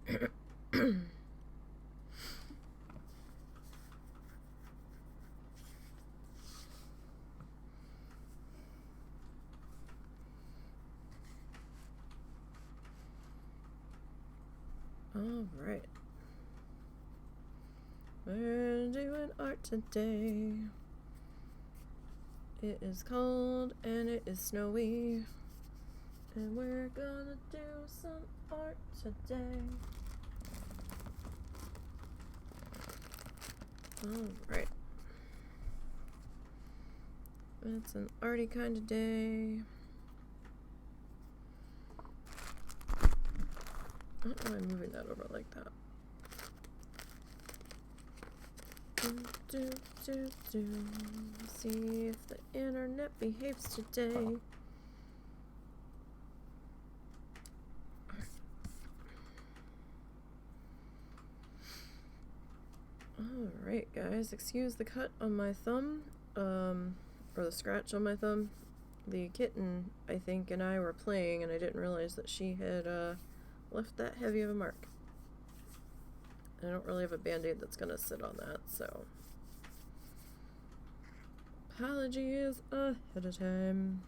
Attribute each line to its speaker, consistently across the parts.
Speaker 1: All right. We're doing art today. It is cold and it is snowy, and we're gonna do some art today. Alright. It's an arty kind of day. I don't know why I'm moving that over like that. See if the internet behaves today. Alright guys, excuse the cut on my thumb, or the scratch on my thumb. The kitten, I think, and I were playing, and I didn't realize that she had left that heavy of a mark. I don't really have a band-aid that's gonna sit on that, so apologies ahead of time.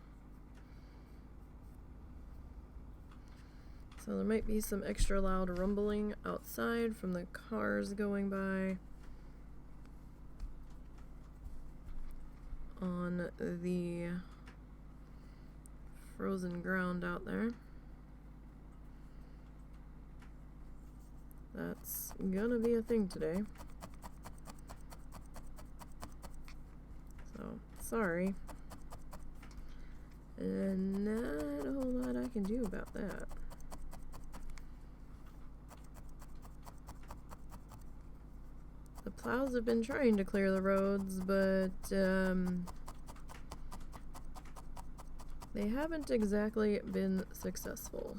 Speaker 1: So there might be some extra loud rumbling outside from the cars going by on the frozen ground out there. That's gonna be a thing today. So, sorry. And not a whole lot I can do about that. The plows have been trying to clear the roads, but they haven't exactly been successful.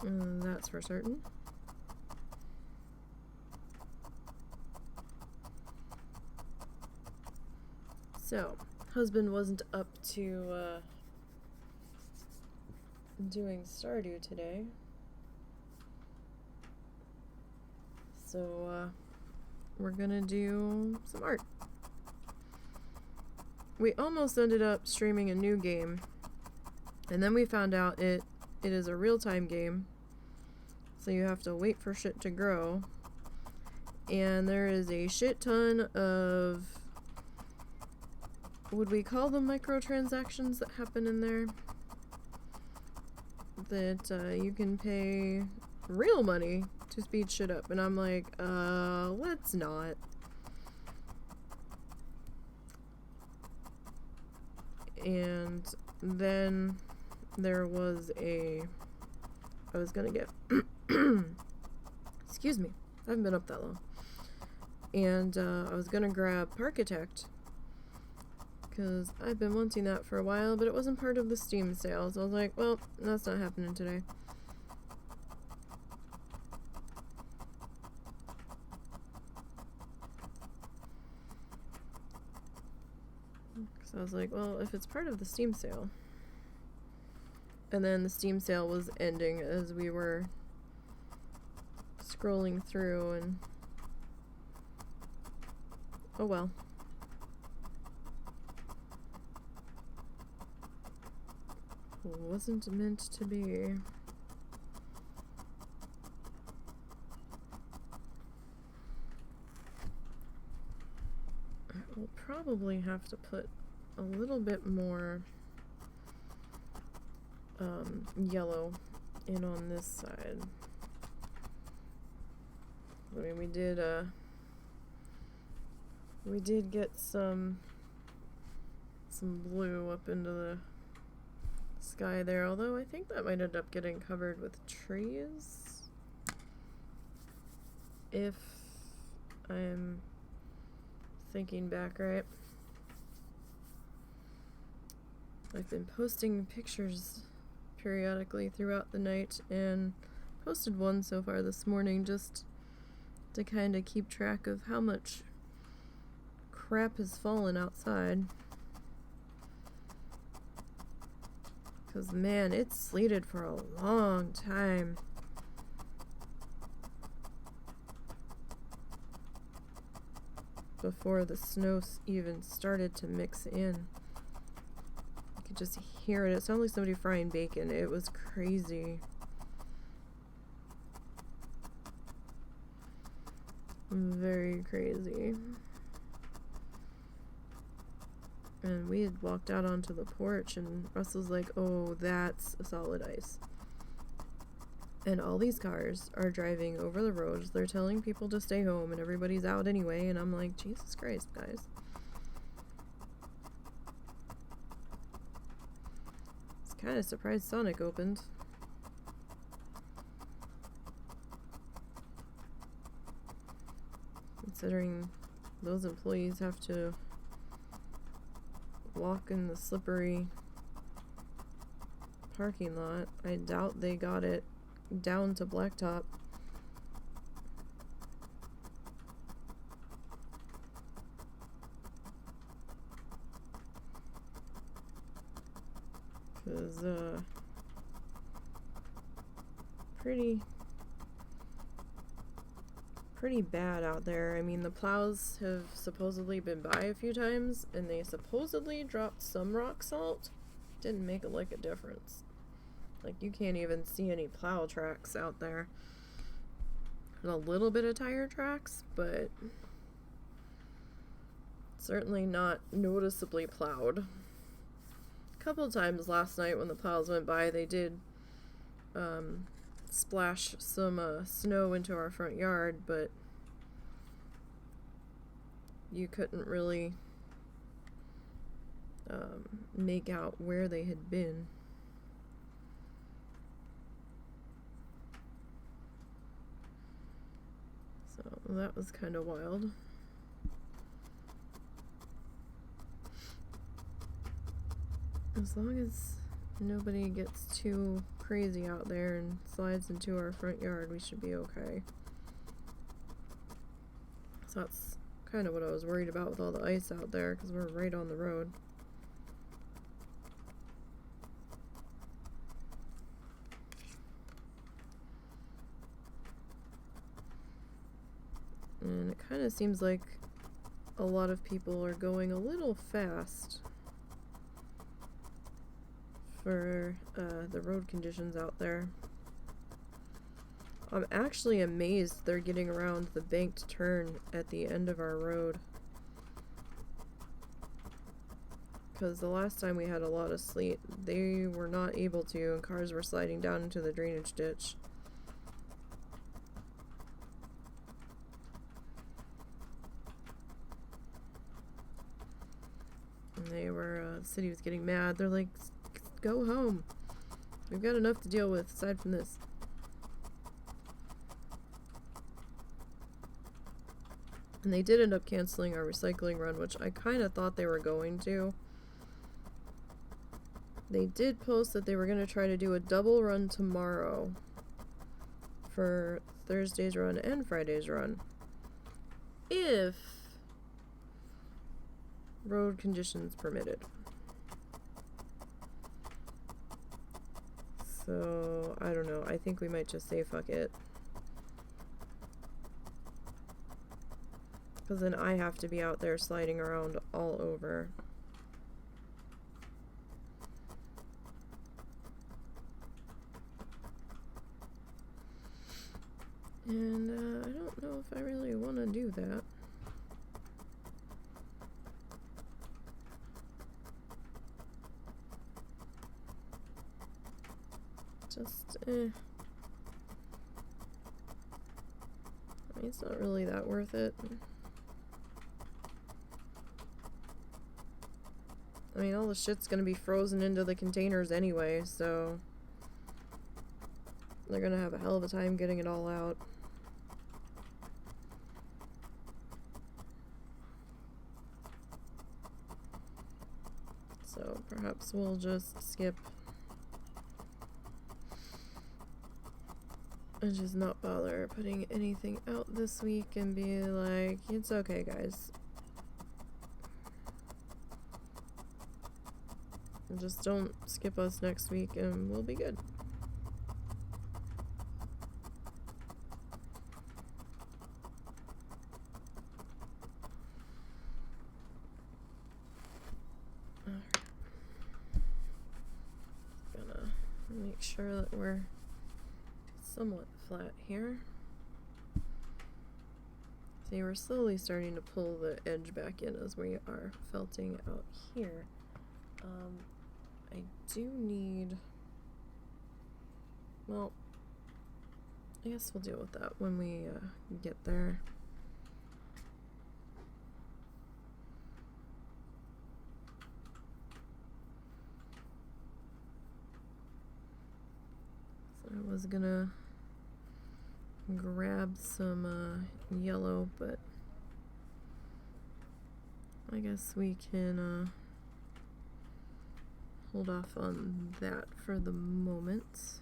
Speaker 1: That's for certain. So, husband wasn't up to doing Stardew today. So, we're gonna do some art. We almost ended up streaming a new game, and then we found out it is a real-time game, so you have to wait for shit to grow, and there is a shit ton of, would we call them microtransactions that happen in there? That you can pay real money to speed shit up, and I'm like, let's not. And then there was I was gonna get excuse me, I haven't been up that long, and I was gonna grab Parkitect because I've been wanting that for a while, but it wasn't part of the Steam sale, so I was like, well, that's not happening today. So I was like, well, if it's part of the Steam sale. And then the Steam sale was ending as we were scrolling through, and oh well. Wasn't meant to be. I will probably have to put a little bit more yellow in on this side. I mean, we did get some blue up into the sky there, although I think that might end up getting covered with trees, if I'm thinking back right. I've been posting pictures periodically throughout the night, and posted one so far this morning just to kind of keep track of how much crap has fallen outside. Because, man, it's sleeted for a long time. Before the snow even started to mix in. You could just hear it. It sounded like somebody frying bacon. It was crazy. Very crazy. And we had walked out onto the porch and Russell's like, oh, that's a solid ice. And all these cars are driving over the roads. They're telling people to stay home and everybody's out anyway. And I'm like, Jesus Christ, guys. I was kind of surprised Sonic opened. Considering those employees have to walk in the slippery parking lot. I doubt they got it down to blacktop. Cause pretty bad out there. I mean, the plows have supposedly been by a few times, and they supposedly dropped some rock salt. Didn't make a lick of difference. Like, you can't even see any plow tracks out there. And a little bit of tire tracks, but certainly not noticeably plowed. A couple of times last night when the plows went by, they did splash some snow into our front yard, but you couldn't really make out where they had been. So that was kind of wild. As long as nobody gets too crazy out there and slides into our front yard, we should be okay. So that's kind of what I was worried about with all the ice out there, because we're right on the road. And it kind of seems like a lot of people are going a little fast for the road conditions out there. I'm actually amazed they're getting around the banked turn at the end of our road. Because the last time we had a lot of sleet, they were not able to, and cars were sliding down into the drainage ditch. And they were, the city was getting mad. They're like, go home. We've got enough to deal with aside from this. And they did end up canceling our recycling run, which I kind of thought they were going to. They did post that they were going to try to do a double run tomorrow for Thursday's run and Friday's run, if road conditions permitted. So, I don't know. I think we might just say fuck it. Because then I have to be out there sliding around all over. And I don't know if I really want to do that. Just, I mean, it's not really that worth it. I mean, all the shit's gonna be frozen into the containers anyway, so they're gonna have a hell of a time getting it all out. So perhaps we'll just skip and just not bother putting anything out this week and be like, it's okay, guys. Just don't skip us next week and we'll be good. Gonna make sure that we're somewhat flat here. See, we're slowly starting to pull the edge back in as we are felting out here. I do need, well, I guess we'll deal with that when we get there. So I was gonna grab some yellow, but I guess we can hold off on that for the moment.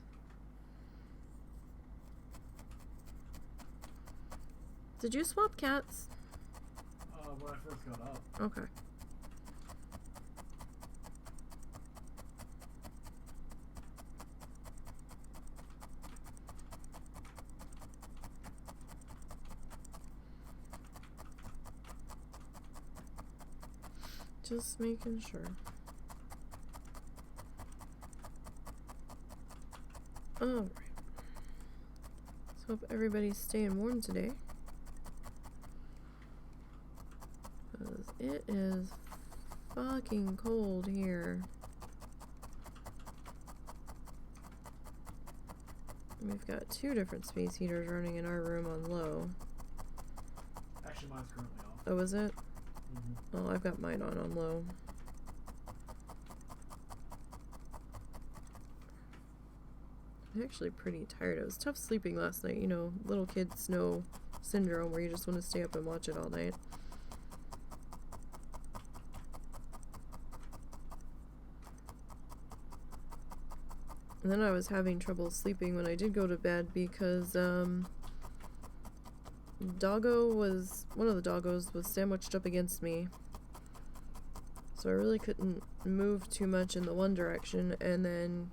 Speaker 1: Did you swap cats?
Speaker 2: When I first got up.
Speaker 1: Okay. Just making sure. Alright. Let's hope everybody's staying warm today. Because it is fucking cold here. We've got 2 different space heaters running in our room on low.
Speaker 2: Actually, mine's currently off.
Speaker 1: Oh, is it?
Speaker 2: Mm-hmm.
Speaker 1: Oh, I've got mine on low. I'm actually pretty tired. It was tough sleeping last night. You know, little kid snow syndrome where you just want to stay up and watch it all night. And then I was having trouble sleeping when I did go to bed because one of the doggos was sandwiched up against me. So I really couldn't move too much in the one direction, and then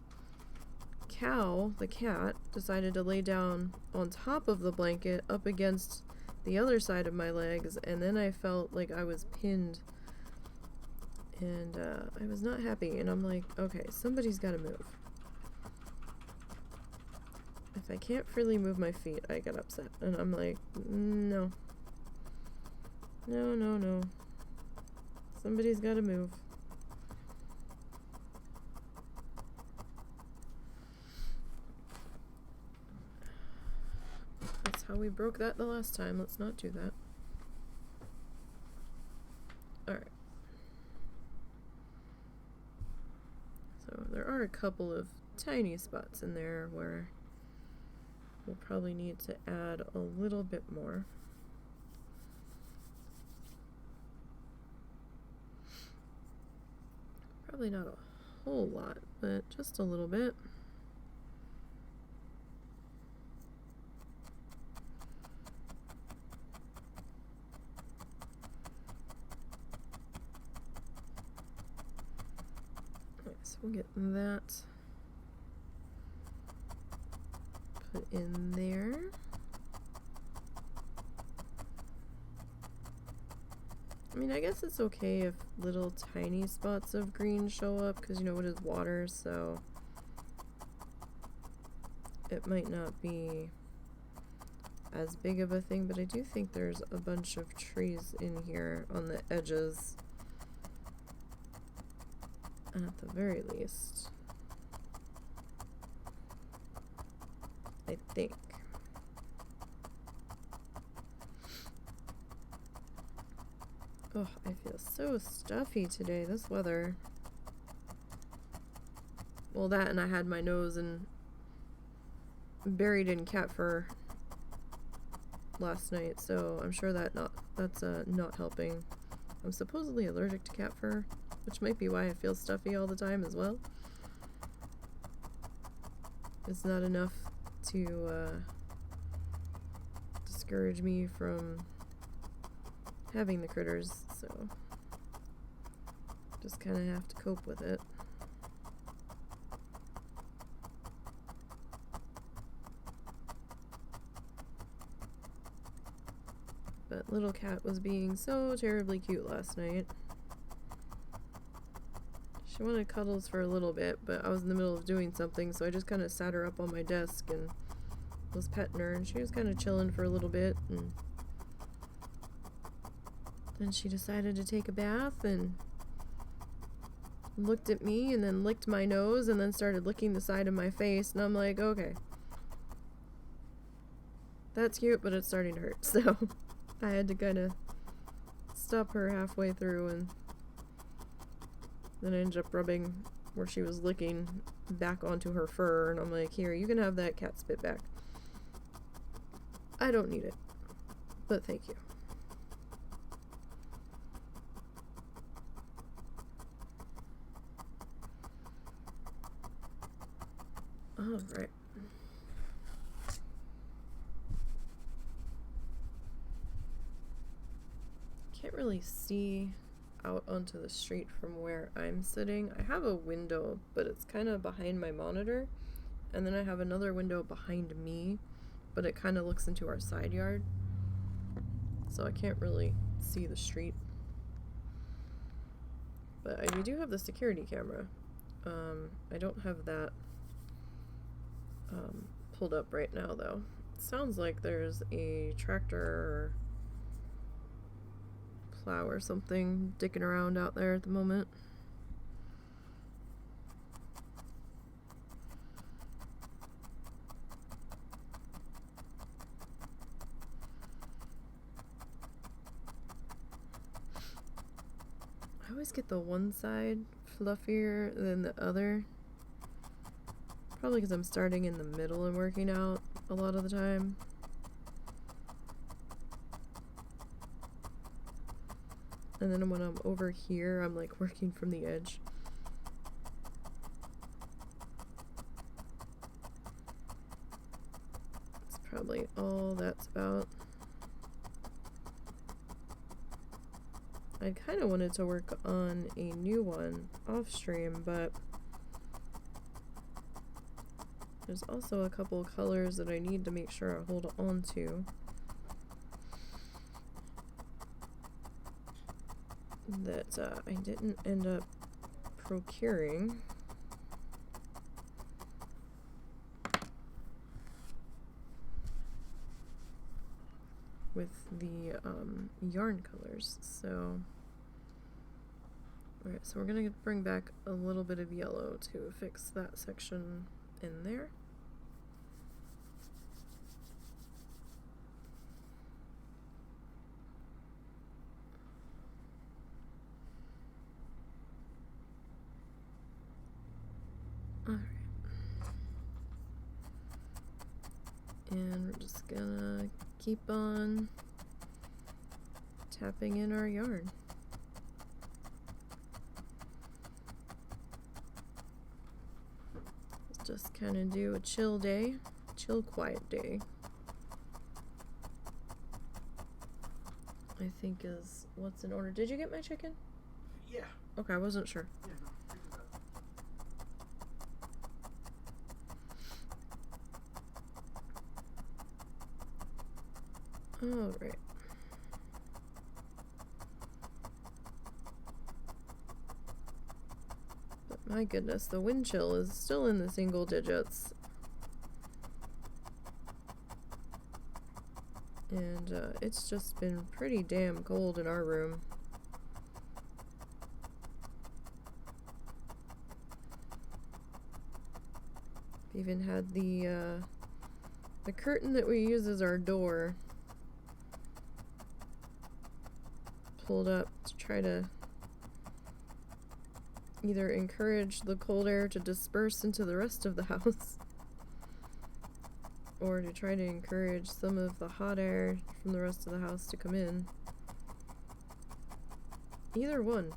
Speaker 1: Cow, the cat, decided to lay down on top of the blanket up against the other side of my legs, and then I felt like I was pinned, and I was not happy, and I'm like, okay, somebody's gotta move. If I can't freely move my feet, I get upset, and I'm like, no. No, no, no. Somebody's gotta move. That's how we broke that the last time. Let's not do that. Alright. So there are a couple of tiny spots in there where we'll probably need to add a little bit more. Probably not a whole lot, but just a little bit. Alright, so we'll get that put in there. I mean, I guess it's okay if little tiny spots of green show up, because you know it is water, so it might not be as big of a thing, but I do think there's a bunch of trees in here on the edges, at the very least. I think. Oh, I feel so stuffy today, this weather. Well, that, and I had my nose buried in cat fur last night, so I'm sure that's not helping. I'm supposedly allergic to cat fur, which might be why I feel stuffy all the time as well. It's not enough to discourage me from having the critters, so just kind of have to cope with it. That little cat was being so terribly cute last night. She wanted cuddles for a little bit, but I was in the middle of doing something, so I just kind of sat her up on my desk and was petting her, and she was kind of chilling for a little bit, and then she decided to take a bath and looked at me and then licked my nose and then started licking the side of my face, and I'm like, okay, that's cute, but it's starting to hurt. So I had to kind of stop her halfway through, and then I ended up rubbing where she was licking back onto her fur, and I'm like, here, you can have that cat spit back. I don't need it, but thank you. Alright. Can't really see out onto the street from where I'm sitting. I have a window, but it's kind of behind my monitor, and then I have another window behind me, but it kind of looks into our side yard, so I can't really see the street. But we do have the security camera. I don't have that pulled up right now, though. It sounds like there's a tractor or plow or something dicking around out there at the moment. I always get the one side fluffier than the other. Probably because I'm starting in the middle and working out a lot of the time. And then when I'm over here, I'm like working from the edge. That's probably all that's about. I kind of wanted to work on a new one off stream, but there's also a couple colors that I need to make sure I hold on to that I didn't end up procuring. With the yarn colors. So alright, so we're gonna bring back a little bit of yellow to fix that section in there. Alright. And we're just gonna keep on tapping in our yarn. Just kind of do a chill day, chill quiet day. I think is what's in order. Did you get my chicken?
Speaker 2: Yeah.
Speaker 1: Okay, I wasn't sure.
Speaker 2: Yeah, no,
Speaker 1: All right. But my goodness, the wind chill is still in the single digits. And it's just been pretty damn cold in our room. Even had the curtain that we use as our door pulled up to try to either encourage the cold air to disperse into the rest of the house or to try to encourage some of the hot air from the rest of the house to come in. Either one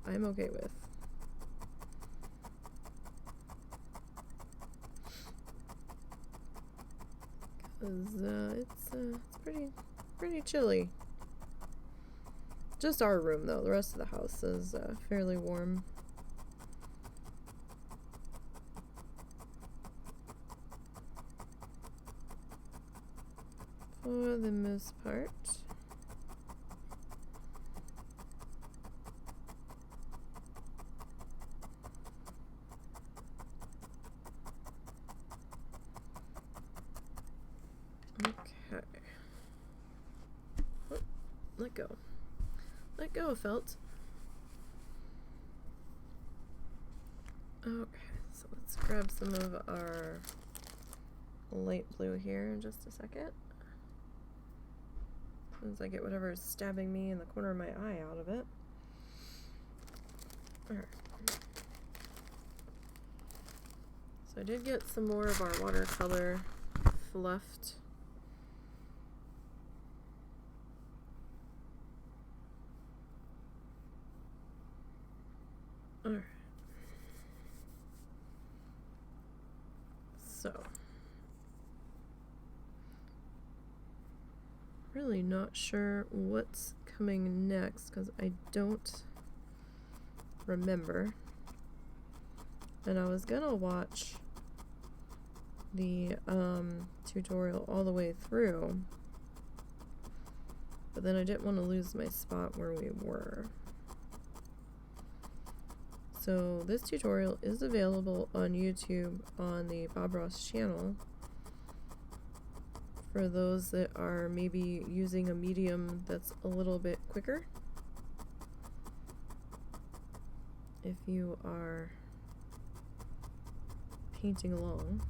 Speaker 1: I'm okay with. Because it's pretty chilly. Just our room, though. The rest of the house is fairly warm. for the most part. Okay. Oh, let go. Let go, felt. Okay, so let's grab some of our light blue here in just a second. As I get whatever is stabbing me in the corner of my eye out of it. Alright. So I did get some more of our watercolor fluffed. Alright. So. Really not sure what's coming next because I don't remember. And I was gonna watch the tutorial all the way through, but then I didn't want to lose my spot where we were. So this tutorial is available on YouTube on the Bob Ross channel for those that are maybe using a medium that's a little bit quicker. If you are painting along.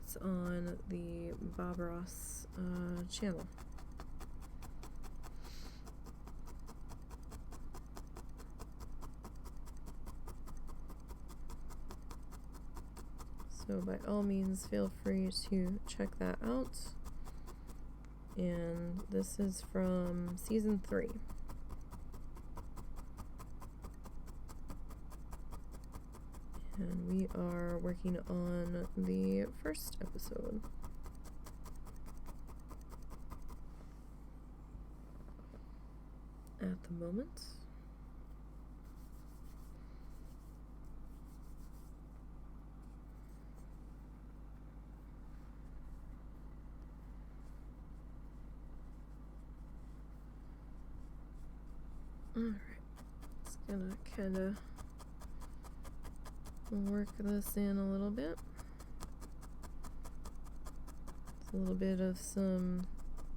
Speaker 1: It's on the Bob Ross channel. So by all means, feel free to check that out. And this is from season 3. And we are working on the first episode. At the moment. Alright, just gonna kind of work this in a little bit. It's a little bit of some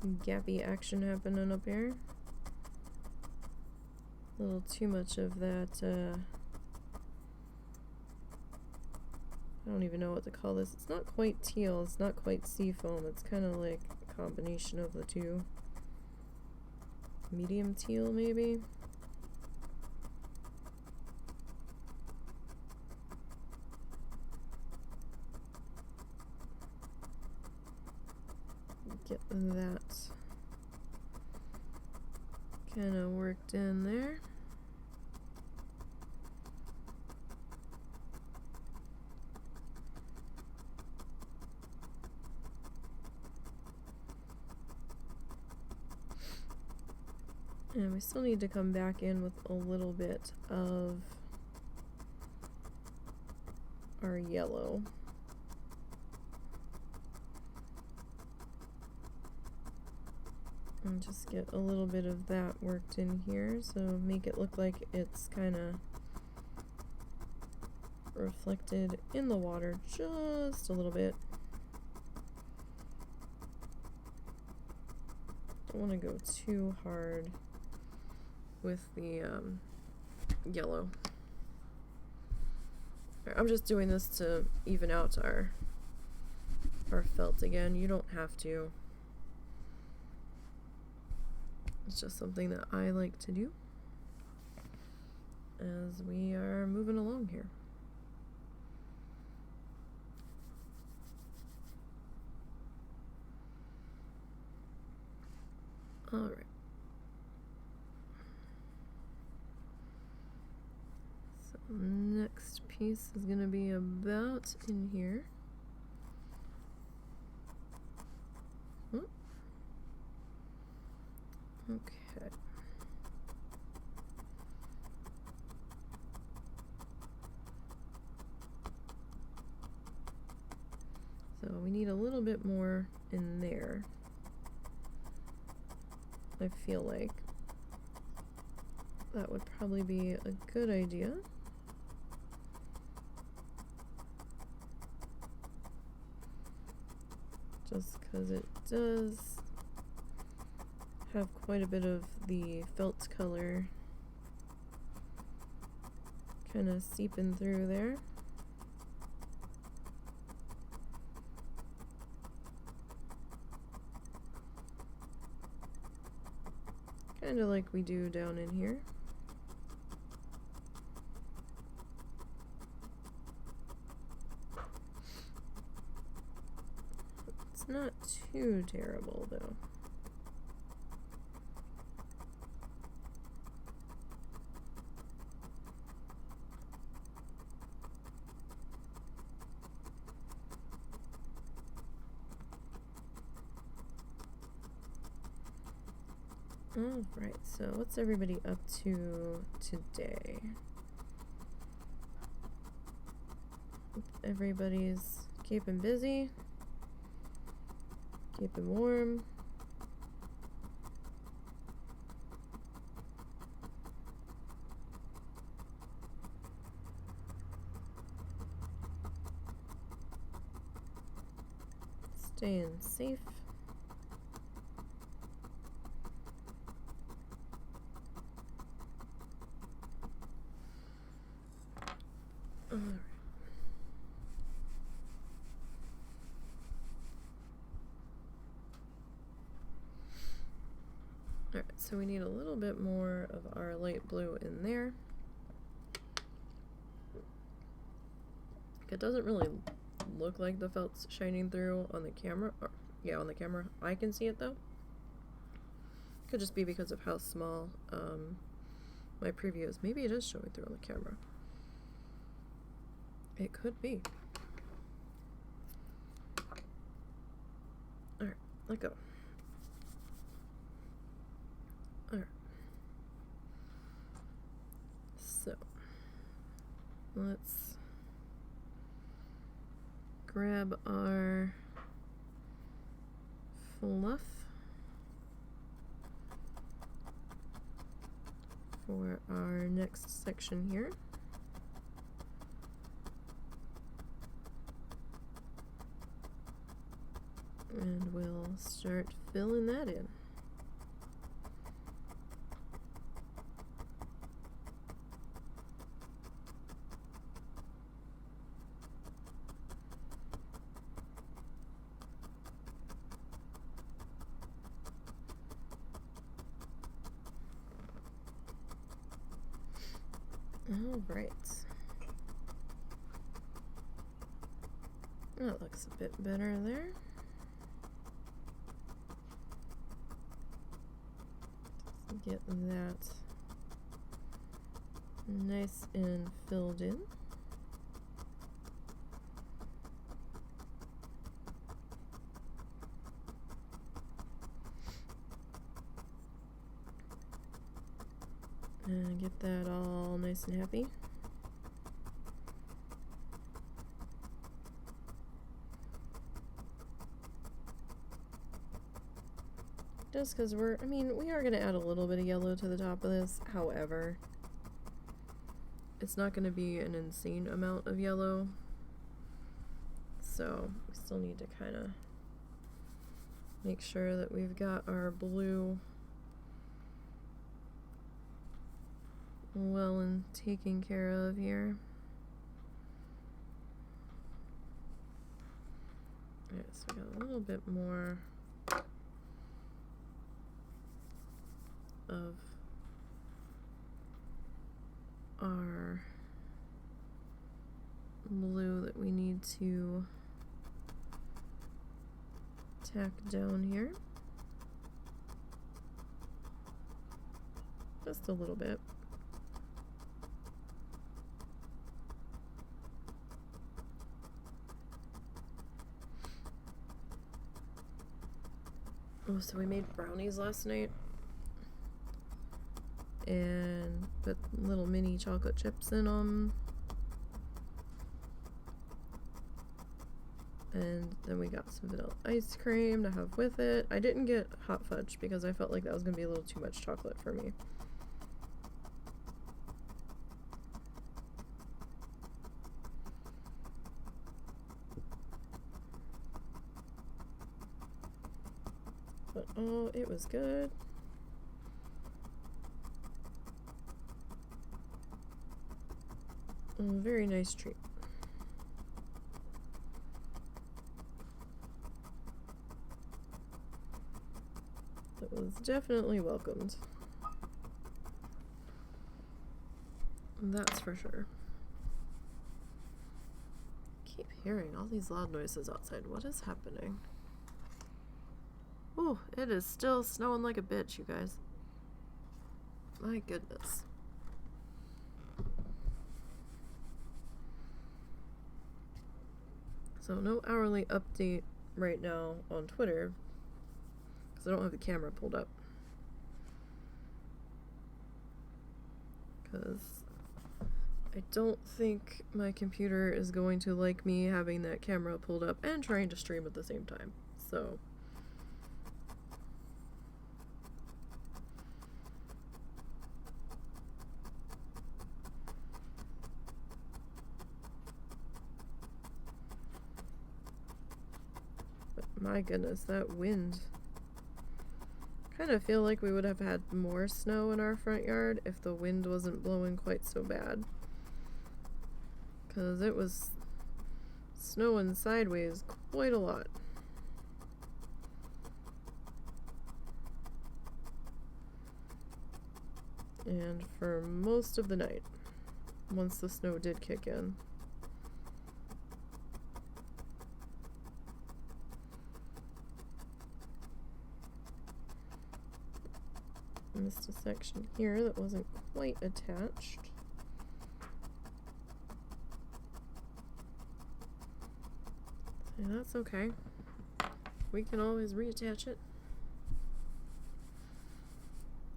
Speaker 1: gappy action happening up here. A little too much of that, I don't even know what to call this. It's not quite teal, it's not quite seafoam, it's kind of like a combination of the two. Medium teal, maybe? Get that kind of worked in there. And we still need to come back in with a little bit of our yellow. And just get a little bit of that worked in here, so make it look like it's kind of reflected in the water just a little bit. Don't want to go too hard with the yellow. I'm just doing this to even out our felt again. You don't have to. It's just something that I like to do as we are moving along here. All right. So next piece is going to be about in here. Okay. So we need a little bit more in there. I feel like that would probably be a good idea. Just because it does have quite a bit of the felt color kind of seeping through there. Kind of like we do down in here. It's not too terrible though. Alright, so what's everybody up to today? Everybody's keeping busy, keeping warm. Staying safe. Alright. Alright, so we need a little bit more of our light blue in there. It doesn't really look like the felt's shining through on the camera. Or, yeah, on the camera. I can see it though. Could just be because of how small my preview is. Maybe it is showing through on the camera. It could be. Alright, let go. Alright. So, let's grab our fluff for our next section here. And we'll start filling that in. All right. That looks a bit better there. Get that nice and filled in. And get that all nice and happy. Just because we are going to add a little bit of yellow to the top of this. However, it's not going to be an insane amount of yellow. So we still need to kind of make sure that we've got our blue well and taken care of here. Alright, so we got a little bit more of our blue that we need to tack down here. Just a little bit. Oh, so we made brownies last night and put little mini chocolate chips in them. And then we got some vanilla ice cream to have with it. I didn't get hot fudge because I felt like that was going to be a little too much chocolate for me. But oh, it was good. Very nice treat. It was definitely welcomed. That's for sure. Keep hearing all these loud noises outside. What is happening? Oh, it is still snowing like a bitch, you guys. My goodness. So no hourly update right now on Twitter because I don't have the camera pulled up. Because I don't think my computer is going to like me having that camera pulled up and trying to stream at the same time. So my goodness, that wind. Kind of feel like we would have had more snow in our front yard if the wind wasn't blowing quite so bad. Because it was snowing sideways quite a lot. And for most of the night, once the snow did kick in. Missed a section here that wasn't quite attached. So that's okay. We can always reattach it.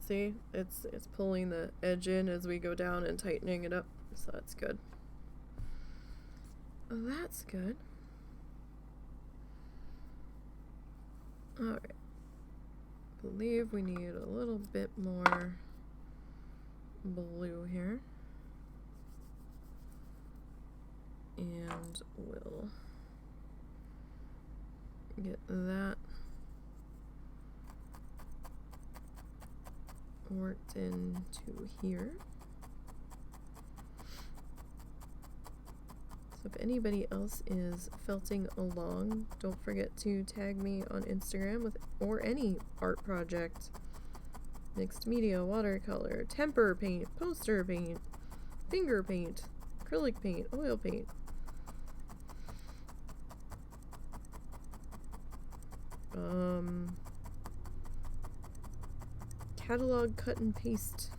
Speaker 1: See, it's pulling the edge in as we go down and tightening it up, so that's good. That's good. Alright. Believe we need a little bit more blue here, and we'll get that worked into here. So if anybody else is felting along, don't forget to tag me on Instagram with or any art project. Mixed media, watercolor, temper paint, poster paint, finger paint, acrylic paint, oil paint. Catalog cut and paste.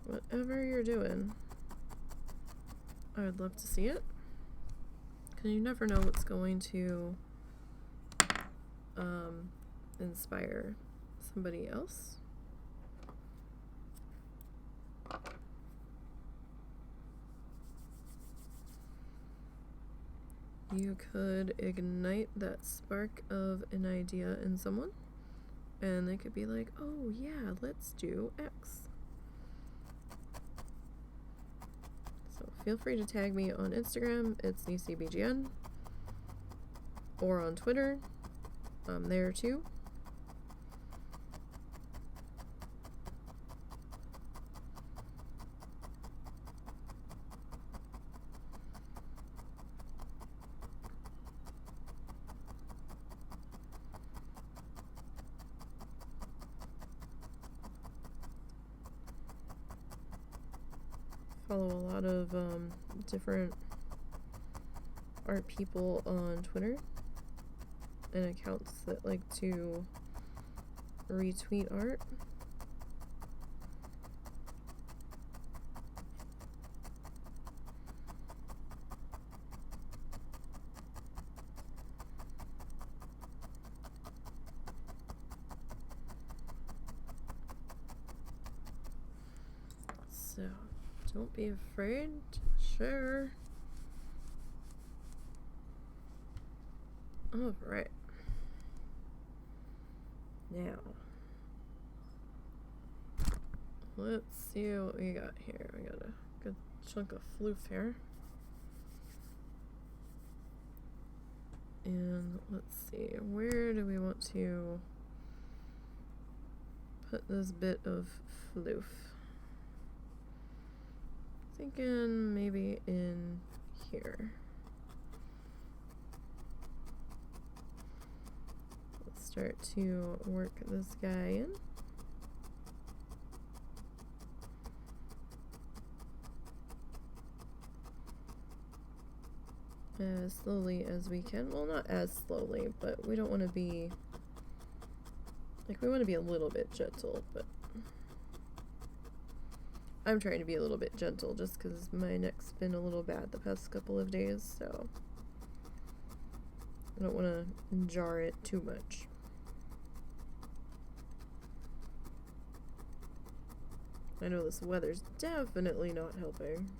Speaker 1: Whatever you're doing, I would love to see it. Because you never know what's going to inspire somebody else. You could ignite that spark of an idea in someone, and they could be like, oh yeah, let's do X. So feel free to tag me on Instagram, it's NiseyBGN, or on Twitter, I'm there too. Follow a lot of different art people on Twitter and accounts that like to retweet art. So Don't be afraid to share. Alright. Now, let's see what we got here. We got a good chunk of floof here. And let's see, where do we want to put this bit of floof? Thinking maybe in here. Let's start to work this guy in. As slowly as we can. Well, not as slowly, but we don't want to be, like, we want to be a little bit gentle, but I'm trying to be a little bit gentle just because my neck's been a little bad the past couple of days, so I don't want to jar it too much. I know this weather's definitely not helping.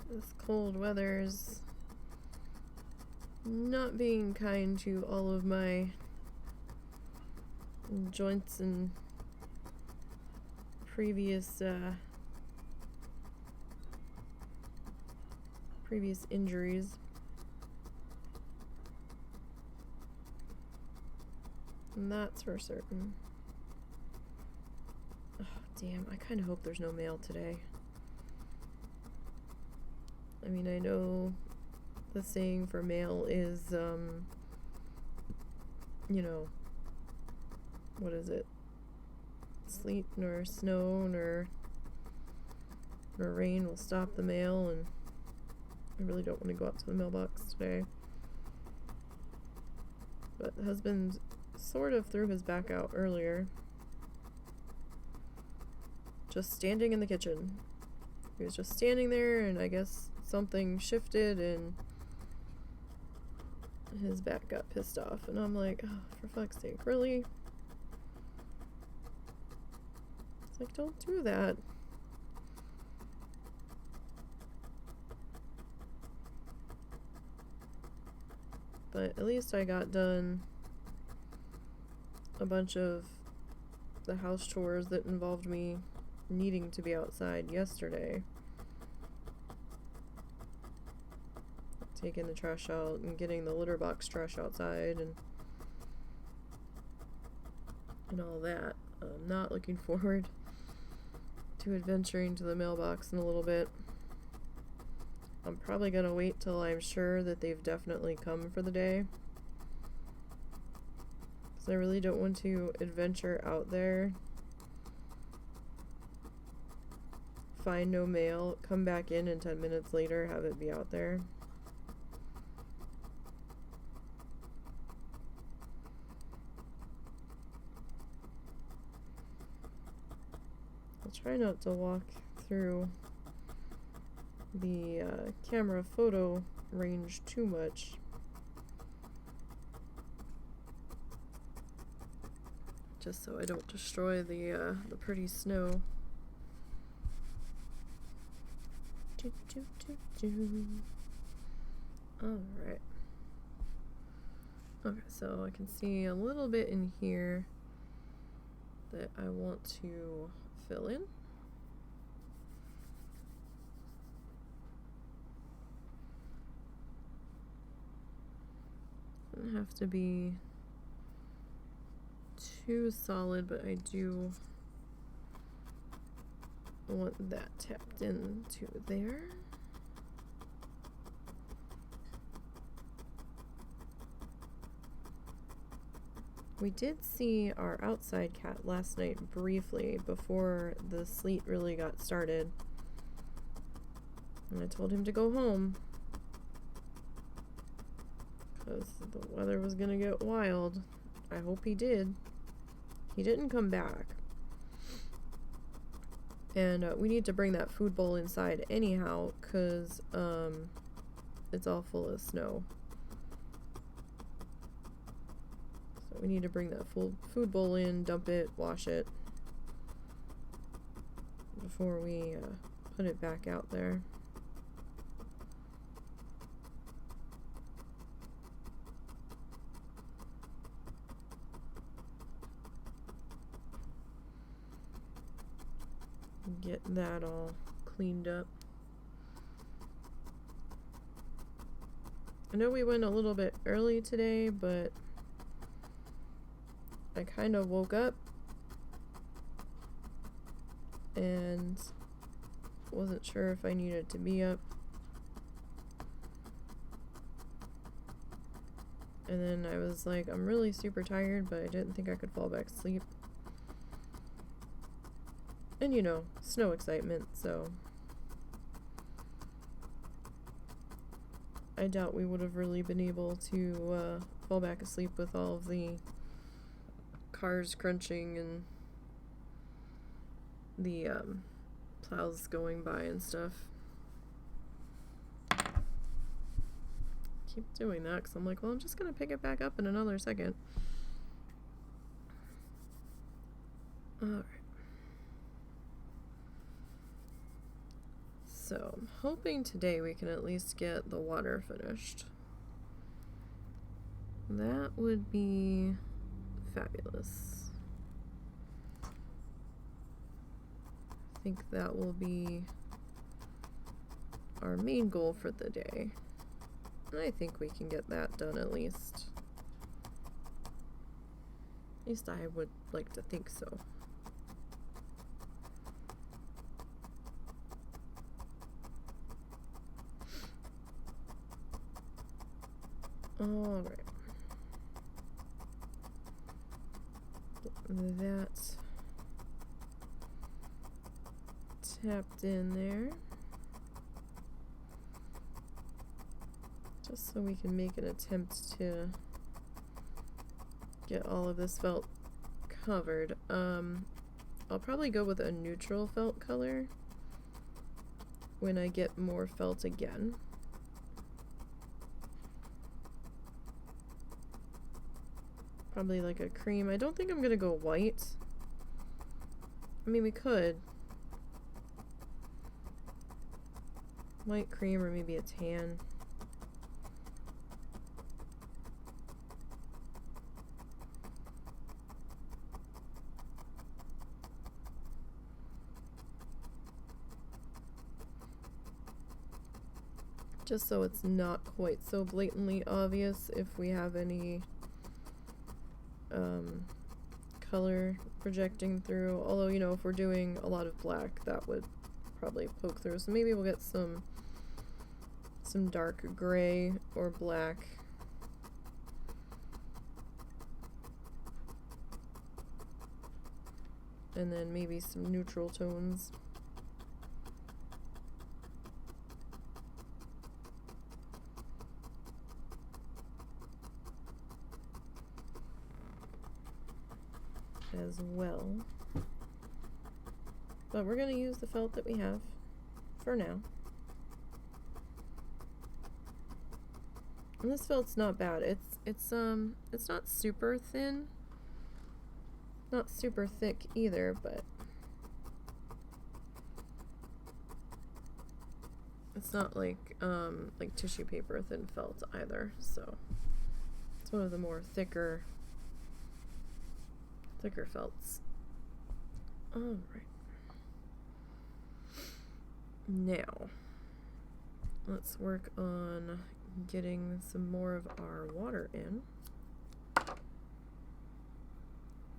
Speaker 1: This cold weather's not being kind to all of my joints and previous injuries. And that's for certain. Oh, damn, I kind of hope there's no mail today. I mean, I know the saying for mail is, you know, what is it? Sleet nor snow nor rain will stop the mail, and I really don't want to go up to the mailbox today. But the husband sort of threw his back out earlier. Just standing in the kitchen. He was just standing there, and I guess something shifted and his back got pissed off. And I'm like, oh, for fuck's sake, really? It's like, don't do that. But at least I got done a bunch of the house chores that involved me needing to be outside yesterday. Taking the trash out and getting the litter box trash outside and all that. I'm not looking forward to adventuring to the mailbox in a little bit. I'm probably gonna wait till I'm sure that they've definitely come for the day, because I really don't want to adventure out there, find no mail, come back in and 10 minutes later have it be out there. I'll try not to walk through the camera photo range too much. Just so I don't destroy the pretty snow. Alright. Okay, so I can see a little bit in here that I want to fill in. Doesn't have to be too solid, but I do want that tapped into there. We did see our outside cat last night briefly before the sleet really got started, and I told him to go home because the weather was gonna get wild. I hope he did. He didn't come back. And we need to bring that food bowl inside anyhow, because it's all full of snow. So we need to bring that full food bowl in, dump it, wash it, before we put it back out there. Get that all cleaned up. I know we went a little bit early today, but I kind of woke up and wasn't sure if I needed to be up. And then I was like, I'm really super tired, but I didn't think I could fall back asleep. And you know, snow excitement, so I doubt we would have really been able to fall back asleep with all of the cars crunching and the plows going by and stuff. Keep doing that because I'm like, well, I'm just gonna pick it back up in another second. Alright. So, I'm hoping today we can at least get the water finished. That would be fabulous. I think that will be our main goal for the day. I think we can get that done at least. At least I would like to think so. Alright. That tapped in there. Just so we can make an attempt to get all of this felt covered. I'll probably go with a neutral felt color when I get more felt again. Probably like a cream. I don't think I'm gonna go white. I mean, we could. White cream or maybe a tan. Just so it's not quite so blatantly obvious if we have any color projecting through. Although, you know, if we're doing a lot of black, that would probably poke through. So maybe we'll get some dark gray or black. And then maybe some neutral tones. As well. But we're going to use the felt that we have for now. And this felt's not bad. It's not super thin. Not super thick either, but it's not like tissue paper thin felt either. So it's one of the more thicker felts. Alright. Now, let's work on getting some more of our water in.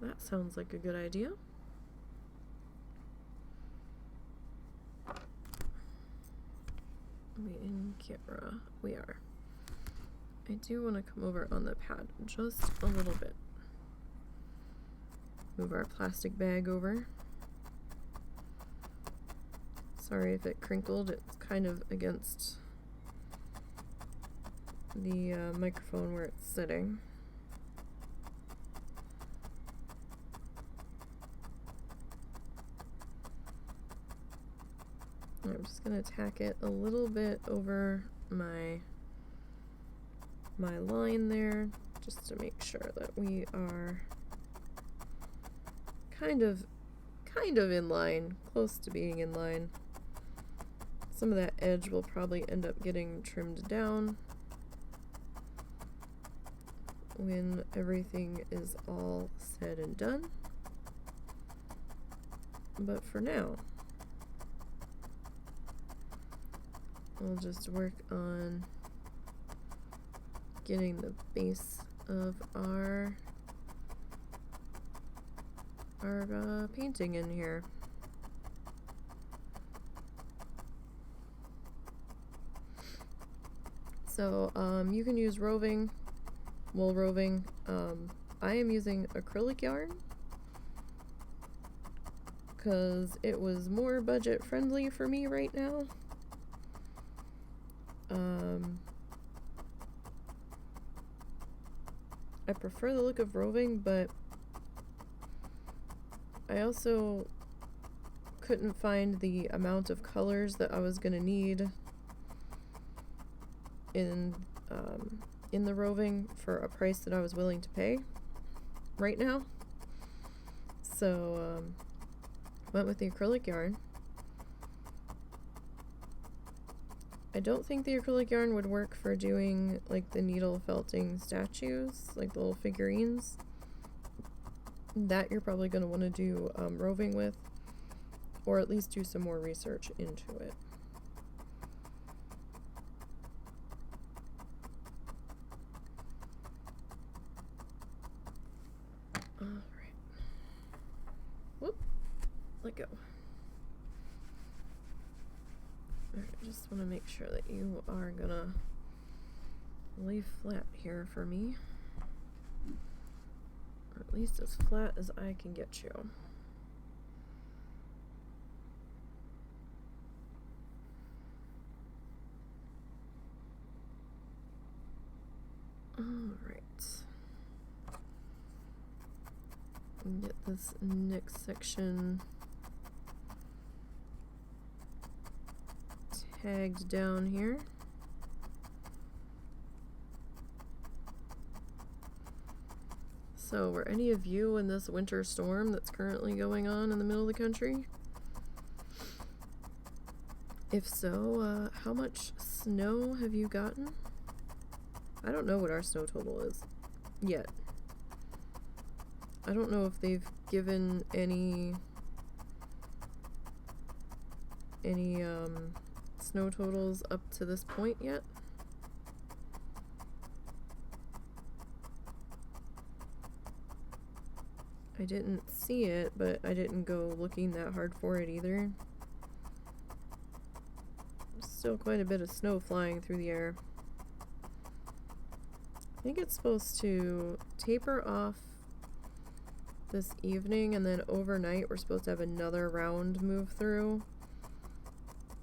Speaker 1: That sounds like a good idea. Are we in camera? We are. I do want to come over on the pad just a little bit. Move our plastic bag over. Sorry if it crinkled, it's kind of against the microphone where it's sitting. I'm just gonna tack it a little bit over my line there, just to make sure that we are kind of in line, close to being in line. Some of that edge will probably end up getting trimmed down when everything is all said and done. But for now, I'll just work on getting the base of our painting in here. So you can use roving, wool roving. I am using acrylic yarn because it was more budget friendly for me right now. I prefer the look of roving, but I also couldn't find the amount of colors that I was gonna need in the roving for a price that I was willing to pay right now. So went with the acrylic yarn. I don't think the acrylic yarn would work for doing like the needle felting statues, like the little figurines. That you're probably going to want to do roving with, or at least do some more research into it. Alright. Whoop. Let go. Alright, I just want to make sure that you are going to lay flat here for me. Or at least as flat as I can get you. Alright. Get this next section tagged down here. So, were any of you in this winter storm that's currently going on in the middle of the country? If so, how much snow have you gotten? I don't know what our snow total is yet. I don't know if they've given any snow totals up to this point yet. I didn't see it, but I didn't go looking that hard for it either. Still quite a bit of snow flying through the air. I think it's supposed to taper off this evening, and then overnight we're supposed to have another round move through.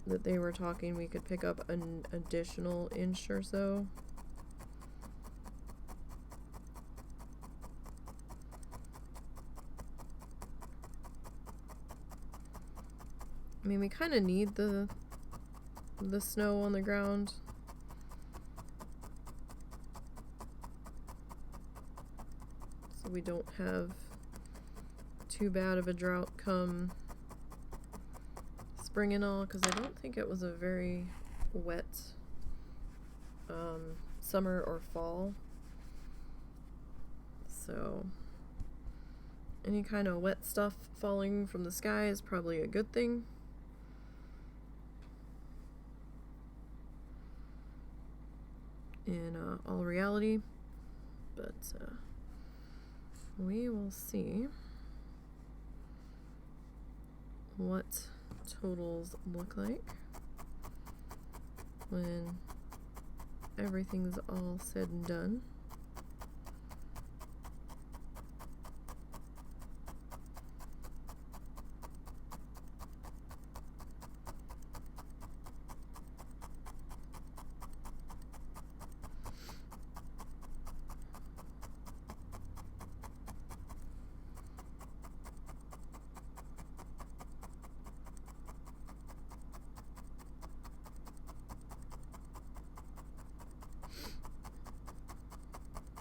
Speaker 1: That they were talking we could pick up an additional inch or so. I mean, we kind of need the snow on the ground. So we don't have too bad of a drought come spring and all, because I don't think it was a very wet summer or fall. So any kind of wet stuff falling from the sky is probably a good thing. In all reality, but we will see what totals look like when everything's all said and done.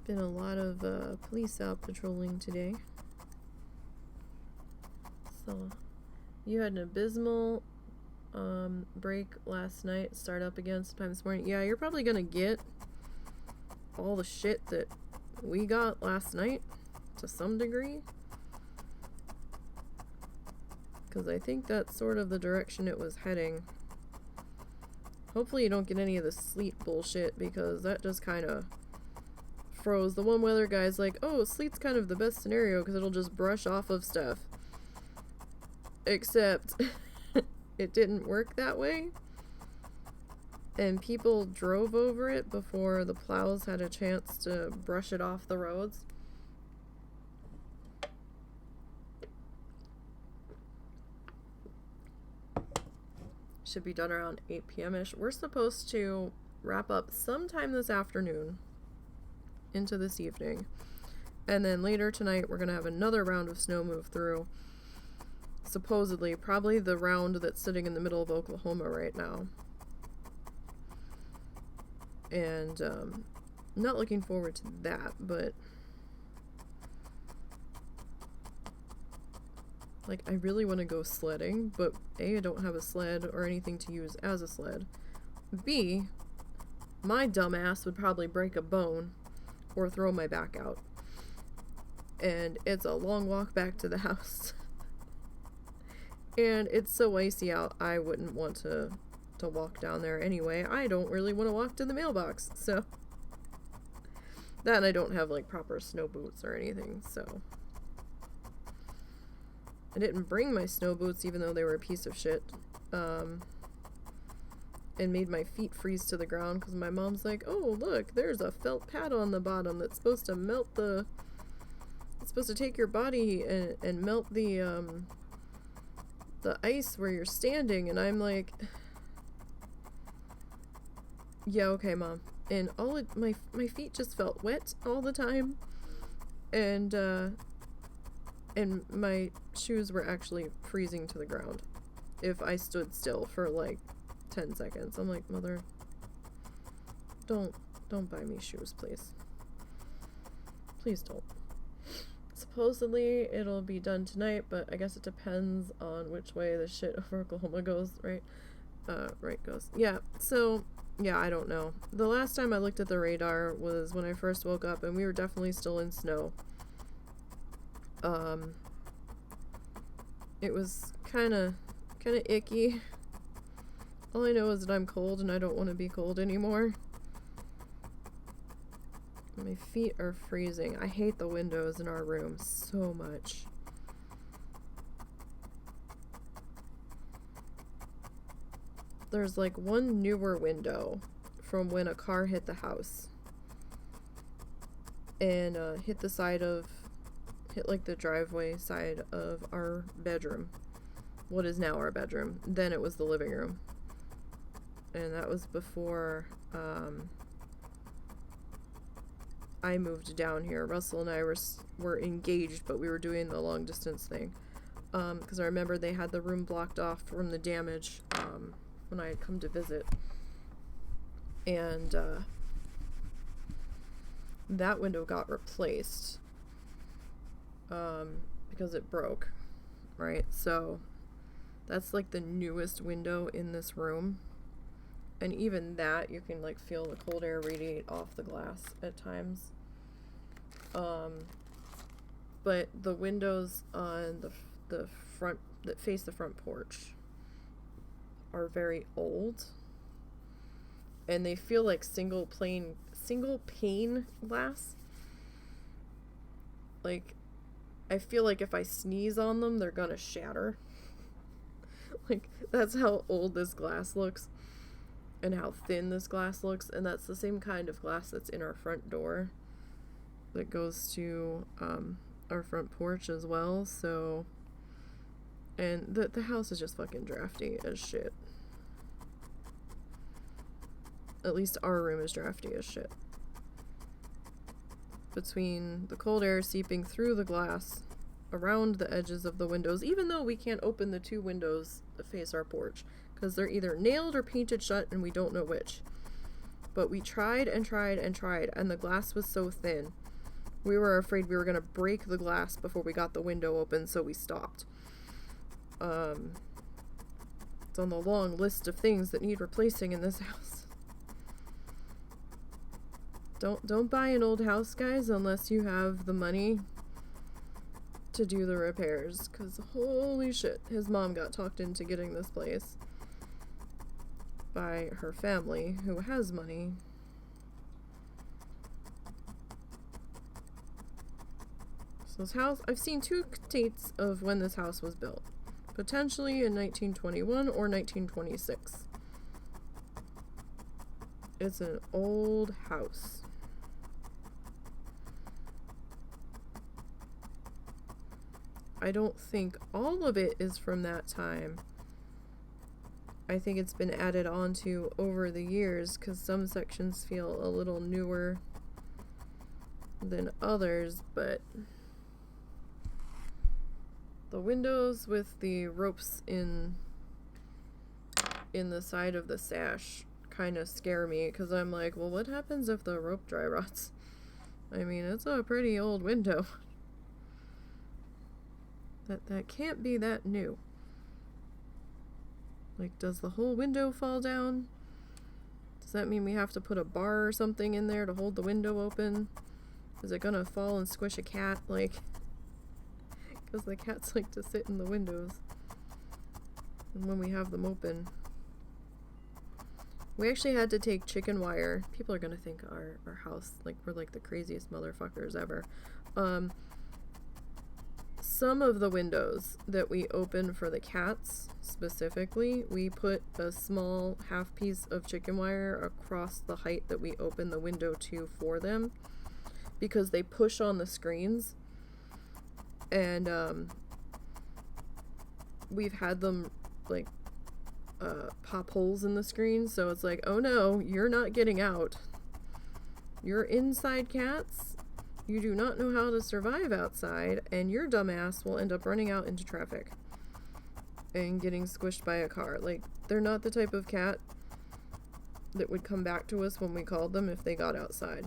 Speaker 1: Been a lot of police out patrolling today. So, you had an abysmal break last night, start up again sometime this morning. Yeah, you're probably gonna get all the shit that we got last night to some degree. Because I think that's sort of the direction it was heading. Hopefully you don't get any of the sleet bullshit, because that just kind of froze. The one weather guy's like, oh, sleet's kind of the best scenario because it'll just brush off of stuff. Except it didn't work that way. And people drove over it before the plows had a chance to brush it off the roads. Should be done around 8 p.m.-ish. We're supposed to wrap up sometime this afternoon into this evening. And then later tonight, we're going to have another round of snow move through. Supposedly, probably the round that's sitting in the middle of Oklahoma right now. And, not looking forward to that, but like, I really want to go sledding, but A, I don't have a sled or anything to use as a sled. B, my dumbass would probably break a bone or throw my back out. And it's a long walk back to the house. And it's so icy out, I wouldn't want to walk down there anyway. I don't really want to walk to the mailbox, so. That, and I don't have, like, proper snow boots or anything, so. I didn't bring my snow boots, even though they were a piece of shit. And made my feet freeze to the ground, because my mom's like, oh, look, there's a felt pad on the bottom that's supposed to melt the... It's supposed to take your body and melt the ice where you're standing, and I'm like... Yeah, okay, Mom. And my feet just felt wet all the time. And my shoes were actually freezing to the ground if I stood still for like 10 seconds. I'm like, Mother, don't buy me shoes, please. Please don't. Supposedly it'll be done tonight, but I guess it depends on which way the shit over Oklahoma goes, right? Right goes. Yeah, so, yeah, I don't know. The last time I looked at the radar was when I first woke up, and we were definitely still in snow. It was kind of icky. All I know is that I'm cold and I don't want to be cold anymore. My feet are freezing. I hate the windows in our room so much. There's like one newer window from when a car hit the house. And hit like the driveway side of our bedroom. What is now our bedroom. Then it was the living room. And that was before I moved down here. Russell and I were engaged, but we were doing the long distance thing. Because I remember they had the room blocked off from the damage when I had come to visit. And that window got replaced. Because it broke, right? So that's like the newest window in this room, and even that you can like feel the cold air radiate off the glass at times. But the windows on the front that face the front porch are very old, and they feel like single pane glass. Like, I feel like if I sneeze on them, they're gonna shatter. Like, that's how old this glass looks. And how thin this glass looks. And that's the same kind of glass that's in our front door. That goes to, our front porch as well, so... And the house is just fucking drafty as shit. At least our room is drafty as shit. Between the cold air seeping through the glass around the edges of the windows, even though we can't open the two windows that face our porch because they're either nailed or painted shut and we don't know which. But we tried and tried and tried, and the glass was so thin. We were afraid we were going to break the glass before we got the window open, so we stopped. It's on the long list of things that need replacing in this house. Don't buy an old house, guys, unless you have the money to do the repairs, because holy shit, his mom got talked into getting this place by her family, who has money. So this house, I've seen two dates of when this house was built. Potentially in 1921 or 1926. It's an old house. I don't think all of it is from that time. I think it's been added onto over the years because some sections feel a little newer than others, but the windows with the ropes in the side of the sash kind of scare me because I'm like, well, what happens if the rope dry rots? I mean, it's a pretty old window. That can't be that new. Like, does the whole window fall down? Does that mean we have to put a bar or something in there to hold the window open? Is it gonna fall and squish a cat? Like, because the cats like to sit in the windows. And when we have them open. We actually had to take chicken wire. People are gonna think our house, like, we're like the craziest motherfuckers ever. Some of the windows that we open for the cats, specifically, we put a small half piece of chicken wire across the height that we open the window to for them, because they push on the screens, and we've had them, like, pop holes in the screen, so it's like, oh no, you're not getting out. You're inside, cats. You do not know how to survive outside, and your dumbass will end up running out into traffic and getting squished by a car. Like, they're not the type of cat that would come back to us when we called them if they got outside.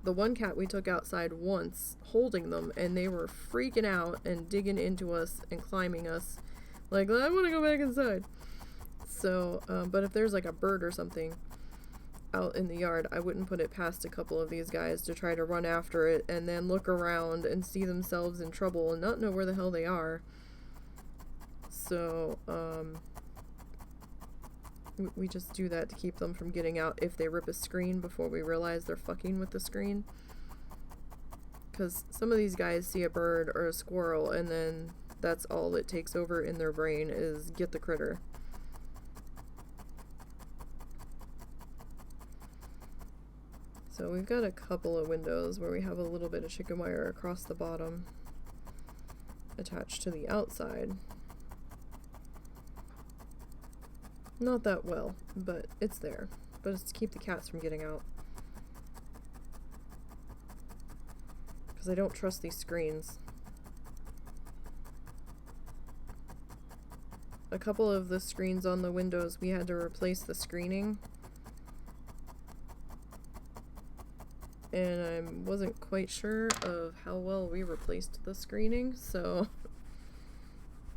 Speaker 1: The one cat we took outside once, holding them, and they were freaking out and digging into us and climbing us. Like, I want to go back inside. So, but if there's like a bird or something out in the yard, I wouldn't put it past a couple of these guys to try to run after it and then look around and see themselves in trouble and not know where the hell they are. So, we just do that to keep them from getting out if they rip a screen before we realize they're fucking with the screen. Because some of these guys see a bird or a squirrel and then that's all it takes over in their brain is get the critter. So we've got a couple of windows where we have a little bit of chicken wire across the bottom attached to the outside. Not that well, but it's there. But it's to keep the cats from getting out. Because I don't trust these screens. A couple of the screens on the windows, we had to replace the screening. And I wasn't quite sure of how well we replaced the screening, so...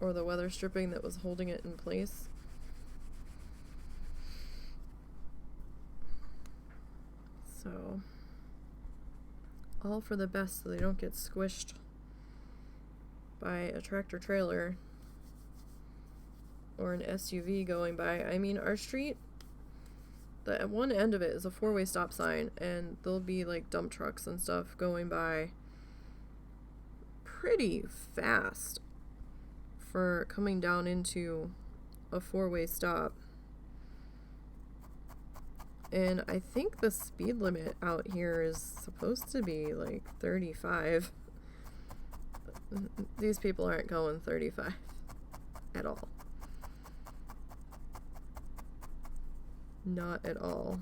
Speaker 1: or the weather stripping that was holding it in place. So... all for the best so they don't get squished by a tractor trailer or an SUV going by. I mean, our street, at one end of it is a four-way stop sign, and there'll be like dump trucks and stuff going by pretty fast for coming down into a four-way stop. And I think the speed limit out here is supposed to be like 35. These people aren't going 35 at all. Not at all.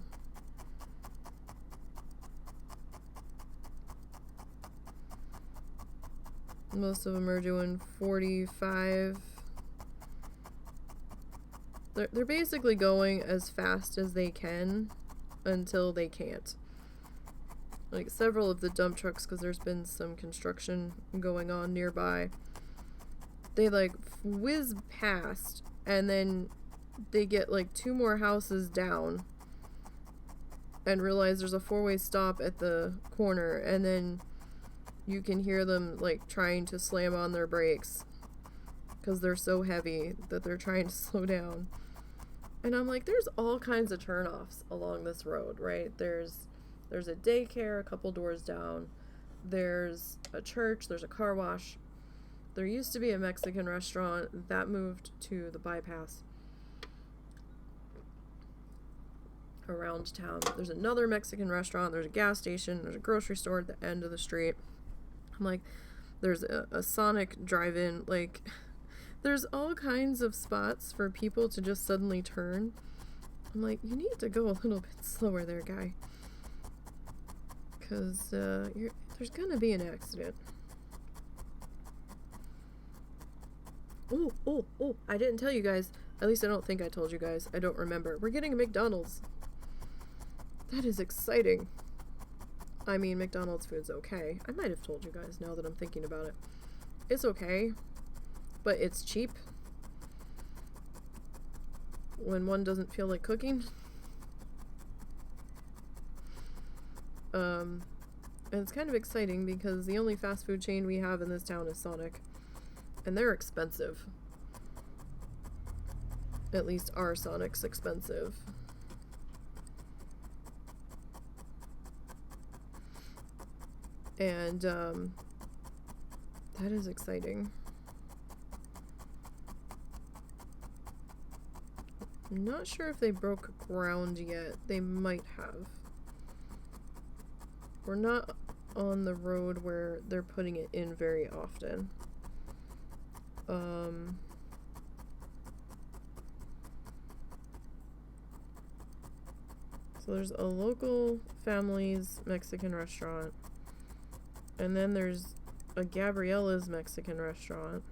Speaker 1: Most of them are doing 45. They're basically going as fast as they can until they can't. Like, several of the dump trucks, because there's been some construction going on nearby, they, like, whiz past, and then they get, like, 2 more houses down and realize there's a 4-way stop at the corner, and then you can hear them, like, trying to slam on their brakes because they're so heavy that they're trying to slow down. And I'm like, there's all kinds of turnoffs along this road, right? There's a daycare a couple doors down. There's a church. There's a car wash. There used to be a Mexican restaurant that moved to the bypass around town. There's another Mexican restaurant. There's a gas station. There's a grocery store at the end of the street. I'm like, there's a Sonic drive-in. Like, there's all kinds of spots for people to just suddenly turn. I'm like, you need to go a little bit slower there, guy. Because there's gonna be an accident. Oh, I didn't tell you guys. At least I don't think I told you guys. I don't remember. We're getting a McDonald's. That is exciting. I mean, McDonald's food's okay. I might have told you guys now that I'm thinking about it. It's okay. But it's cheap when one doesn't feel like cooking. And it's kind of exciting because the only fast food chain we have in this town is Sonic. And they're expensive. At least our Sonic's expensive. And that is exciting. I'm not sure if they broke ground yet. They might have. We're not on the road where they're putting it in very often. So there's a local family's Mexican restaurant. And then there's a Gabriella's Mexican restaurant.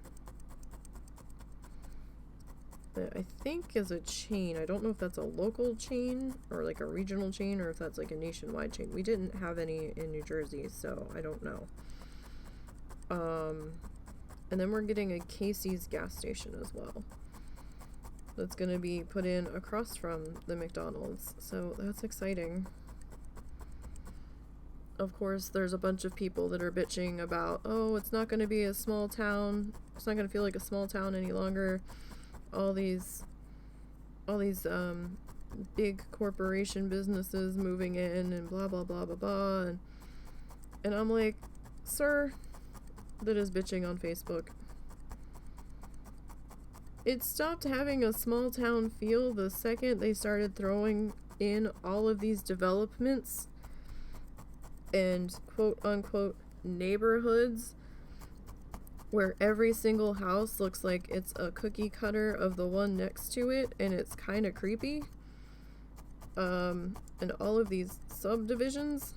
Speaker 1: That I think is a chain. I don't know if that's a local chain or like a regional chain or if that's like a nationwide chain. We didn't have any in New Jersey, so I don't know. And then we're getting a Casey's gas station as well. That's going to be put in across from the McDonald's. So that's exciting. Of course, there's a bunch of people that are bitching about, oh, it's not going to be a small town. It's not going to feel like a small town any longer. All these big corporation businesses moving in and blah blah blah blah blah, and I'm like, sir, that is bitching on Facebook. It stopped having a small town feel the second they started throwing in all of these developments and quote unquote neighborhoods where every single house looks like it's a cookie cutter of the one next to it, and it's kind of creepy. And all of these subdivisions.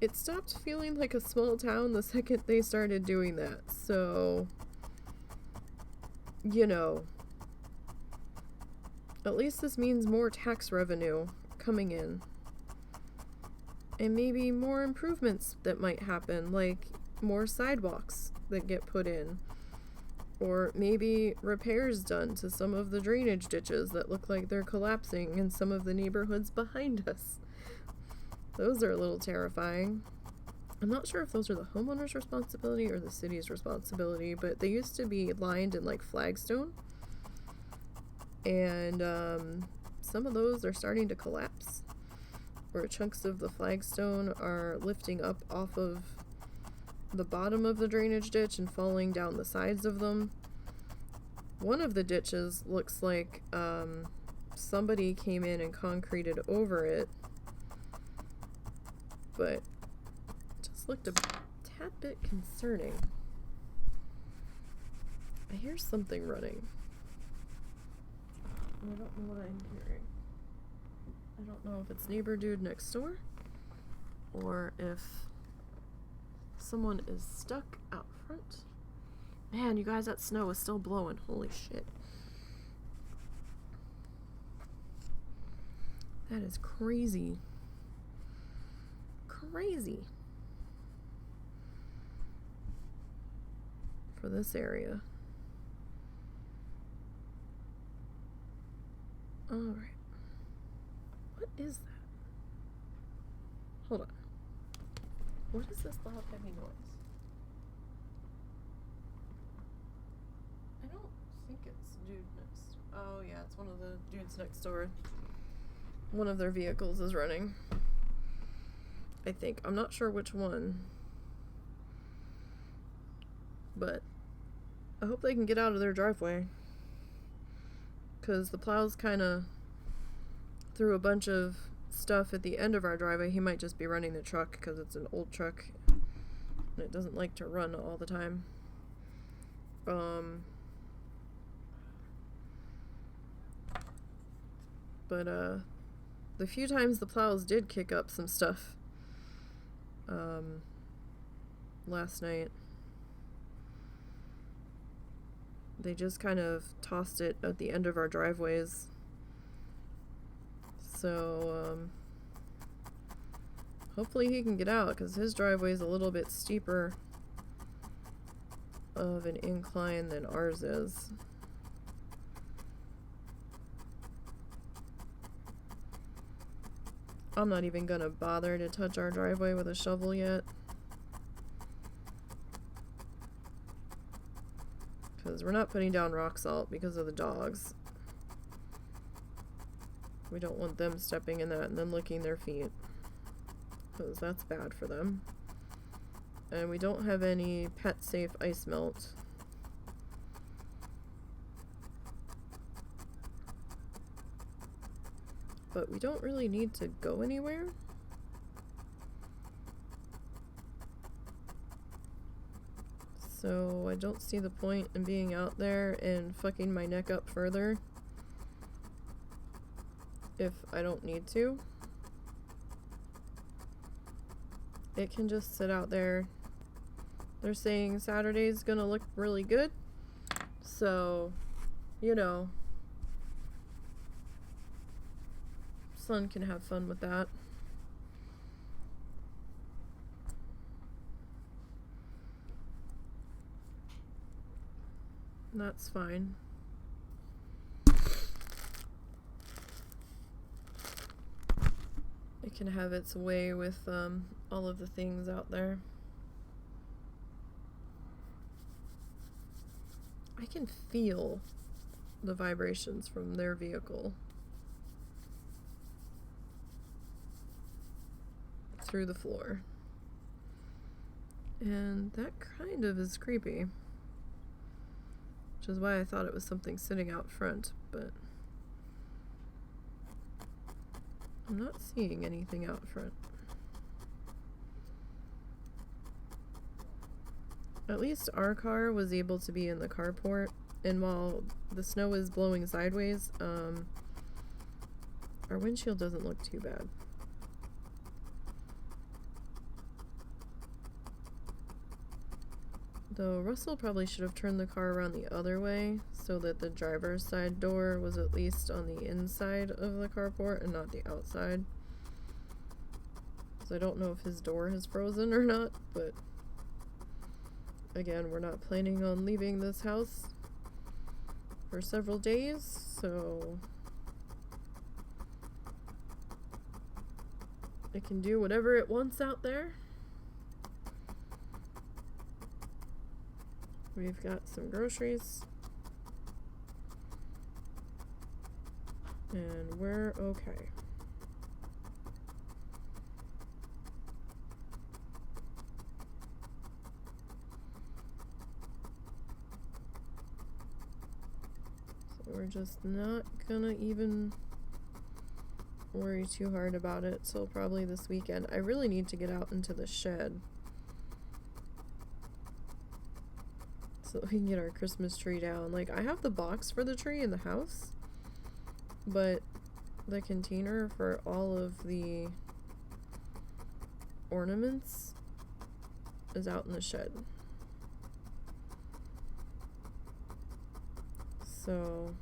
Speaker 1: It stopped feeling like a small town the second they started doing that. So, you know, at least this means more tax revenue coming in. And maybe more improvements that might happen, like more sidewalks that get put in. Or maybe repairs done to some of the drainage ditches that look like they're collapsing in some of the neighborhoods behind us. Those are a little terrifying. I'm not sure if those are the homeowner's responsibility or the city's responsibility, but they used to be lined in like flagstone. And some of those are starting to collapse, where chunks of the flagstone are lifting up off of the bottom of the drainage ditch and falling down the sides of them. One of the ditches looks like somebody came in and concreted over it, but it just looked a tad bit concerning. I hear something running. I don't know what I'm hearing. I don't know if it's neighbor dude next door or if someone is stuck out front. Man, you guys, that snow is still blowing. Holy shit. That is crazy. Crazy. For this area. Alright. What is that? Hold on. What is this loud, heavy noise? I don't think it's dude next. Oh yeah, it's one of the dudes next door. One of their vehicles is running. I think. I'm not sure which one. But I hope they can get out of their driveway. Because the plows kind of threw a bunch of stuff at the end of our driveway. He might just be running the truck because it's an old truck. And it doesn't like to run all the time. But the few times the plows did kick up some stuff last night, they just kind of tossed it at the end of our driveways. So hopefully he can get out, because his driveway is a little bit steeper of an incline than ours is. I'm not even gonna bother to touch our driveway with a shovel yet, because we're not putting down rock salt because of the dogs. We don't want them stepping in that and then licking their feet, because that's bad for them. And we don't have any pet safe ice melt. But we don't really need to go anywhere. So I don't see the point in being out there and fucking my neck up further if I don't need to. It can just sit out there. They're saying Saturday's gonna look really good. So, you know, son can have fun with that. That's fine. It can have its way with all of the things out there. I can feel the vibrations from their vehicle through the floor. And that kind of is creepy. Which is why I thought it was something sitting out front, but I'm not seeing anything out front. At least our car was able to be in the carport, and while the snow is blowing sideways, our windshield doesn't look too bad. Though Russell probably should have turned the car around the other way so that the driver's side door was at least on the inside of the carport and not the outside. So I don't know if his door has frozen or not, but again, we're not planning on leaving this house for several days, so it can do whatever it wants out there. We've got some groceries, and we're okay. So we're just not gonna even worry too hard about it till probably this weekend. I really need to get out into the shed so we can get our Christmas tree down. Like, I have the box for the tree in the house, but the container for all of the ornaments is out in the shed. So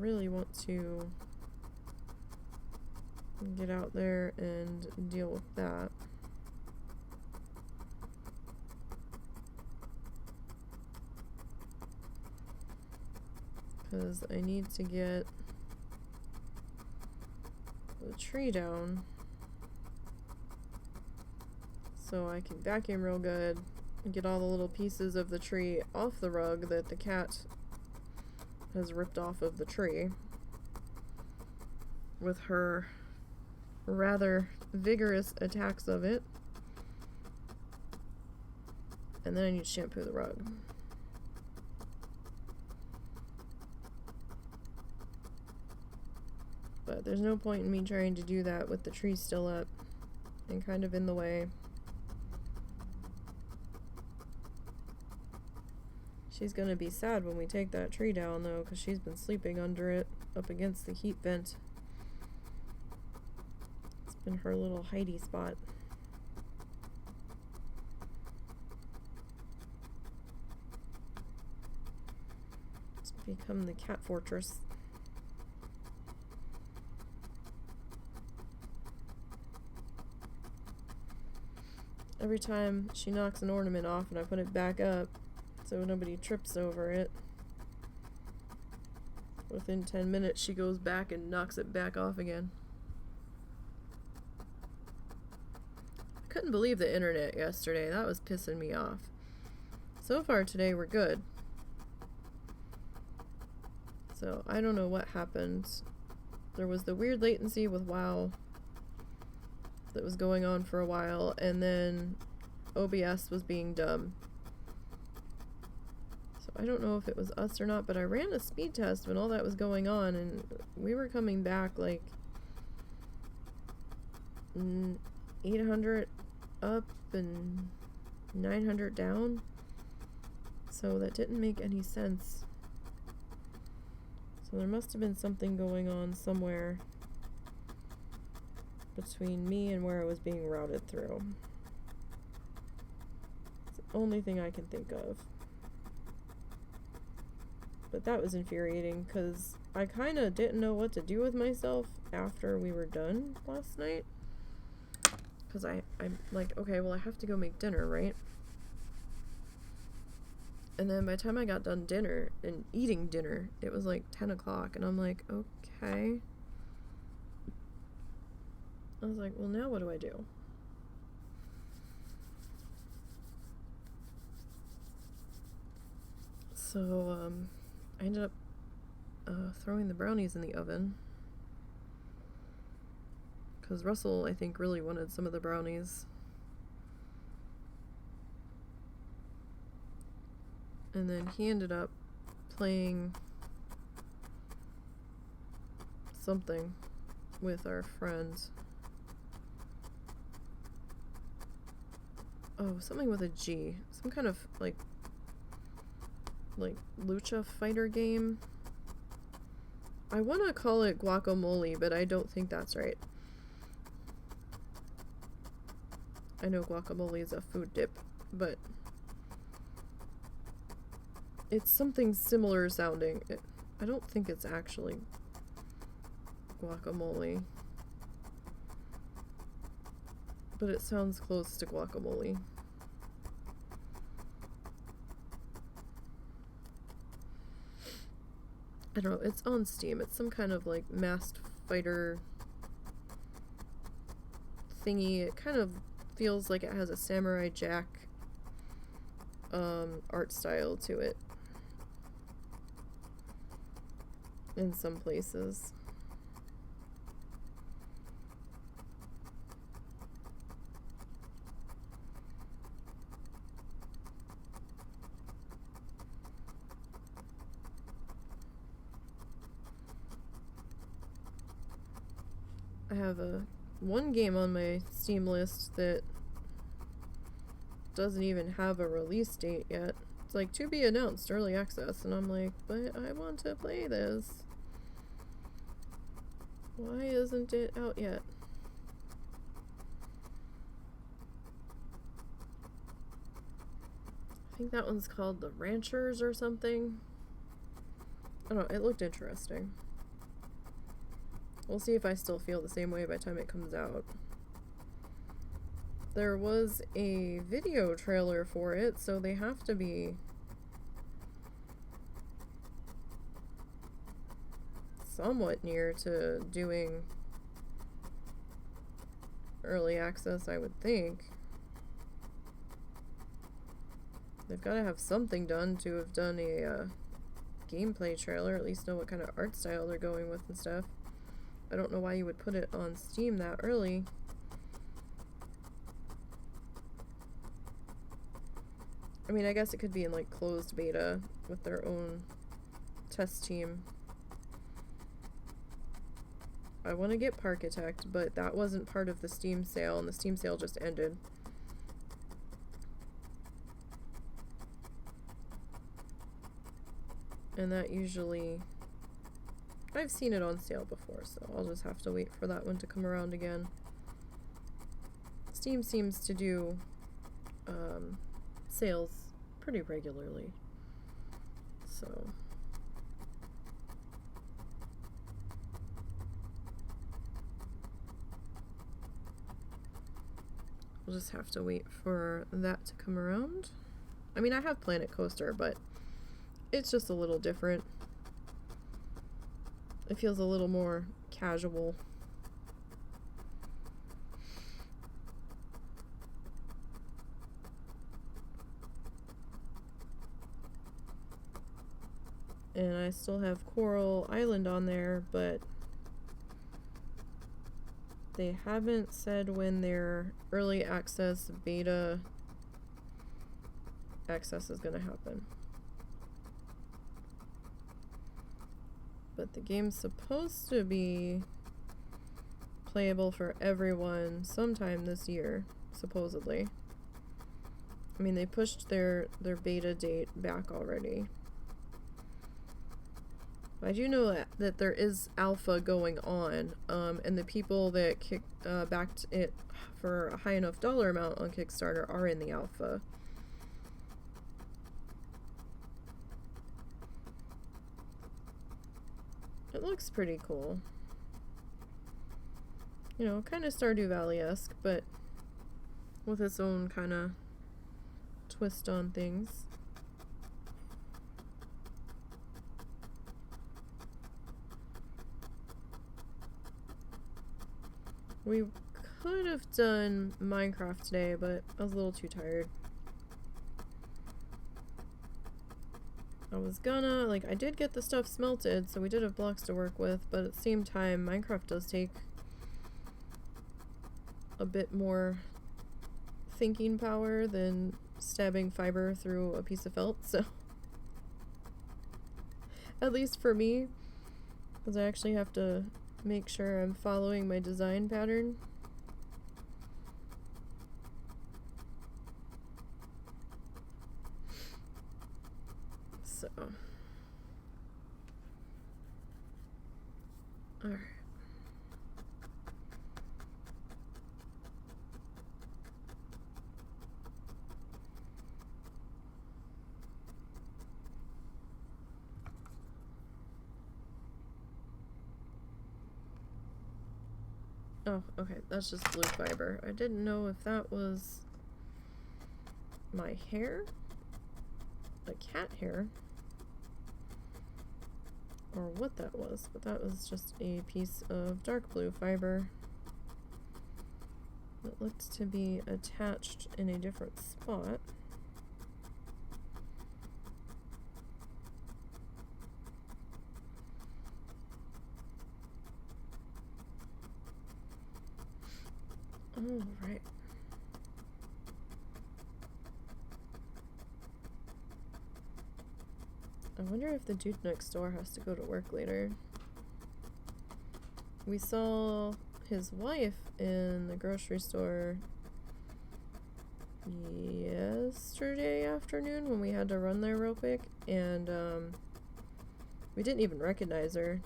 Speaker 1: really want to get out there and deal with that. Because I need to get the tree down so I can vacuum real good and get all the little pieces of the tree off the rug that the cat has ripped off of the tree with her rather vigorous attacks of it. And then I need to shampoo the rug. But there's no point in me trying to do that with the tree still up and kind of in the way. She's gonna be sad when we take that tree down, though, because she's been sleeping under it, up against the heat vent. It's been her little hidey spot. It's become the cat fortress. Every time she knocks an ornament off and I put it back up so nobody trips over it, within 10 minutes she goes back and knocks it back off again. I couldn't believe the internet yesterday. That was pissing me off. So far today we're good. So I don't know what happened. There was the weird latency with WoW that was going on for a while, and then OBS was being dumb. So I don't know if it was us or not, but I ran a speed test when all that was going on, and we were coming back like 800 up and 900 down. So that didn't make any sense. So there must have been something going on somewhere between me and where it was being routed through. It's the only thing I can think of. But that was infuriating because I kind of didn't know what to do with myself after we were done last night. Because I'm like, okay, well I have to go make dinner, right? And then by the time I got done dinner and eating dinner, it was like 10 o'clock, and I'm like, okay. I was like, well, now what do I do? So, I ended up throwing the brownies in the oven. Because Russell, I think, really wanted some of the brownies. And then he ended up playing something with our friends. Oh, something with a G. Some kind of, like lucha fighter game. I want to call it guacamole, but I don't think that's right. I know guacamole is a food dip, but it's something similar sounding. I don't think it's actually guacamole, but it sounds close to guacamole. I don't know, it's on Steam. It's some kind of like masked fighter thingy. It kind of feels like it has a Samurai Jack art style to it in some places. I have one game on my Steam list that doesn't even have a release date yet. It's like to be announced, early access, and I'm like, but I want to play this. Why isn't it out yet? I think that one's called The Ranchers or something. I don't know, it looked interesting. We'll see if I still feel the same way by the time it comes out. There was a video trailer for it, so they have to be somewhat near to doing early access, I would think. They've got to have something done to have done a gameplay trailer, at least know what kind of art style they're going with and stuff. I don't know why you would put it on Steam that early. I mean, I guess it could be in like closed beta with their own test team. I want to get Parkitect, but that wasn't part of the Steam sale, and the Steam sale just ended. And that usually... I've seen it on sale before, so I'll just have to wait for that one to come around again. Steam seems to do sales pretty regularly, so... We'll just have to wait for that to come around. I mean, I have Planet Coaster, but it's just a little different. It feels a little more casual. And I still have Coral Island on there, but they haven't said when their early access beta access is going to happen. But the game's supposed to be playable for everyone sometime this year, supposedly. I mean, they pushed their beta date back already. I do know that there is alpha going on, and the people that backed it for a high enough dollar amount on Kickstarter are in the alpha. It looks pretty cool. You know, kind of Stardew Valley-esque, but with its own kind of twist on things. We could have done Minecraft today, but I was a little too tired. I was gonna, like, I did get the stuff smelted, so we did have blocks to work with, but at the same time, Minecraft does take a bit more thinking power than stabbing fiber through a piece of felt, so. At least for me, because I actually have to make sure I'm following my design pattern. So. Alright. Oh, okay, that's just blue fiber. I didn't know if that was my hair, a cat hair, or what that was, but that was just a piece of dark blue fiber that looked to be attached in a different spot. Oh, right. I wonder if the dude next door has to go to work later. We saw his wife in the grocery store yesterday afternoon when we had to run there real quick, and we didn't even recognize her.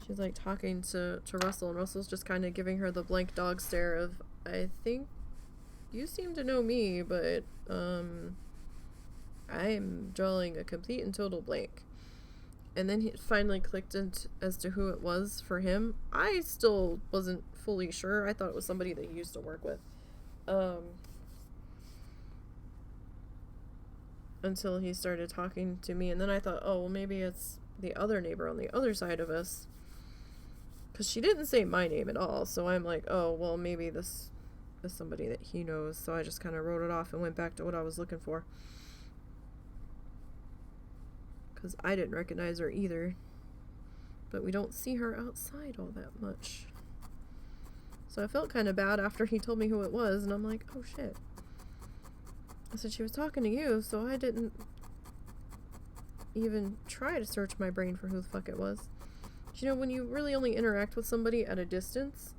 Speaker 1: She's like talking to Russell, and Russell's just kind of giving her the blank dog stare of, I think you seem to know me, but I'm drawing a complete and total blank. and then he finally clicked as to who it was for him. I still wasn't fully sure. I thought it was somebody that he used to work with. Until he started talking to me, and then I thought, oh, well, maybe it's the other neighbor on the other side of us. Because she didn't say my name at all, so I'm like, oh, well, maybe this is somebody that he knows. So I just kind of wrote it off and went back to what I was looking for. Because I didn't recognize her either. But we don't see her outside all that much. So I felt kind of bad after he told me who it was, and I'm like, oh, shit. I said, she was talking to you, so I didn't even try to search my brain for who the fuck it was. You know, when you really only interact with somebody at a distance,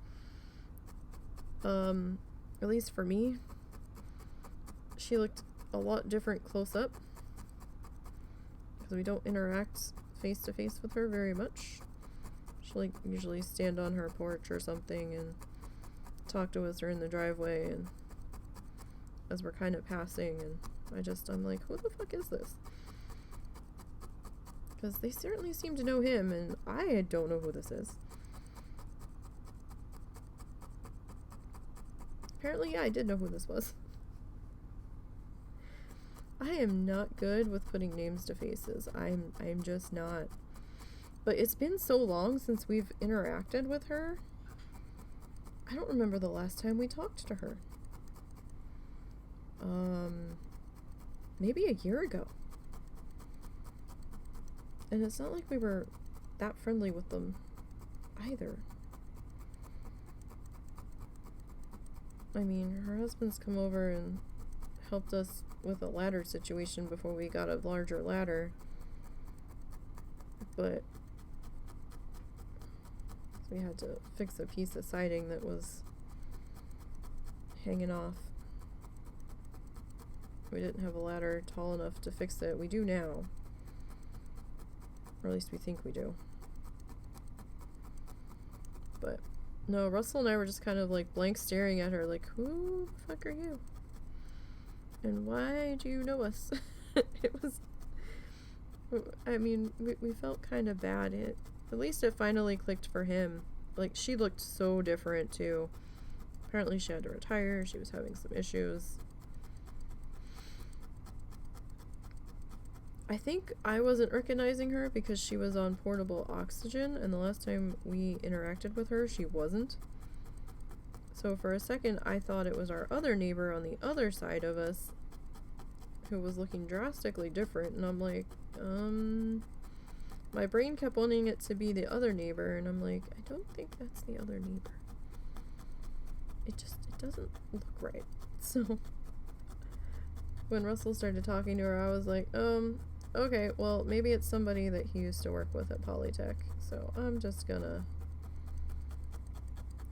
Speaker 1: at least for me, she looked a lot different close up, because we don't interact face to face with her very much. She'll like usually stand on her porch or something and talk to us or in the driveway, and as we're kind of passing, and I'm like, who the fuck is this? Because they certainly seem to know him, and I don't know who this is. Apparently, yeah, I did know who this was. I am not good with putting names to faces. I'm just not. But it's been so long since we've interacted with her. I don't remember the last time we talked to her. Maybe a year ago. And it's not like we were that friendly with them either. I mean, her husband's come over and helped us with a ladder situation before we got a larger ladder. But we had to fix a piece of siding that was hanging off. We didn't have a ladder tall enough to fix it. We do now. Or at least we think we do. But no, Russell and I were just kind of like blank staring at her like, who the fuck are you? And why do you know us? It was, I mean, we felt kind of bad. At least it finally clicked for him. Like, she looked so different too. Apparently she had to retire. She was having some issues. I think I wasn't recognizing her because she was on portable oxygen, and the last time we interacted with her, she wasn't. So for a second, I thought it was our other neighbor on the other side of us who was looking drastically different, and I'm like, my brain kept wanting it to be the other neighbor, and I'm like, I don't think that's the other neighbor. It doesn't look right. So when Russell started talking to her, I was like, okay, well, maybe it's somebody that he used to work with at Polytech. So I'm just gonna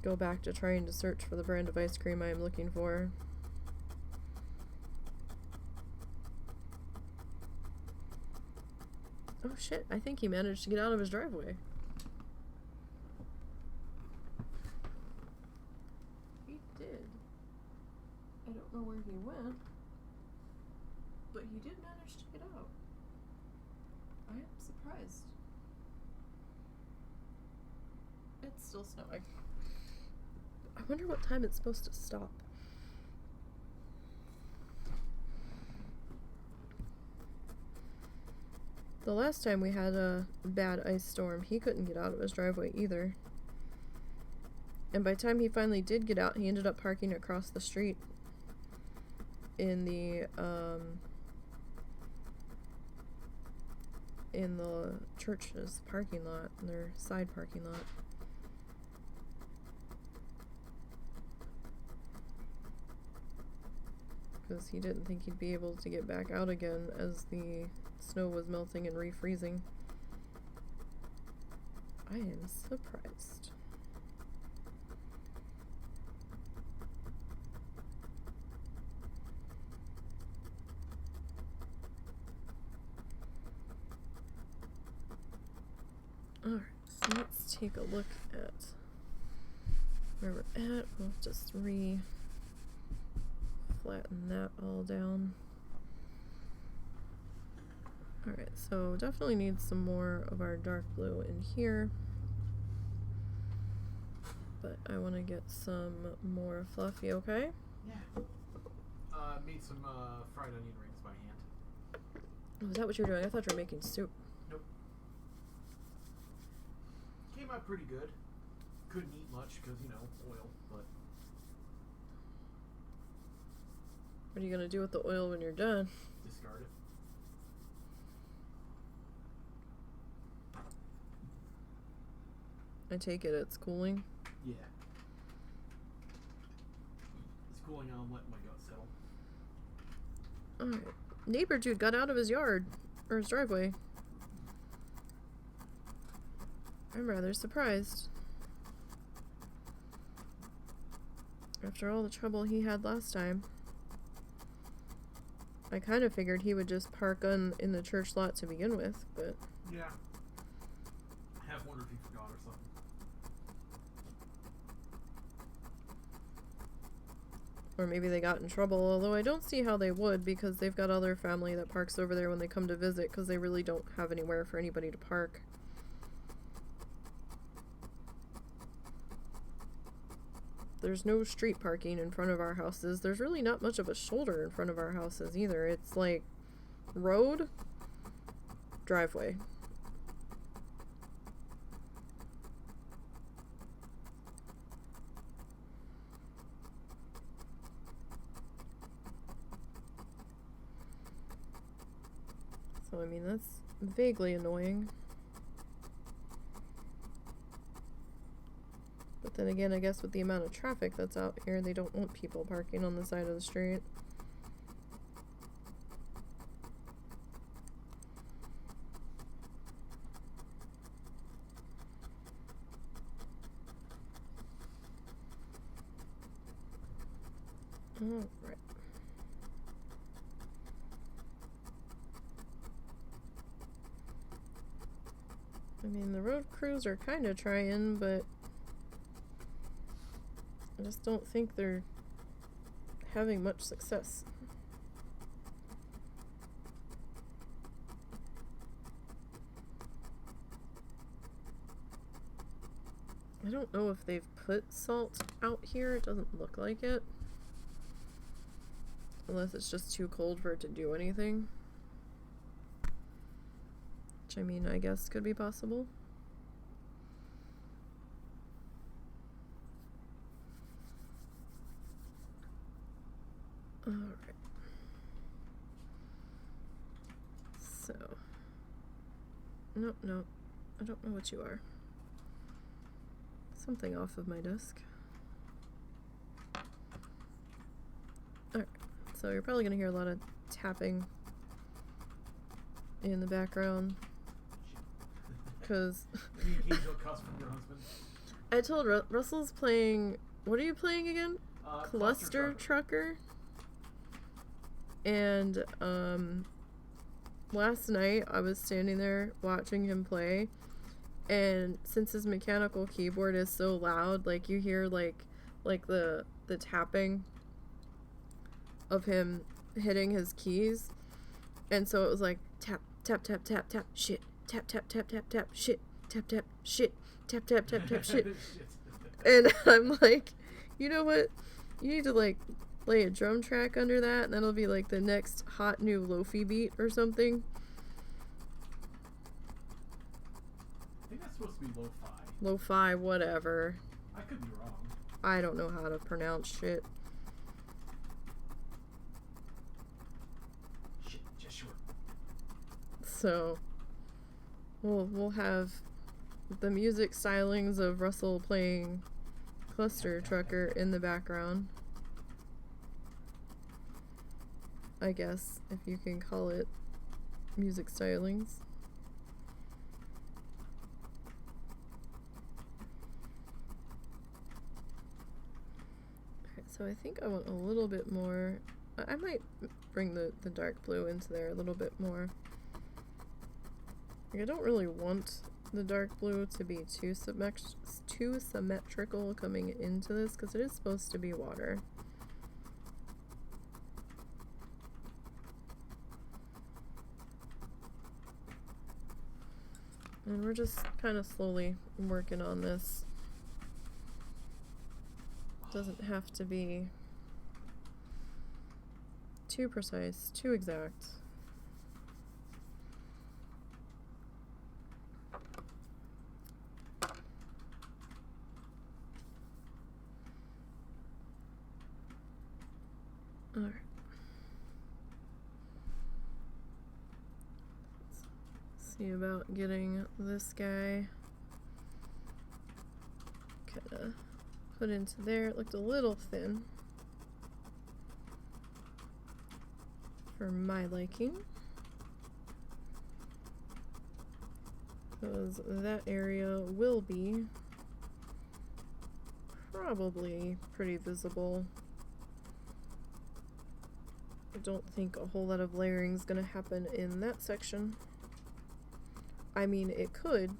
Speaker 1: go back to trying to search for the brand of ice cream I'm looking for. Oh shit, I think he managed to get out of his driveway. He did. I don't know where he went, but he did manage to get out. I am surprised. It's still snowing. I wonder what time it's supposed to stop. The last time we had a bad ice storm, he couldn't get out of his driveway either. And by the time he finally did get out, he ended up parking across the street in the church's parking lot, their side parking lot. Because he didn't think he'd be able to get back out again as the snow was melting and refreezing. I am surprised. Alright, so let's take a look at where we're at. We'll just flatten that all down. Alright, so definitely need some more of our dark blue in here. But I want to get some more fluffy, okay?
Speaker 2: Yeah. Made some fried onion rings by hand.
Speaker 1: Oh, is that what you were doing? I thought you were making soup.
Speaker 2: Nope. Came out pretty good. Couldn't eat much because, you know, oil, but...
Speaker 1: What are you going to do with the oil when you're done?
Speaker 2: Discard it.
Speaker 1: I take it it's cooling.
Speaker 2: Yeah. It's cooling. I'll let my gut settle.
Speaker 1: Alright. Neighbor dude got out of his yard. Or his driveway. I'm rather surprised. After all the trouble he had last time. I kind of figured he would just park in the church lot to begin with, but...
Speaker 2: Yeah. I have wondered if he forgot or something.
Speaker 1: Or maybe they got in trouble, although I don't see how they would, because they've got other family that parks over there when they come to visit, because they really don't have anywhere for anybody to park. There's no street parking in front of our houses. There's really not much of a shoulder in front of our houses either. It's like road, driveway. So, I mean, that's vaguely annoying. But then again, I guess with the amount of traffic that's out here, they don't want people parking on the side of the street. Alright. I mean, the road crews are kind of trying, but I just don't think they're having much success. I don't know if they've put salt out here. It doesn't look like it. Unless it's just too cold for it to do anything. Which, I mean, I guess could be possible. Alright. So. Nope, nope. I don't know what you are. Something off of my desk. Alright. So you're probably gonna hear a lot of tapping in the background. Because I told Russell's playing. What are you playing again? Cluster Trucker. And last night I was standing there watching him play, and since his mechanical keyboard is so loud, like you hear like the tapping of him hitting his keys, and so it was like tap tap tap tap tap shit, tap tap tap tap tap shit, tap tap shit, tap tap tap tap shit. And I'm like, you know what, you need to like play a drum track under that, and that'll be like the next hot new lo-fi beat or something.
Speaker 2: I think that's supposed to be lo-fi.
Speaker 1: Lo-fi, whatever.
Speaker 2: I could be wrong.
Speaker 1: I don't know how to pronounce shit.
Speaker 2: Shit, just short.
Speaker 1: So we'll have the music stylings of Russell playing Cluster Trucker in the background. I guess, if you can call it music stylings. Okay, so I think I want a little bit more. I might bring the dark blue into there a little bit more. Like, I don't really want the dark blue to be too symmetrical coming into this, because it is supposed to be water. And we're just kind of slowly working on this. Doesn't have to be too precise, too exact. All right. Let's see about getting this guy kind of put into there. It looked a little thin for my liking, because that area will be probably pretty visible. I don't think a whole lot of layering is going to happen in that section. I mean, it could.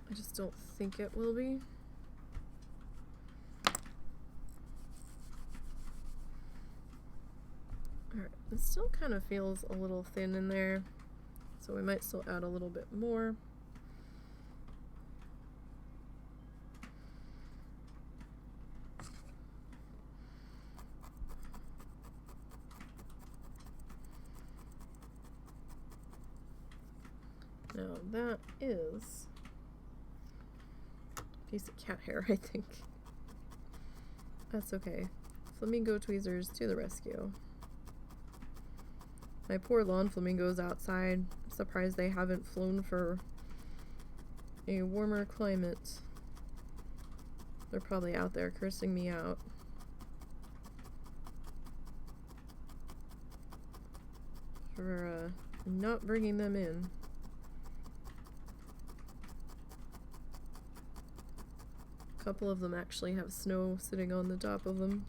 Speaker 1: I just don't think it will be. Alright, it still kind of feels a little thin in there, so we might still add a little bit more. Now that is a piece of cat hair, I think. That's okay. Flamingo tweezers to the rescue. My poor lawn flamingos outside. I'm surprised they haven't flown for a warmer climate. They're probably out there cursing me out. For not bringing them in. A couple of them actually have snow sitting on the top of them.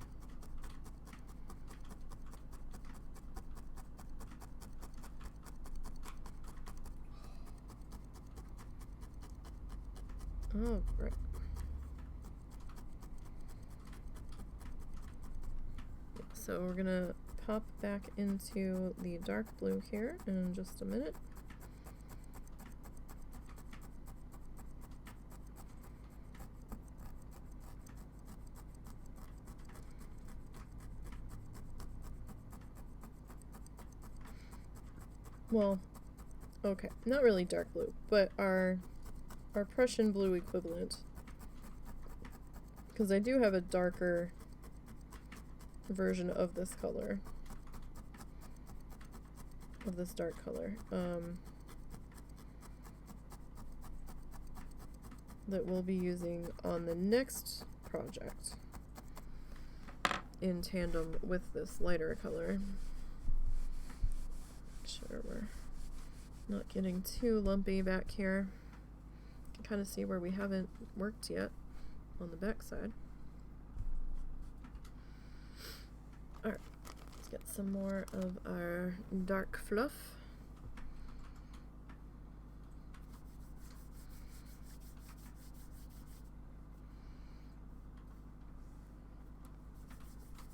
Speaker 1: Oh, right. So we're gonna pop back into the dark blue here in just a minute. Well, okay, not really dark blue, but our Prussian blue equivalent, because I do have a darker version of this color, of this dark color, that we'll be using on the next project in tandem with this lighter color. Sure, we're not getting too lumpy back here. You can kind of see where we haven't worked yet on the back side. Alright, let's get some more of our dark fluff.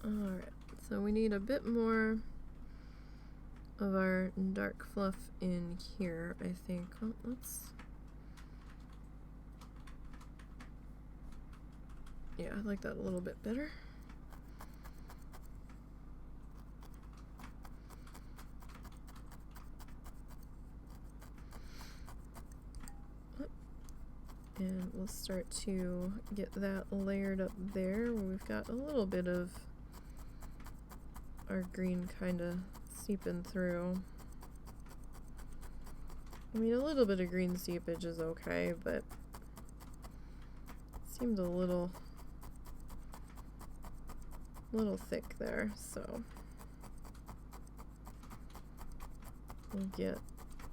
Speaker 1: Alright, so we need a bit more of our dark fluff in here, I think. Oh, yeah, I like that a little bit better. And we'll start to get that layered up there where we've got a little bit of our green kind of seeping through. I mean, a little bit of green seepage is okay, but it seemed a little thick there, so we'll get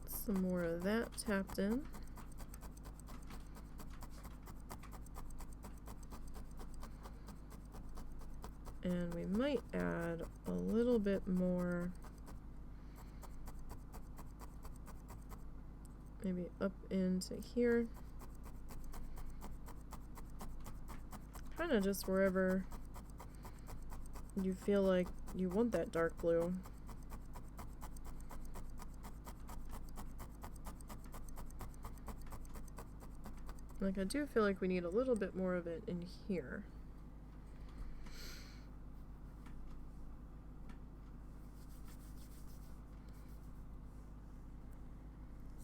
Speaker 1: some more of that tapped in. And we might add a little bit more, maybe up into here. Kind of just wherever you feel like you want that dark blue. Like, I do feel like we need a little bit more of it in here.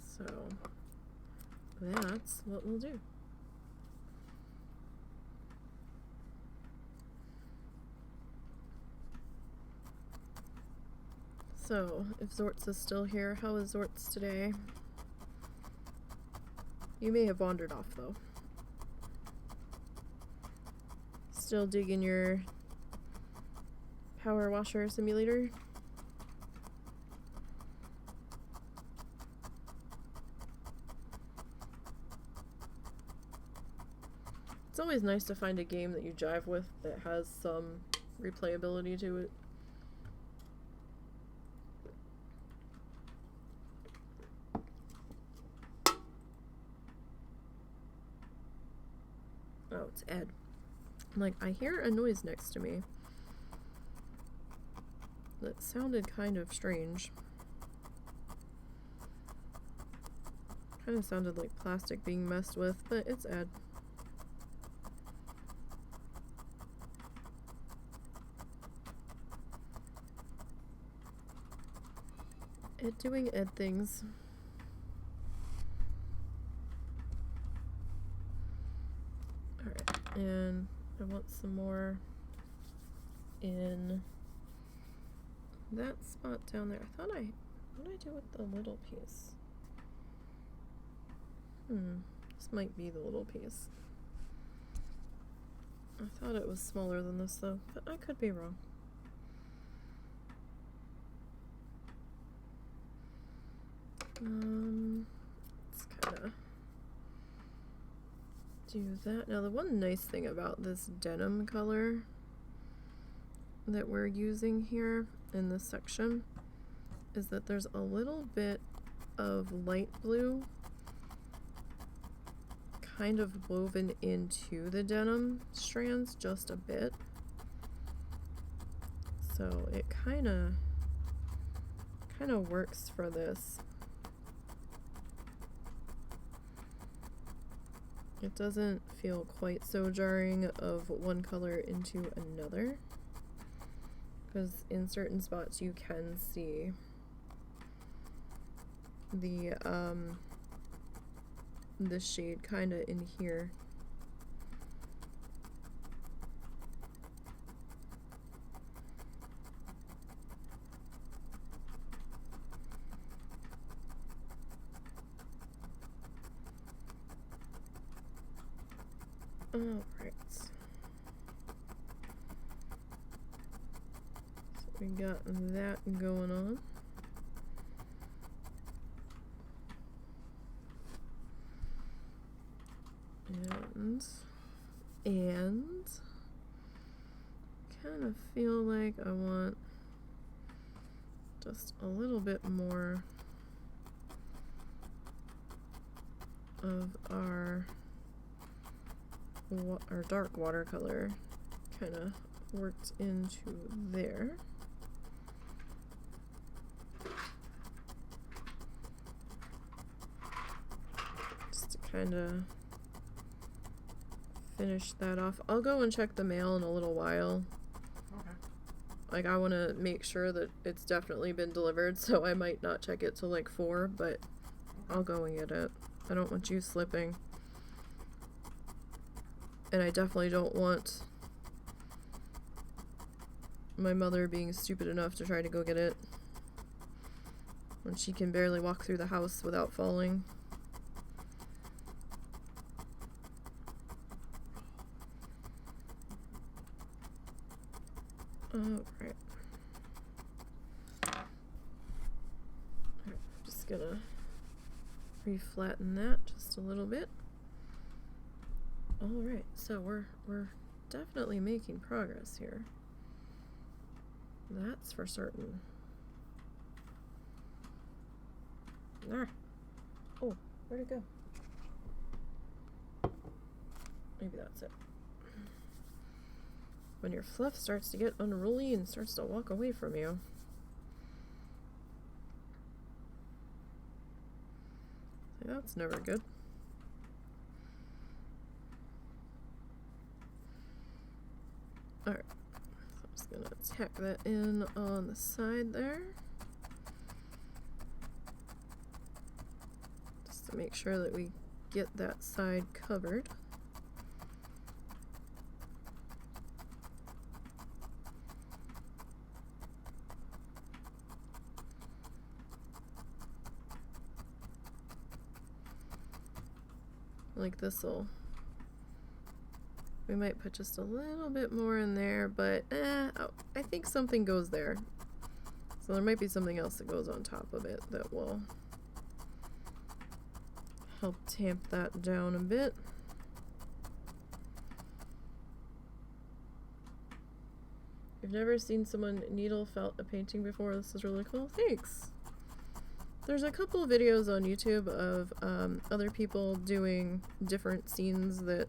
Speaker 1: So, that's what we'll do. So, if Zortz is still here, how is Zortz today? You may have wandered off, though. Still digging your power washer simulator? It's always nice to find a game that you jive with that has some replayability to it. Oh, it's Ed. I'm like, I hear a noise next to me that sounded kind of strange. Kind of sounded like plastic being messed with, but it's Ed. Ed doing Ed things. Alright, and I want some more in that spot down there. What did I do with the little piece? This might be the little piece. I thought it was smaller than this though, but I could be wrong. Let's kinda do that. Now the one nice thing about this denim color that we're using here in this section is that there's a little bit of light blue kind of woven into the denim strands just a bit. So it kinda works for this. It doesn't feel quite so jarring of one color into another, because in certain spots you can see the shade kinda in here. Alright. So we got that going on. And kind of feel like I want just a little bit more of our dark watercolor kind of worked into there. Just to kind of finish that off. I'll go and check the mail in a little while.
Speaker 2: Okay.
Speaker 1: Like, I want to make sure that it's definitely been delivered, so I might not check it till like 4, but I'll go and get it. I don't want you slipping. And I definitely don't want my mother being stupid enough to try to go get it when she can barely walk through the house without falling. Alright. Just gonna reflatten that just a little bit. Alright, so we're definitely making progress here. That's for certain. Ah. Oh, where'd it go? Maybe that's it. When your fluff starts to get unruly and starts to walk away from you. That's never good. tack that in on the side there. Just to make sure that we get that side covered. Like this'll, we might put just a little bit more in there, but I think something goes there. So there might be something else that goes on top of it that will help tamp that down a bit. I've never seen someone needle felt a painting before. This is really cool. Thanks. There's a couple of videos on YouTube of other people doing different scenes that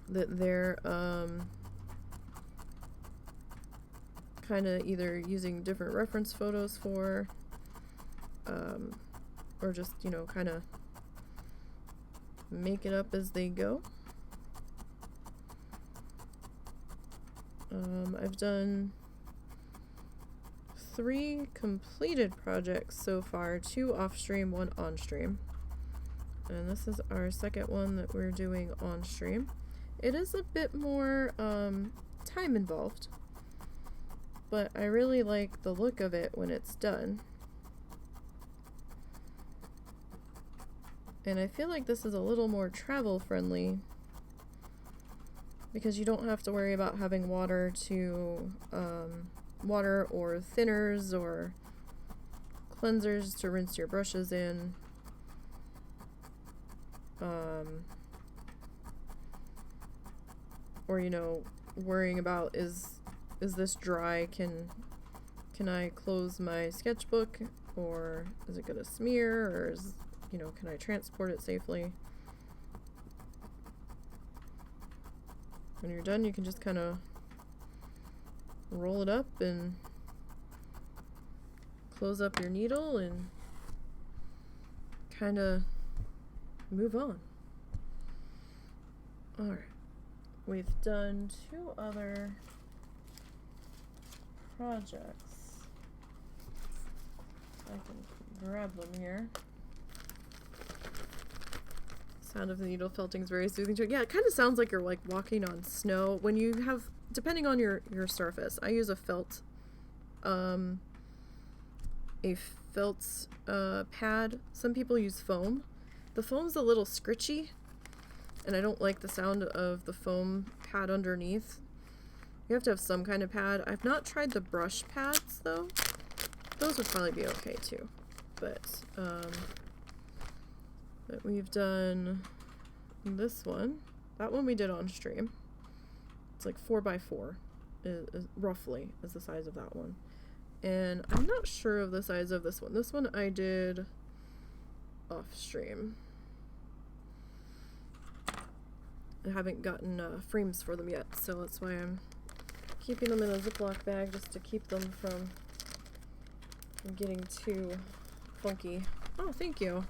Speaker 1: they're kind of either using different reference photos for, or just, you know, kind of make it up as they go. I've done 3 completed projects so far, 2 off stream, 1 on stream. And this is our second one that we're doing on stream. It is a bit more time involved, but I really like the look of it when it's done. And I feel like this is a little more travel friendly because you don't have to worry about having water or thinners or cleansers to rinse your brushes in. Or, you know, worrying about is this dry? Can I close my sketchbook, or is it gonna smear, or is, you know, can I transport it safely? When you're done, you can just kind of roll it up and close up your needle and kind of move on. Alright, we've done 2 other projects. I can grab them here. Sound of the needle felting is very soothing to it. Yeah, it kind of sounds like you're like walking on snow when you have, depending on your surface. I use a felt pad. Some people use foam. The foam's a little scritchy, and I don't like the sound of the foam pad underneath. You have to have some kind of pad. I've not tried the brush pads though. Those would probably be okay too. But we've done this one. That one we did on stream. It's like 4x4 is roughly is the size of that one. And I'm not sure of the size of this one. This one I did off stream. I haven't gotten frames for them yet, so that's why I'm keeping them in a Ziploc bag, just to keep them from getting too funky. Oh, thank you.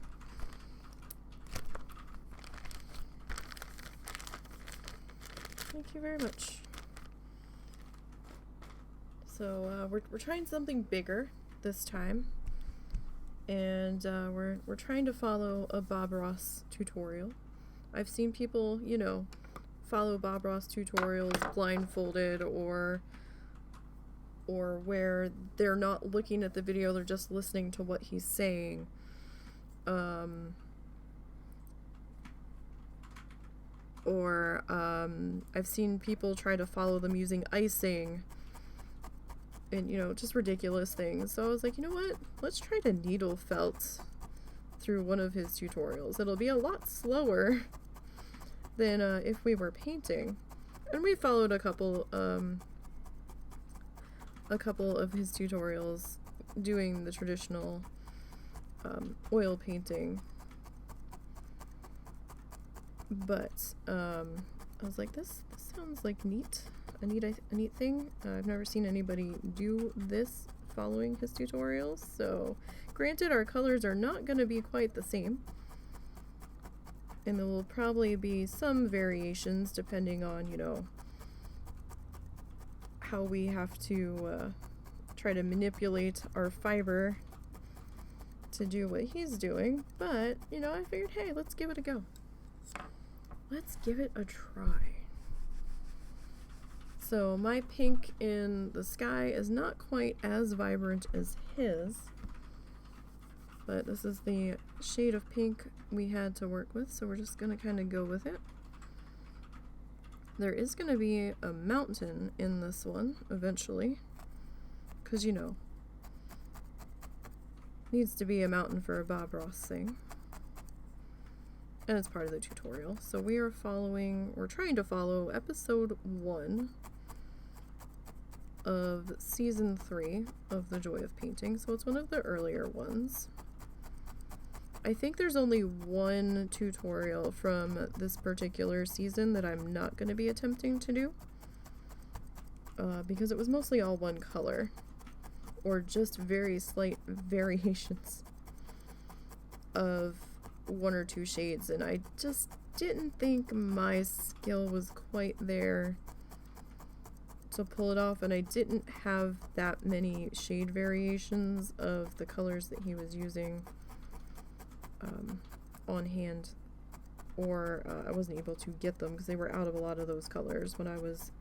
Speaker 1: Thank you very much. So we're trying something bigger this time, and we're trying to follow a Bob Ross tutorial. I've seen people, you know, follow Bob Ross tutorials blindfolded, or where they're not looking at the video, they're just listening to what he's saying. I've seen people try to follow them using icing and, you know, just ridiculous things. So I was like, you know what? Let's try to needle felt through one of his tutorials. It'll be a lot slower than if we were painting. And we followed a couple of his tutorials doing the traditional oil painting. But I was like, this sounds like neat. A neat thing. I've never seen anybody do this following his tutorials. So, granted, our colors are not going to be quite the same, and there will probably be some variations depending on, you know, how we have to try to manipulate our fiber to do what he's doing, but, you know, I figured, hey, let's give it a go. Let's give it a try. So my pink in the sky is not quite as vibrant as his, but this is the shade of pink we had to work with, so we're just going to kind of go with it. There is going to be a mountain in this one eventually, because, you know, needs to be a mountain for a Bob Ross thing. And it's part of the tutorial. So we're trying to follow episode 1 of season 3 of The Joy of Painting. So it's one of the earlier ones. I think there's only one tutorial from this particular season that I'm not going to be attempting to do. Because it was mostly all one color. Or just very slight variations of 1 or 2 shades, and I just didn't think my skill was quite there to pull it off, and I didn't have that many shade variations of the colors that he was using on hand, or I wasn't able to get them because they were out of a lot of those colors when I was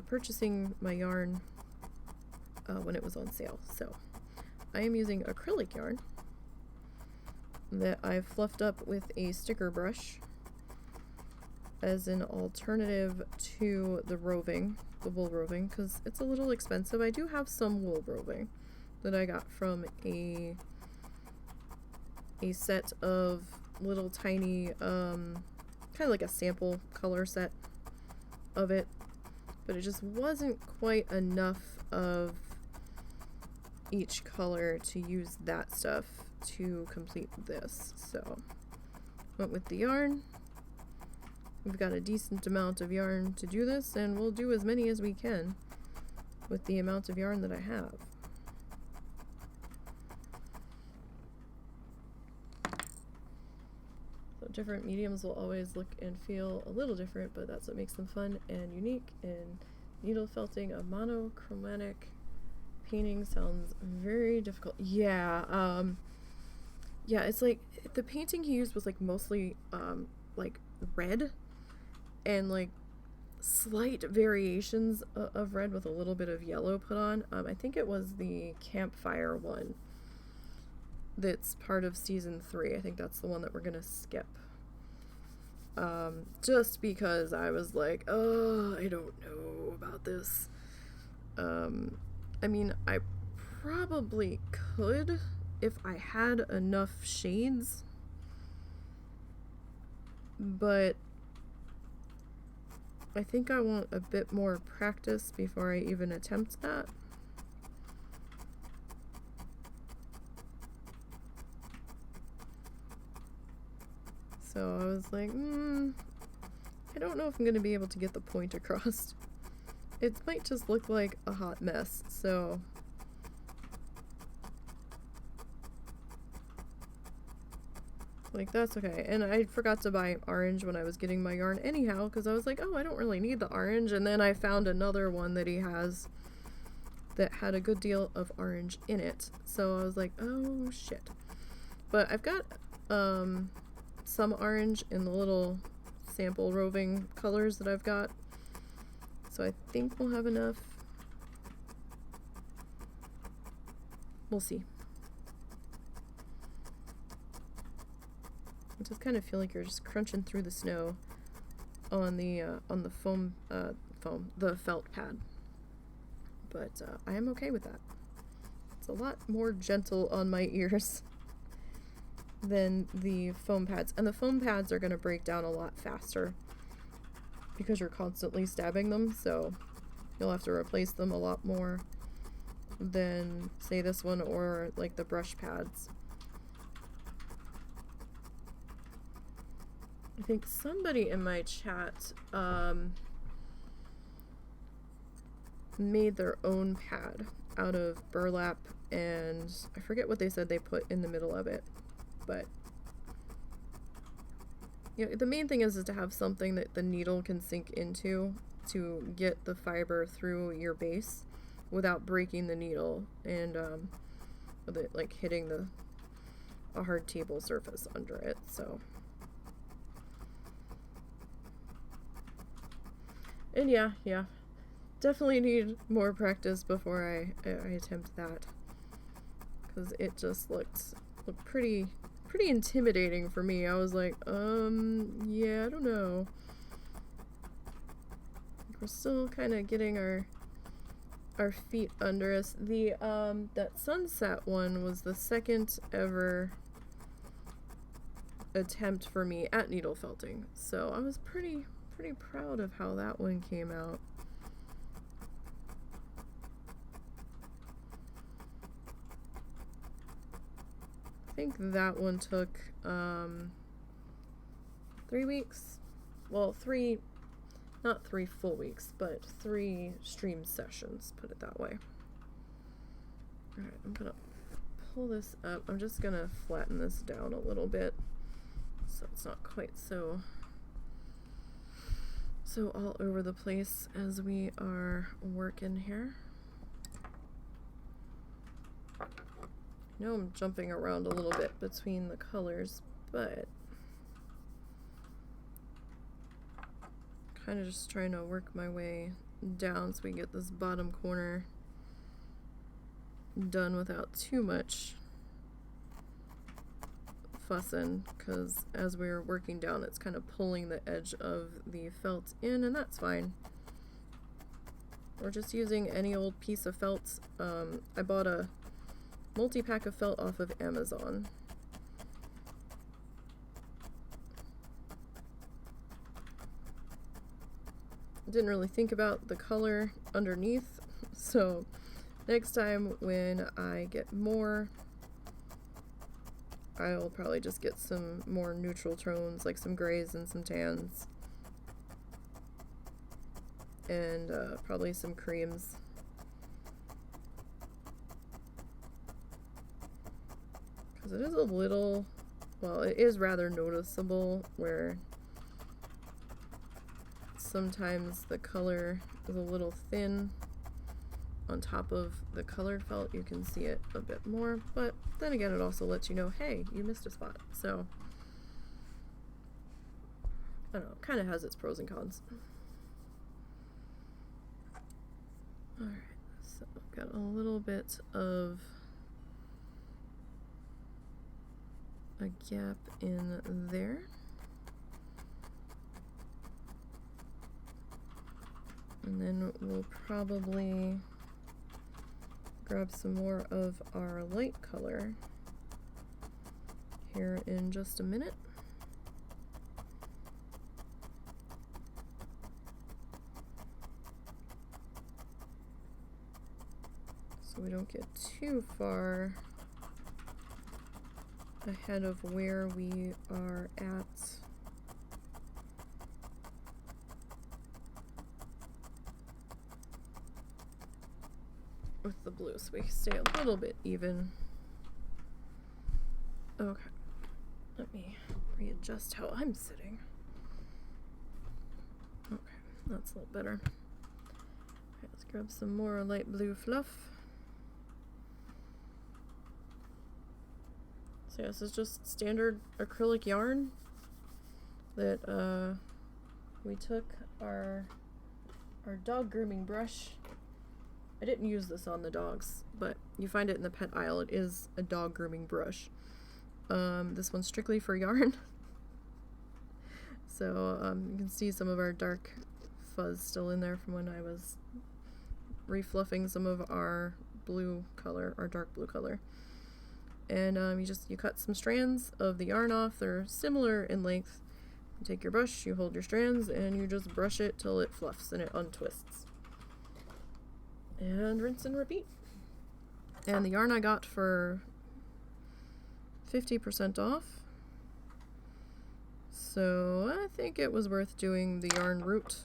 Speaker 1: purchasing my yarn when it was on sale. So I am using acrylic yarn that I've fluffed up with a sticker brush as an alternative to the wool roving, because it's a little expensive. I do have some wool roving that I got from a set of little tiny kind of like a sample color set of it, but it just wasn't quite enough of each color to use that stuff to complete this. So went with the yarn. We've got a decent amount of yarn to do this, and we'll do as many as we can with the amount of yarn that I have. So different mediums will always look and feel a little different, but that's what makes them fun and unique. And needle felting a monochromatic painting sounds very difficult. Yeah, yeah, it's like the painting he used was like mostly like red and like slight variations of red with a little bit of yellow put on. I think it was the campfire one that's part of season 3. I think that's the one that we're gonna skip. Just because I was like, oh, I don't know about this. I mean, I probably could if I had enough shades, but I think I want a bit more practice before I even attempt that. So I was like, I don't know if I'm going to be able to get the point across. It might just look like a hot mess, so like that's okay. And I forgot to buy orange when I was getting my yarn anyhow, because I was like, oh, I don't really need the orange. And then I found another one that he has that had a good deal of orange in it, so I was like, oh shit. But I've got some orange in the little sample roving colors that I've got. So I think we'll have enough. We'll see. I just kind of feel like you're just crunching through the snow on the the felt pad. But I am okay with that. It's a lot more gentle on my ears than the foam pads. And the foam pads are going to break down a lot faster because you're constantly stabbing them, so you'll have to replace them a lot more than, say, this one or like the brush pads. I think somebody in my chat made their own pad out of burlap, and I forget what they said they put in the middle of it, but you know, the main thing is to have something that the needle can sink into to get the fiber through your base without breaking the needle and with it like hitting a hard table surface under it. So, and yeah, definitely need more practice before I attempt that, because it just looked pretty intimidating for me. I was like, yeah, I don't know. We're still kind of getting our feet under us. The that sunset one was the second ever attempt for me at needle felting, so I was pretty proud of how that one came out. I think that one took 3 weeks. Well, not 3 full weeks, but 3 stream sessions, put it that way. Alright, I'm gonna pull this up. I'm just gonna flatten this down a little bit so it's not quite so all over the place as we are working here. I know I'm jumping around a little bit between the colors, but kind of just trying to work my way down so we get this bottom corner done without too much fussing, because as we're working down it's kind of pulling the edge of the felt in, and that's fine. We're just using any old piece of felt. I bought a multi-pack of felt off of Amazon. Didn't really think about the color underneath, so next time when I get more, I'll probably just get some more neutral tones, like some grays and some tans, and probably some creams. Because it is a little, well, it is rather noticeable where sometimes the color is a little thin on top of the colored felt. You can see it a bit more, but then again it also lets you know, hey, you missed a spot. So I don't know, kind of has its pros and cons. Alright, so I've got a little bit of a gap in there. And then we'll probably grab some more of our light color here in just a minute. So we don't get too far ahead of where we are at with the blue, so we stay a little bit even. Okay, let me readjust how I'm sitting. Okay, that's a little better. Okay, let's grab some more light blue fluff. So yeah, this is just standard acrylic yarn that we took our dog grooming brush. I didn't use this on the dogs, but you find it in the pet aisle. It is a dog grooming brush. This one's strictly for yarn. So you can see some of our dark fuzz still in there from when I was refluffing some of our blue color, our dark blue color. And you cut some strands of the yarn off. They're similar in length. You take your brush, you hold your strands, and you just brush it till it fluffs and it untwists. And rinse and repeat. And the yarn I got for 50% off, so I think it was worth doing the yarn route,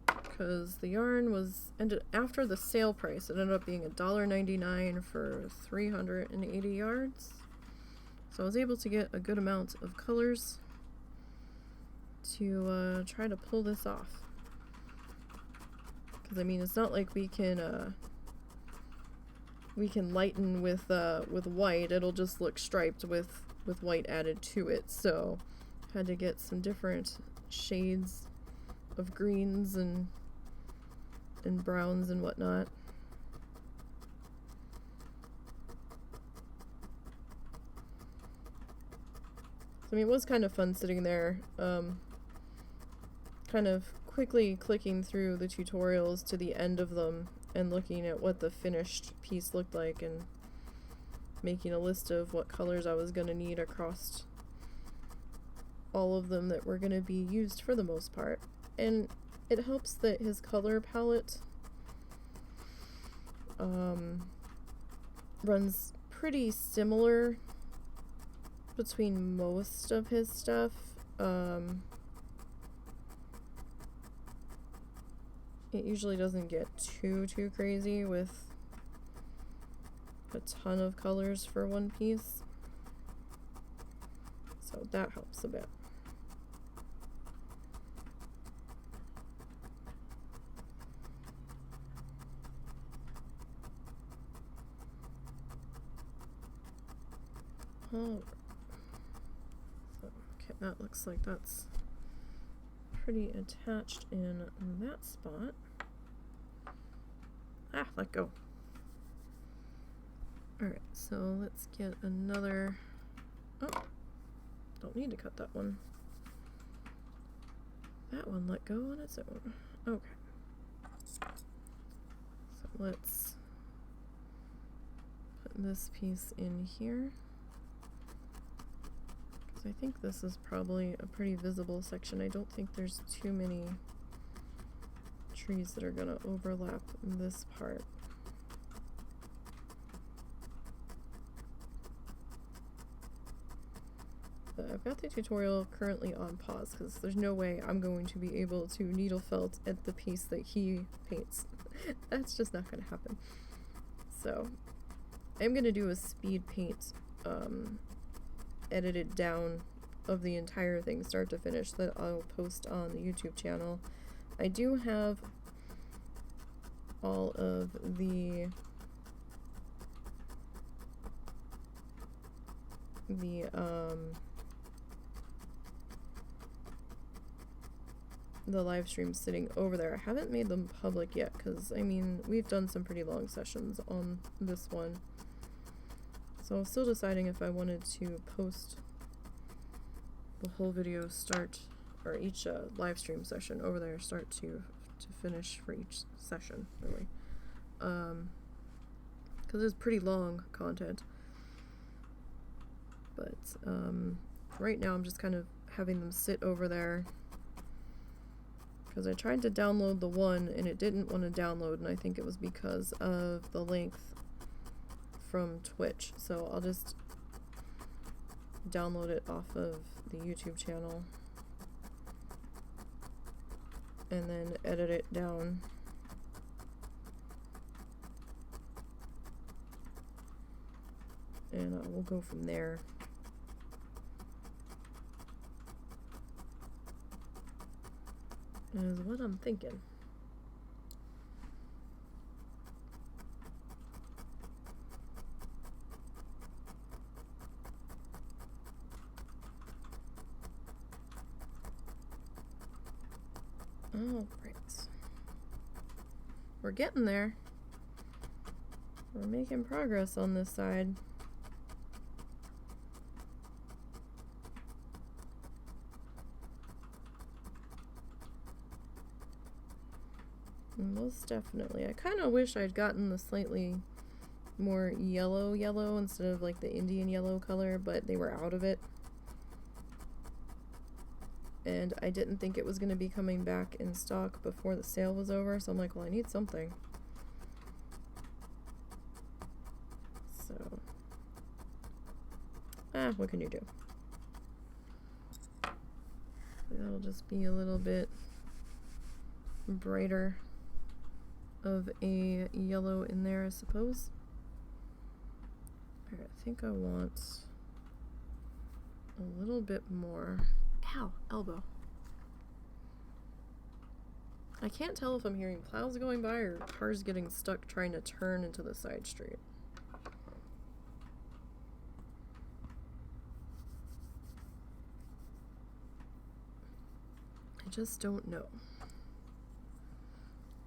Speaker 1: because the yarn after the sale price, it ended up being $1.99 for 380 yards. So I was able to get a good amount of colors to try to pull this off. Because I mean, it's not like we can lighten with white. It'll just look striped with white added to it. So had to get some different shades of greens and browns and whatnot. I mean, it was kind of fun sitting there, kind of quickly clicking through the tutorials to the end of them and looking at what the finished piece looked like and making a list of what colors I was going to need across all of them that were going to be used for the most part. And it helps that his color palette runs pretty similar between most of his stuff. It usually doesn't get too crazy with a ton of colors for one piece, so that helps a bit. Oh. Okay, that looks like that's pretty attached in that spot. Ah, let go. Alright, so let's get another... Oh, don't need to cut that one. That one let go on its own. Okay. So let's put this piece in here. I think this is probably a pretty visible section. I don't think there's too many trees that are gonna overlap this part. But I've got the tutorial currently on pause because there's no way I'm going to be able to needle felt at the piece that he paints. That's just not gonna happen. So I'm gonna do a speed paint edited down of the entire thing start to finish that I'll post on the YouTube channel. I do have all of the live streams sitting over there. I haven't made them public yet because I mean we've done some pretty long sessions on this one. So I'm still deciding if I wanted to post the whole video start, or each live stream session over there start to finish for each session, really. Because it's pretty long content. But right now I'm just kind of having them sit over there. Because I tried to download the one and it didn't want to download, and I think it was because of the length from Twitch, so I'll just download it off of the YouTube channel and then edit it down. And we'll go from there. Is what I'm thinking. Oh, right. We're getting there. We're making progress on this side. Most definitely. I kind of wish I'd gotten the slightly more yellow instead of like the Indian yellow color, but they were out of it. And I didn't think it was going to be coming back in stock before the sale was over, so I'm like, well, I need something. So, what can you do? That'll just be a little bit brighter of a yellow in there, I suppose. Alright, I think I want a little bit more. Ow, elbow. I can't tell if I'm hearing plows going by or cars getting stuck trying to turn into the side street. I just don't know.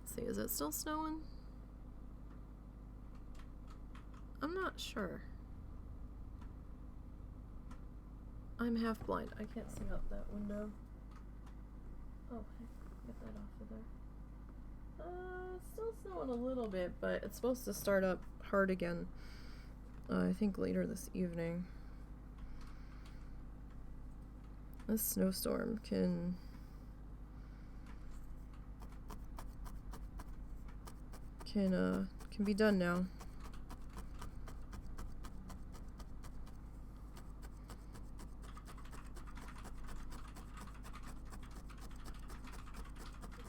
Speaker 1: Let's see, is it still snowing? I'm not sure. I'm half blind. I can't see out that window. Oh, hey, get that off of there. It's still snowing a little bit, but it's supposed to start up hard again. I think later this evening. This snowstorm can be done now.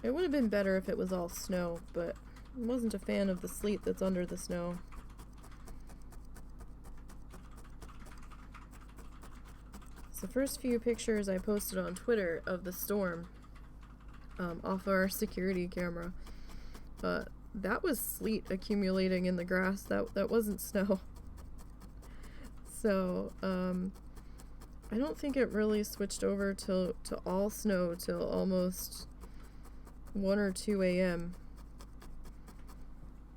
Speaker 1: It would have been better if it was all snow, but I wasn't a fan of the sleet that's under the snow. So the first few pictures I posted on Twitter of the storm off our security camera, that was sleet accumulating in the grass. That wasn't snow. So I don't think it really switched over to all snow till almost 1 or 2 a.m.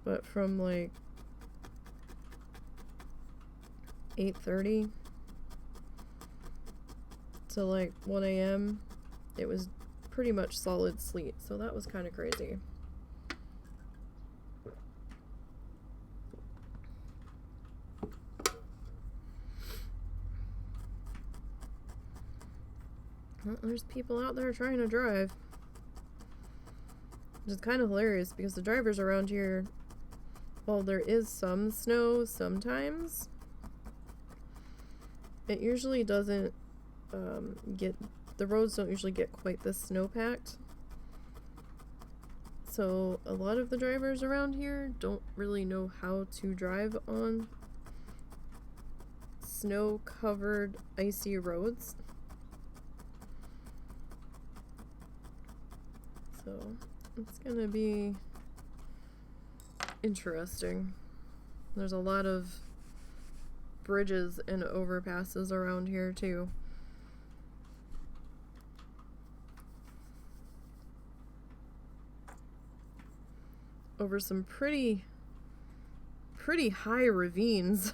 Speaker 1: But from like 8:30 to like 1 a.m. it was pretty much solid sleet, so that was kind of crazy. Well, there's people out there trying to drive. Which is kind of hilarious because the drivers around here, while there is some snow sometimes, it usually doesn't the roads don't usually get quite this snow-packed. So a lot of the drivers around here don't really know how to drive on snow-covered, icy roads. So it's gonna be interesting. There's a lot of bridges and overpasses around here too. Over some pretty high ravines.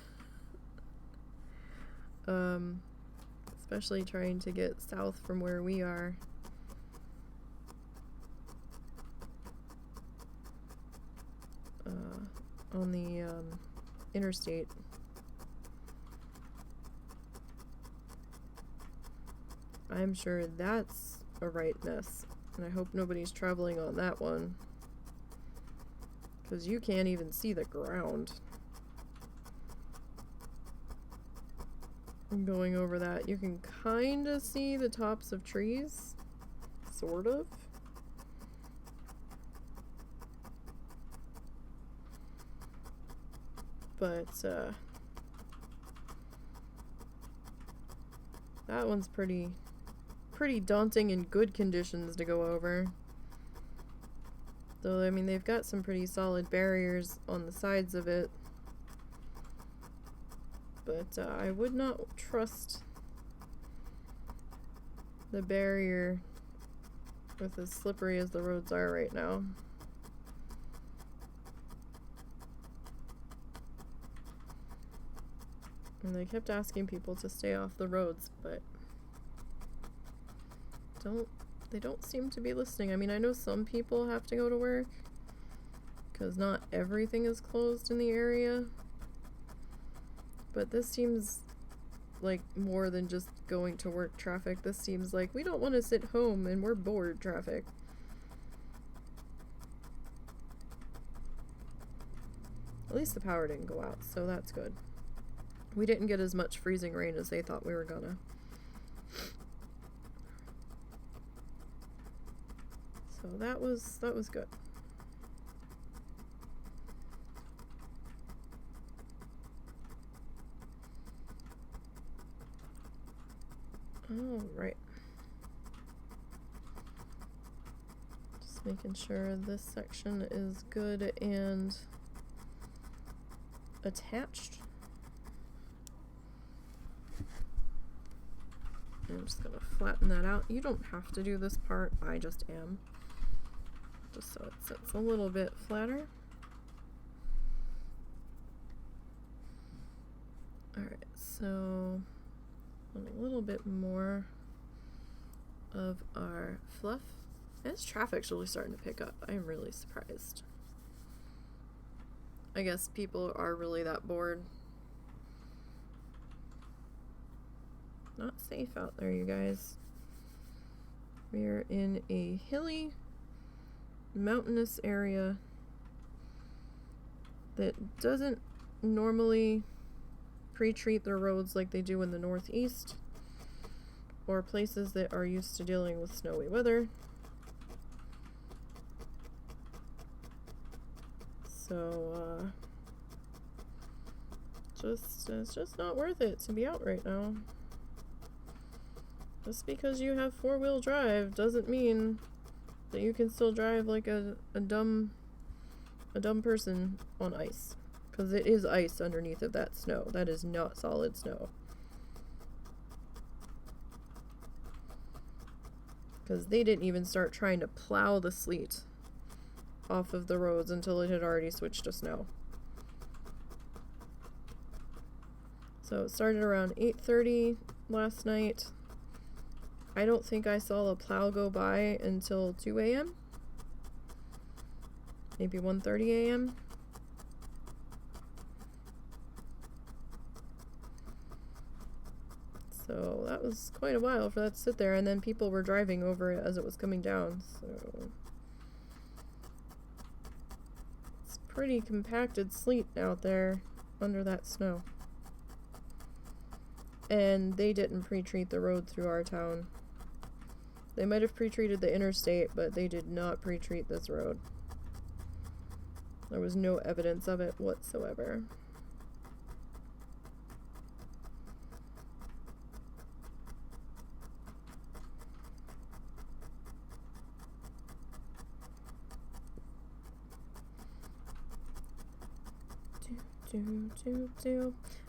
Speaker 1: Especially trying to get south from where we are. On the interstate. I'm sure that's a right mess, and I hope nobody's traveling on that one, because you can't even see the ground. And going over that, you can kind of see the tops of trees, sort of. But that one's pretty daunting in good conditions to go over. Though, I mean, they've got some pretty solid barriers on the sides of it. But I would not trust the barrier with as slippery as the roads are right now. And they kept asking people to stay off the roads, but they don't seem to be listening. I mean, I know some people have to go to work, because not everything is closed in the area. But this seems like more than just going to work traffic. This seems like we don't want to sit home and we're bored traffic. At least the power didn't go out, so that's good. We didn't get as much freezing rain as they thought we were gonna. So that was good. All right. Just Making sure this section is good and attached. I'm just gonna flatten that out. You don't have to do this part, I just am. Just so it sits a little bit flatter. Alright, so a little bit more of our fluff. And this traffic's really starting to pick up. I'm really surprised. I guess people are really that bored. Not safe out there, you guys. We're in a hilly, mountainous area that doesn't normally pre-treat their roads like they do in the Northeast, or places that are used to dealing with snowy weather. So, it's just not worth it to be out right now. Just because you have four-wheel drive doesn't mean that you can still drive like a dumb person on ice. Because it is ice underneath of that snow. That is not solid snow. Because they didn't even start trying to plow the sleet off of the roads until it had already switched to snow. So it started around 8:30 last night. I don't think I saw a plow go by until 2 a.m. Maybe 1:30 a.m. So that was quite a while for that to sit there, and then people were driving over it as it was coming down, so it's pretty compacted sleet out there under that snow. And they didn't pre-treat the road through our town. They might have pre-treated the interstate, but they did not pre-treat this road. There was no evidence of it whatsoever.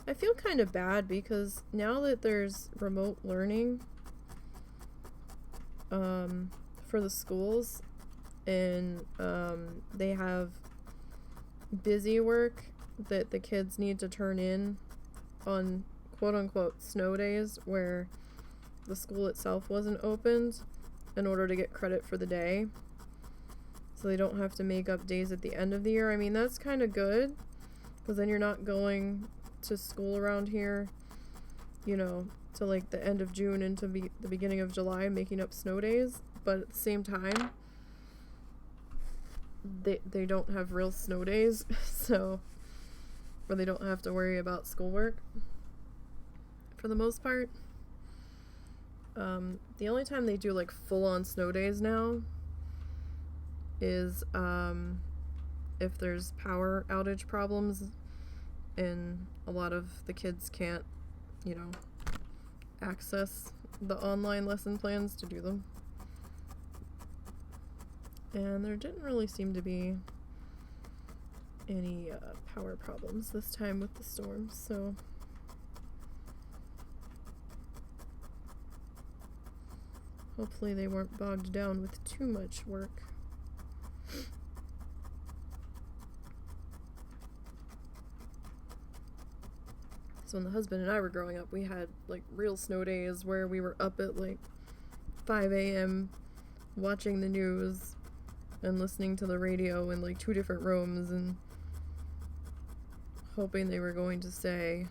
Speaker 1: I feel kind of bad because now that there's remote learning for the schools, and they have busy work that the kids need to turn in on quote-unquote snow days where the school itself wasn't opened in order to get credit for the day, so they don't have to make up days at the end of the year. I mean, that's kind of good, because then you're not going to school around here, you know, to like the end of June into the beginning of July making up snow days. But at the same time, they don't have real snow days, so, or they don't have to worry about schoolwork for the most part. The only time they do like full-on snow days now is if there's power outage problems and a lot of the kids can't, you know, access the online lesson plans to do them. And there didn't really seem to be any power problems this time with the storm, so hopefully they weren't bogged down with too much work. So when the husband and I were growing up, we had like real snow days where we were up at like 5 a.m. watching the news and listening to the radio in like 2 different rooms and hoping they were going to say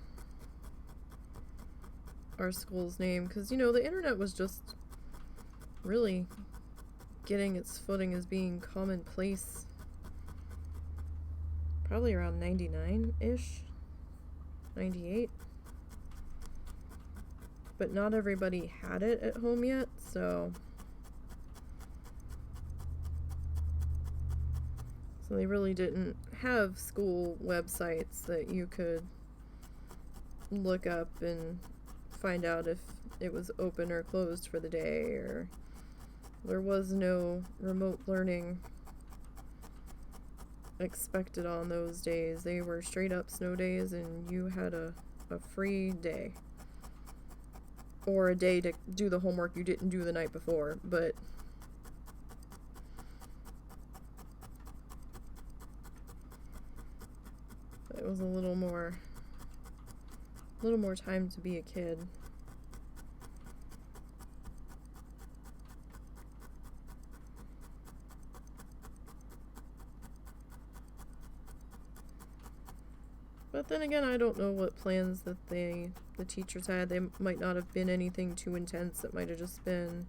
Speaker 1: our school's name, because, you know, the internet was just really getting its footing as being commonplace probably around 99-ish, 98. But not everybody had it at home yet, so they really didn't have school websites that you could look up and find out if it was open or closed for the day, or There was no remote learning expected on those days. They were straight up snow days, and you had a free day. Or a day to do the homework you didn't do the night before, but it was a little more time to be a kid. But then again, I don't know what plans that the teachers had. They might not have been anything too intense. It might have just been,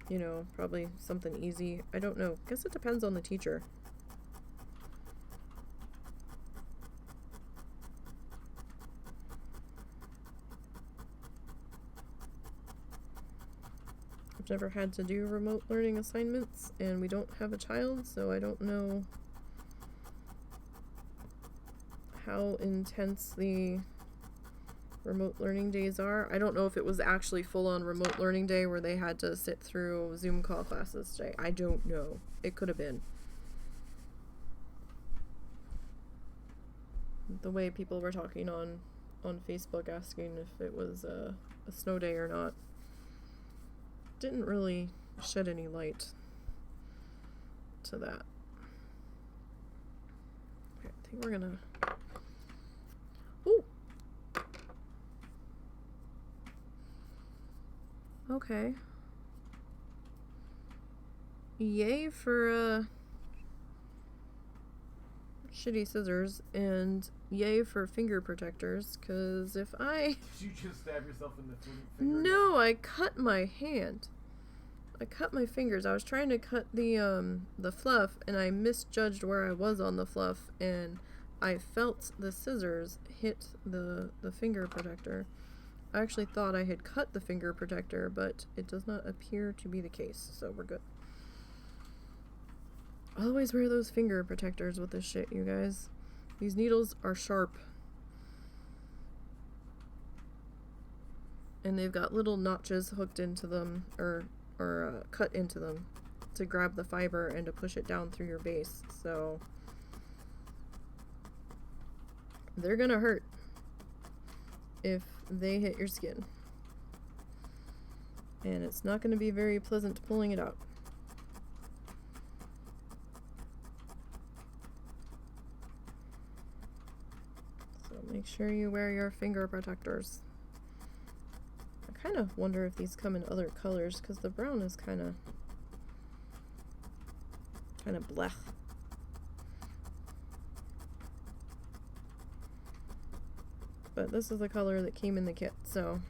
Speaker 1: you know, probably something easy. I don't know. Guess it depends on the teacher. I've never had to do remote learning assignments, and we don't have a child, so I don't know how intense the remote learning days are. I don't know if it was actually full-on remote learning day where they had to sit through Zoom call classes today. I don't know. It could have been. The way people were talking on Facebook asking if it was a snow day or not didn't really shed any light to that. Okay, I think we're gonna... Ooh! Okay. Yay for shitty scissors, and yay for finger protectors, because if I...
Speaker 2: Did you just stab yourself in the finger?
Speaker 1: No, I cut my hand. I cut my fingers. I was trying to cut the fluff, and I misjudged where I was on the fluff, and I felt the scissors hit the finger protector. I actually thought I had cut the finger protector, but it does not appear to be the case, so we're good. Always wear those finger protectors with this shit, you guys. These needles are sharp. And they've got little notches hooked into them, or cut into them to grab the fiber and to push it down through your base, so they're gonna hurt if they hit your skin. And it's not gonna be very pleasant pulling it out. So make sure you wear your finger protectors. I kind of wonder if these come in other colors, because the brown is kind of blech. But this is the color that came in the kit, so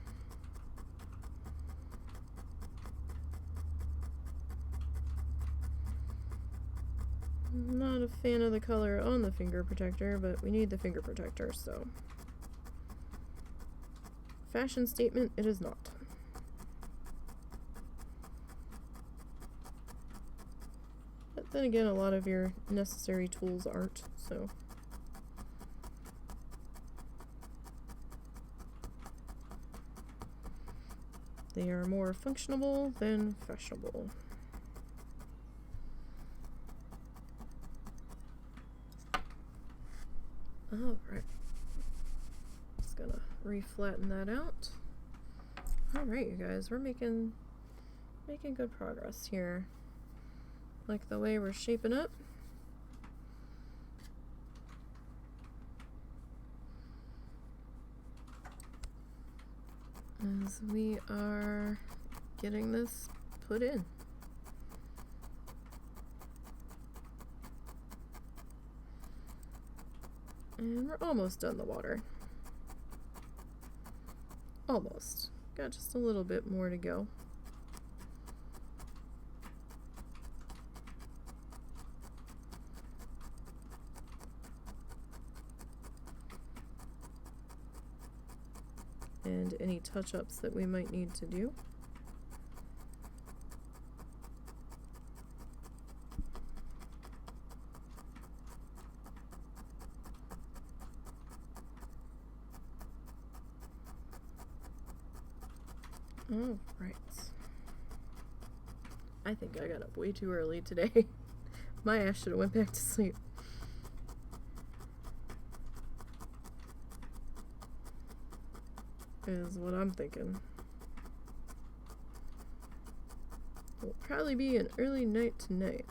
Speaker 1: I'm not a fan of the color on the finger protector, but we need the finger protector, so fashion statement it is not. But then again, a lot of your necessary tools aren't, so they are more functional than fashionable. Alright. Just gonna reflatten that out. Alright, you guys, we're making good progress here. Like the way we're shaping up. As we are getting this put in. And we're almost done the water. Almost. Got just a little bit more to go. And any touch-ups that we might need to do. All right. I think I got up way too early today. My ass should have went back to sleep. Is what I'm thinking. It'll probably be an early night tonight.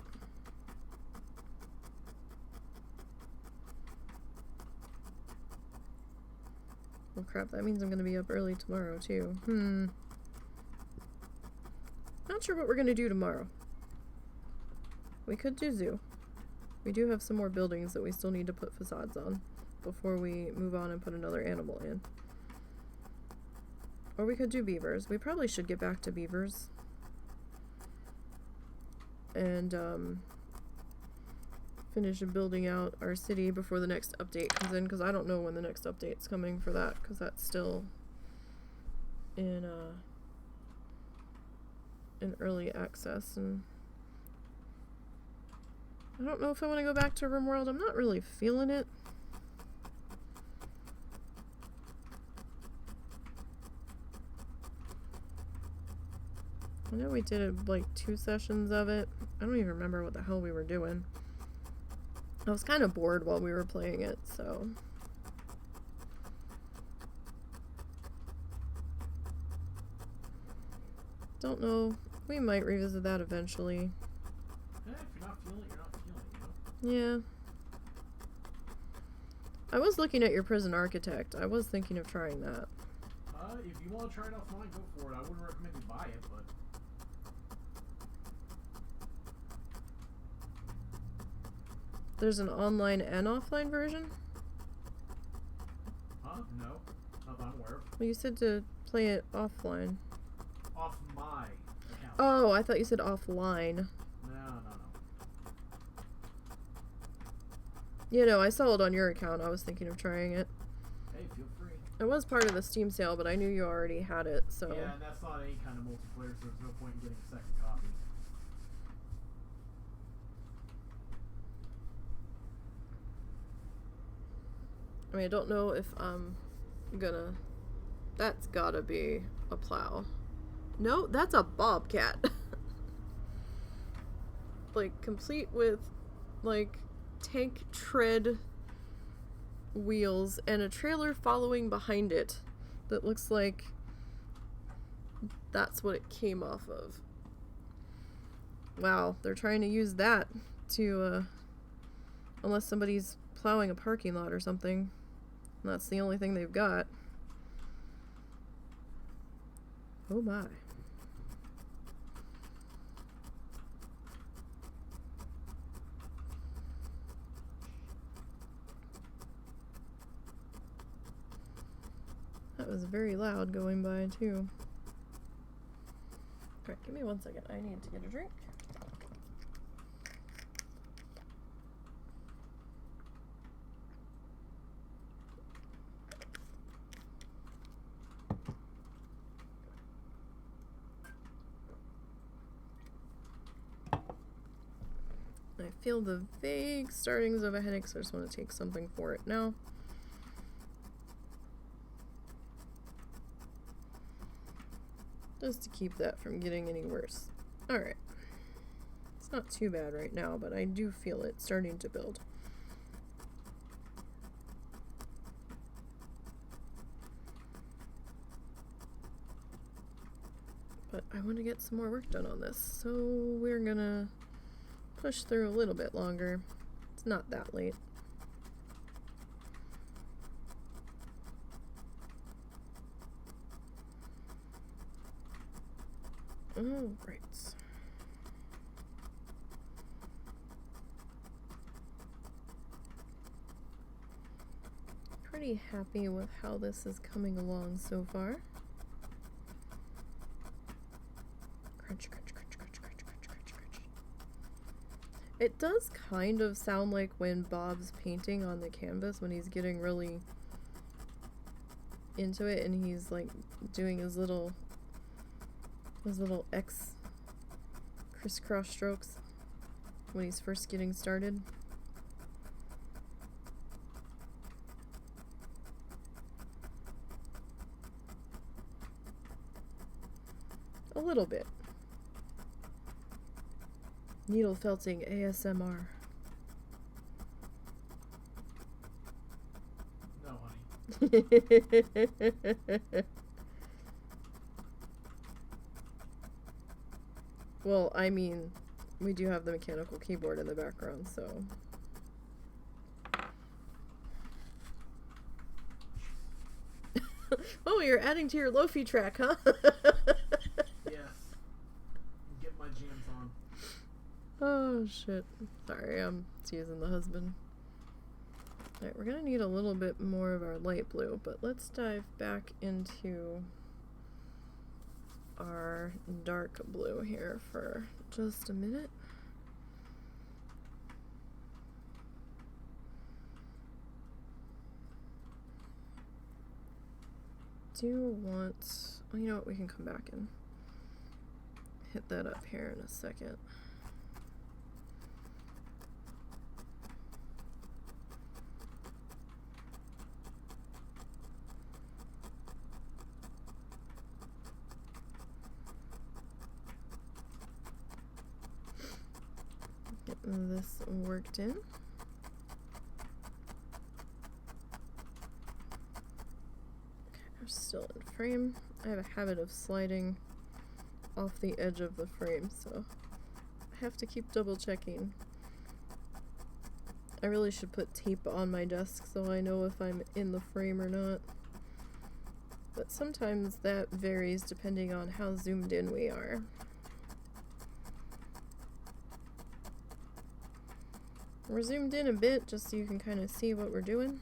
Speaker 1: Well, crap, that means I'm gonna be up early tomorrow, too. Not sure what we're gonna do tomorrow. We could do zoo. We do have some more buildings that we still need to put facades on before we move on and put another animal in. Or we could do beavers. We probably should get back to beavers. And, finish building out our city before the next update comes in, because I don't know when the next update's coming for that, because that's still in early access, and I don't know if I want to go back to RimWorld. I'm not really feeling it. I know we did like 2 sessions of it. I don't even remember what the hell we were doing. I was kind of bored while we were playing it, so. Don't know. We might revisit that eventually.
Speaker 2: Yeah, if you're not feeling it, you're not feeling it, you know?
Speaker 1: Yeah. I was looking at your Prison Architect. I was thinking of trying that.
Speaker 2: If you want to try it offline, go for it. I wouldn't recommend you buy it, but...
Speaker 1: There's an online and offline version?
Speaker 2: Huh? No. Not that I'm aware of.
Speaker 1: Well, you said to play it offline.
Speaker 2: Off my account.
Speaker 1: Oh, I thought you said offline.
Speaker 2: No.
Speaker 1: You know, I saw it on your account. I was thinking of trying it.
Speaker 2: Hey, feel free.
Speaker 1: It was part of the Steam sale, but I knew you already had it, so...
Speaker 2: Yeah, and that's not any kind of multiplayer, so there's no point in getting a second copy.
Speaker 1: I mean, I don't know if I'm gonna... That's gotta be a plow. No, that's a bobcat. Like, complete with, like, tank tread wheels and a trailer following behind it that looks like that's what it came off of. Wow, they're trying to use that to, unless somebody's plowing a parking lot or something. And that's the only thing they've got. Oh my. That was very loud going by too. Alright, give me 1 second. I need to get a drink. I feel the vague startings of a headache, so I just want to take something for it now. Just to keep that from getting any worse. Alright. It's not too bad right now, but I do feel it starting to build. But I want to get some more work done on this, so we're gonna push through a little bit longer. It's not that late. All right. Pretty happy with how this is coming along so far. Crunch, crunch, crunch, crunch, crunch, crunch, crunch, crunch. It does kind of sound like when Bob's painting on the canvas, when he's getting really into it and he's like doing his little X crisscross strokes when he's first getting started. A little bit. Needle felting ASMR.
Speaker 2: No, honey.
Speaker 1: Well, I mean, we do have the mechanical keyboard in the background, so. Oh, you're adding to your Lofi track, huh?
Speaker 2: Yes. Get my jams on.
Speaker 1: Oh, shit. Sorry, I'm teasing the husband. Alright, we're gonna need a little bit more of our light blue, but let's dive back into our dark blue here for just a minute. Do want, well, you know what, we can come back and hit that up here in a second. Getting this worked in. Still in frame. I have a habit of sliding off the edge of the frame, so I have to keep double checking. I really should put tape on my desk so I know if I'm in the frame or not. But sometimes that varies depending on how zoomed in we are. We're zoomed in a bit just so you can kind of see what we're doing.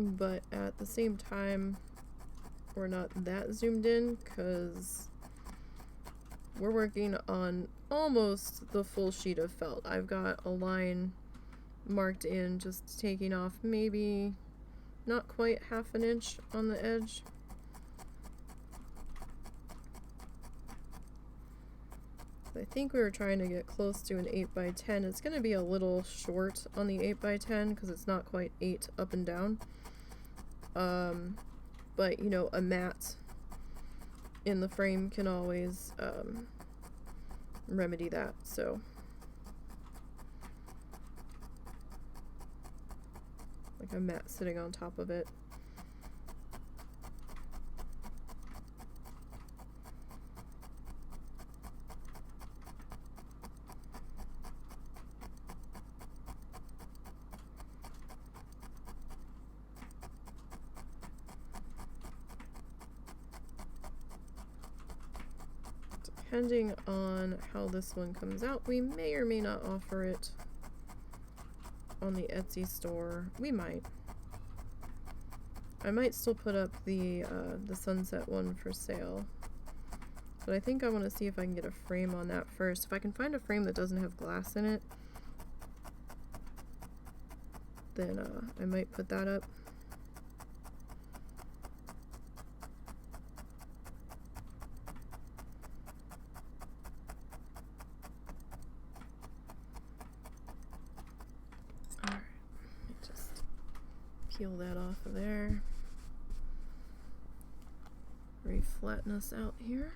Speaker 1: But at the same time, we're not that zoomed in because we're working on almost the full sheet of felt. I've got a line marked in, just taking off maybe not quite half an inch on the edge. I think we were trying to get close to an 8x10. It's going to be a little short on the 8x10 because it's not quite 8 up and down. But you know, a mat in the frame can always remedy that, so like a mat sitting on top of it. Depending on how this one comes out, we may or may not offer it on the Etsy store. We might. I might still put up the sunset one for sale. But I think I want to see if I can get a frame on that first. If I can find a frame that doesn't have glass in it, then I might put that up. Peel that off of there. Reflatten us out here.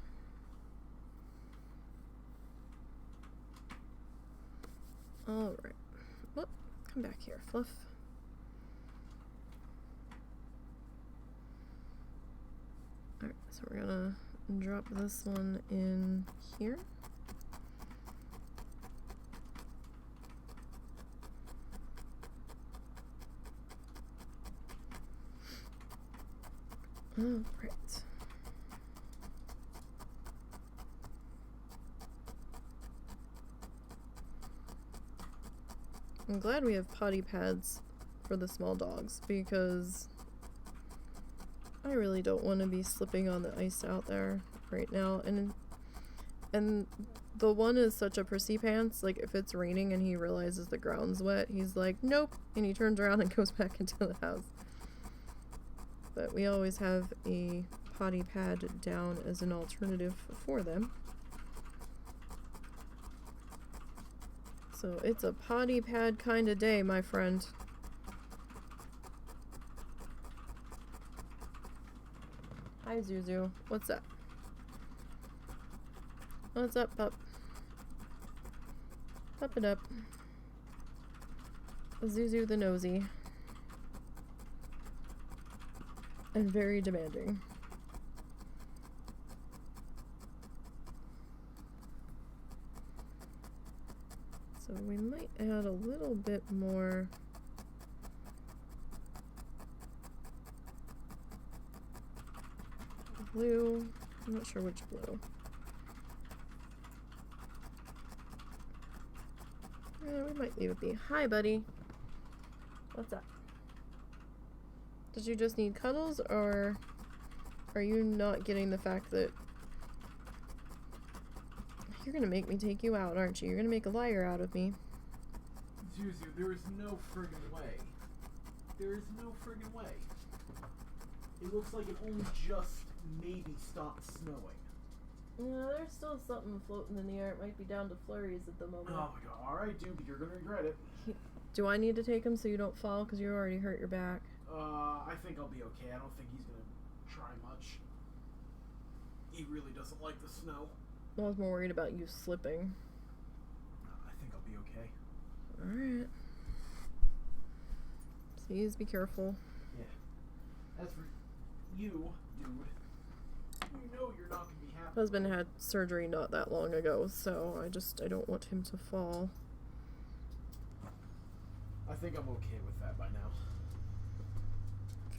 Speaker 1: Alright. Whoop, come back here, Fluff. Alright, so we're gonna drop this one in here. All right. I'm glad we have potty pads for the small dogs because I really don't want to be slipping on the ice out there right now. And the one is such a prissy pants, like if it's raining and he realizes the ground's wet, he's like, nope, and he turns around and goes back into the house. But we always have a potty pad down as an alternative for them. So it's a potty pad kind of day, my friend. Hi, Zuzu. What's up? What's up, pup? Up and up. Zuzu the nosy. And very demanding. So we might add a little bit more blue. I'm not sure which blue. Yeah, we might leave it be. Hi, buddy. What's up? Did you just need cuddles, or are you not getting the fact that you're gonna make me take you out, aren't you? You're gonna make a liar out of me.
Speaker 2: Zuzu, there is no friggin' way. There is no friggin' way. It looks like it only just maybe stopped snowing.
Speaker 1: Yeah, there's still something floating in the air. It might be down to flurries at the moment.
Speaker 2: Oh my god. Alright, dude, but you're gonna regret it.
Speaker 1: Do I need to take him so you don't fall? Because you already hurt your back.
Speaker 2: I think I'll be okay. I don't think he's gonna try much. He really doesn't like the snow.
Speaker 1: I was more worried about you slipping.
Speaker 2: I think I'll be okay.
Speaker 1: Alright. Please be careful.
Speaker 2: Yeah. As for you, dude, you know you're not gonna be happy.
Speaker 1: Husband had surgery not that long ago, so I don't want him to fall.
Speaker 2: I think I'm okay with that by now.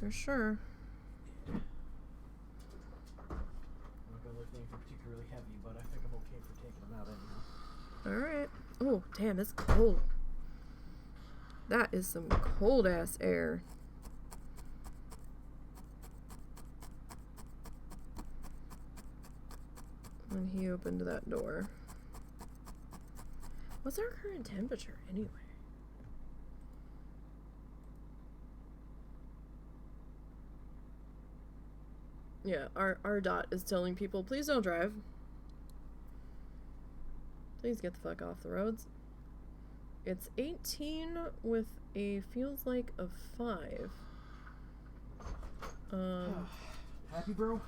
Speaker 1: For sure.
Speaker 2: Yeah. I'm not gonna lift anything particularly heavy, but I think I'm okay for taking him out anyhow.
Speaker 1: Alright. Oh, damn, it's cold. That is some cold ass air. When he opened that door. What's our current temperature anyway? Yeah, our dot is telling people, please don't drive. Please get the fuck off the roads. It's 18 with a feels like a 5.
Speaker 2: Happy, bro?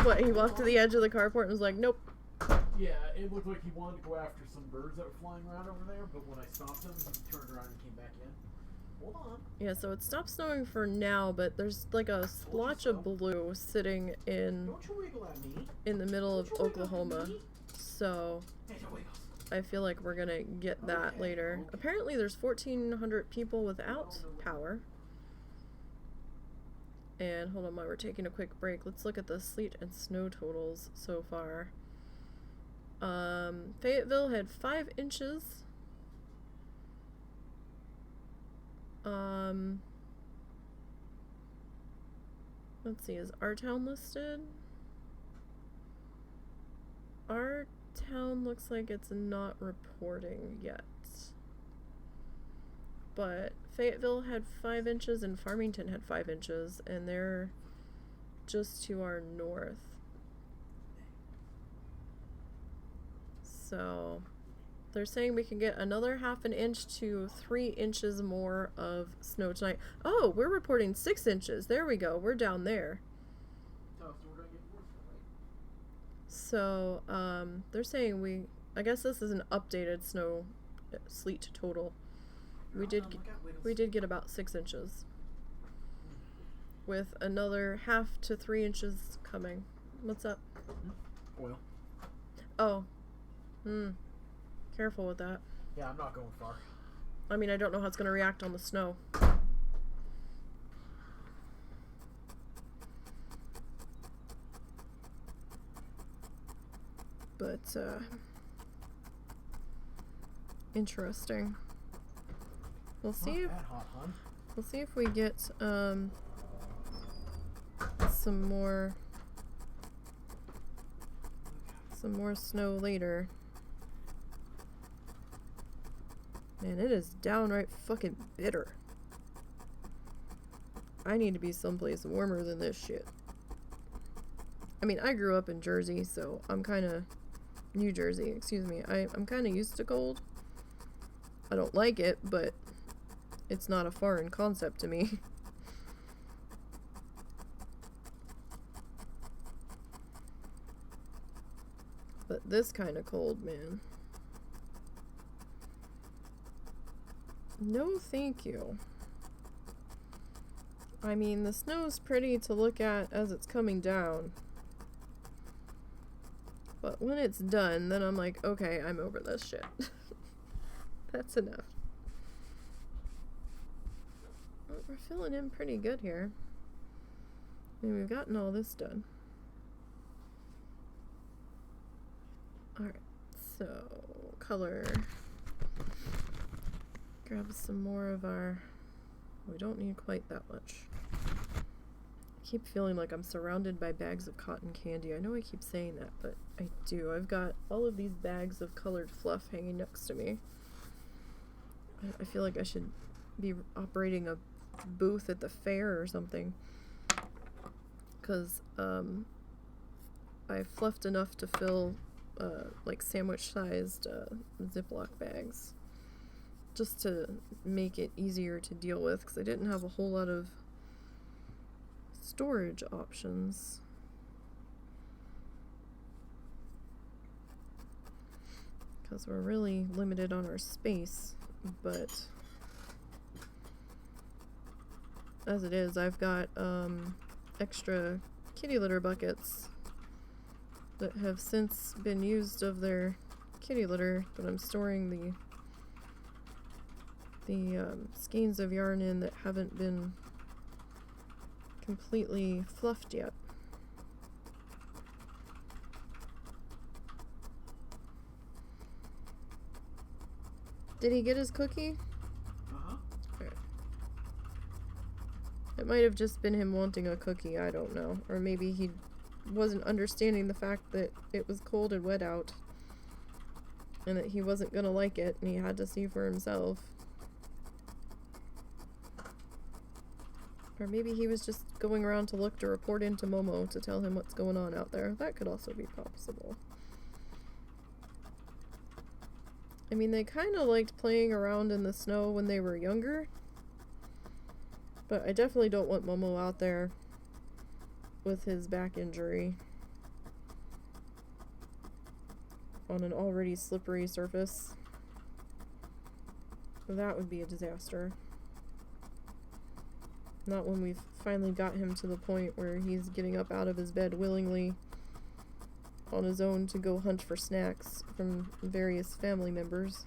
Speaker 1: What, he walked to the edge of the carport and was like, nope.
Speaker 2: Yeah, it looked like he wanted to go after some birds that were flying around over there, but when I stopped him, he turned around and came back in. Hold on.
Speaker 1: Yeah, so it stopped snowing for now, but there's like a splotch of blue sitting in
Speaker 2: Don't you wiggle at me.
Speaker 1: in the middle of Oklahoma. So
Speaker 2: Hey, don't wiggle.
Speaker 1: I feel like we're gonna get that later.
Speaker 2: Okay.
Speaker 1: Apparently there's 1,400 people without power. And hold on, while we're taking a quick break, let's look at the sleet and snow totals so far. Fayetteville had 5 inches. Let's see, is our town listed? Our town looks like it's not reporting yet. But Fayetteville had 5 inches and Farmington had 5 inches, and they're just to our north. So they're saying we can get another 1/2 inch to 3 inches more of snow tonight. Oh, we're reporting 6 inches. There we go. We're down there. So, they're saying I guess this is an updated sleet total. We did get about 6 inches. With another 1/2 to 3 inches coming. What's up?
Speaker 2: Oil.
Speaker 1: Oh. Careful with that.
Speaker 2: Yeah, I'm not going far.
Speaker 1: I mean, I don't know how it's going to react on the snow. But, interesting. We'll see if we'll see if we get some more snow later. Man, it is downright fucking bitter. I need to be someplace warmer than this shit. I mean, I grew up in Jersey, so I'm kind of New Jersey, excuse me. I'm kind of used to cold. I don't like it, but it's not a foreign concept to me. But this kind of cold, man. No, thank you. I mean, the snow's pretty to look at as it's coming down. But when it's done, then I'm like, okay, I'm over this shit. That's enough. Well, we're filling in pretty good here. I mean, we've gotten all this done. Alright, so color. Grab some more of our... We don't need quite that much. I keep feeling like I'm surrounded by bags of cotton candy. I know I keep saying that, but I do. I've got all of these bags of colored fluff hanging next to me. I feel like I should be operating a booth at the fair or something. Because I fluffed enough to fill like sandwich-sized Ziploc bags. Just to make it easier to deal with, because I didn't have a whole lot of storage options. Because we're really limited on our space, but as it is, I've got extra kitty litter buckets that have since been used of their kitty litter that I'm storing the skeins of yarn in that haven't been completely fluffed yet. Did he get his cookie?
Speaker 2: Uh-huh.
Speaker 1: Okay. It might have just been him wanting a cookie, I don't know. Or maybe he wasn't understanding the fact that it was cold and wet out and that he wasn't gonna like it and he had to see for himself. Or maybe he was just going around to look to report into Momo to tell him what's going on out there. That could also be possible. I mean, they kind of liked playing around in the snow when they were younger. But I definitely don't want Momo out there with his back injury on an already slippery surface. That would be a disaster. Not when we've finally got him to the point where he's getting up out of his bed willingly on his own to go hunt for snacks from various family members.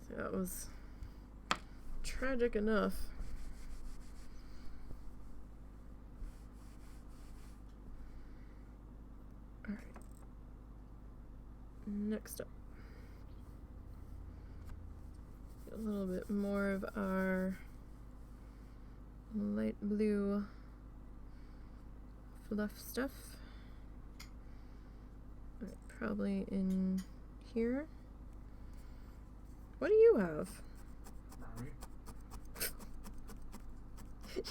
Speaker 1: So that was tragic enough. Next up, a little bit more of our light blue fluff stuff. Probably in here. What do you have?
Speaker 2: Brownie.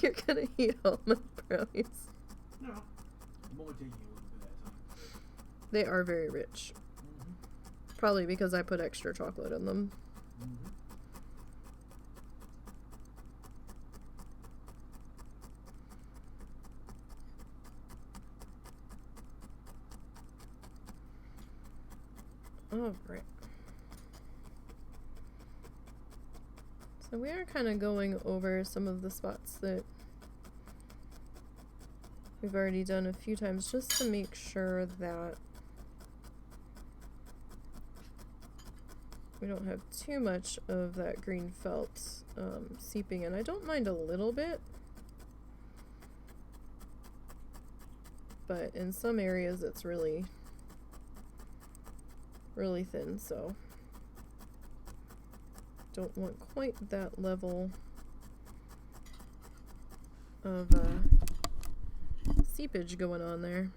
Speaker 1: You're gonna eat all my brownies.
Speaker 2: No, I'm only taking a little bit at a time.
Speaker 1: They are very rich. Probably because I put extra chocolate in them. Alright. So we are kind of going over some of the spots that we've already done a few times just to make sure that we don't have too much of that green felt seeping in. I don't mind a little bit, but in some areas it's really, really thin, so don't want quite that level of seepage going on there.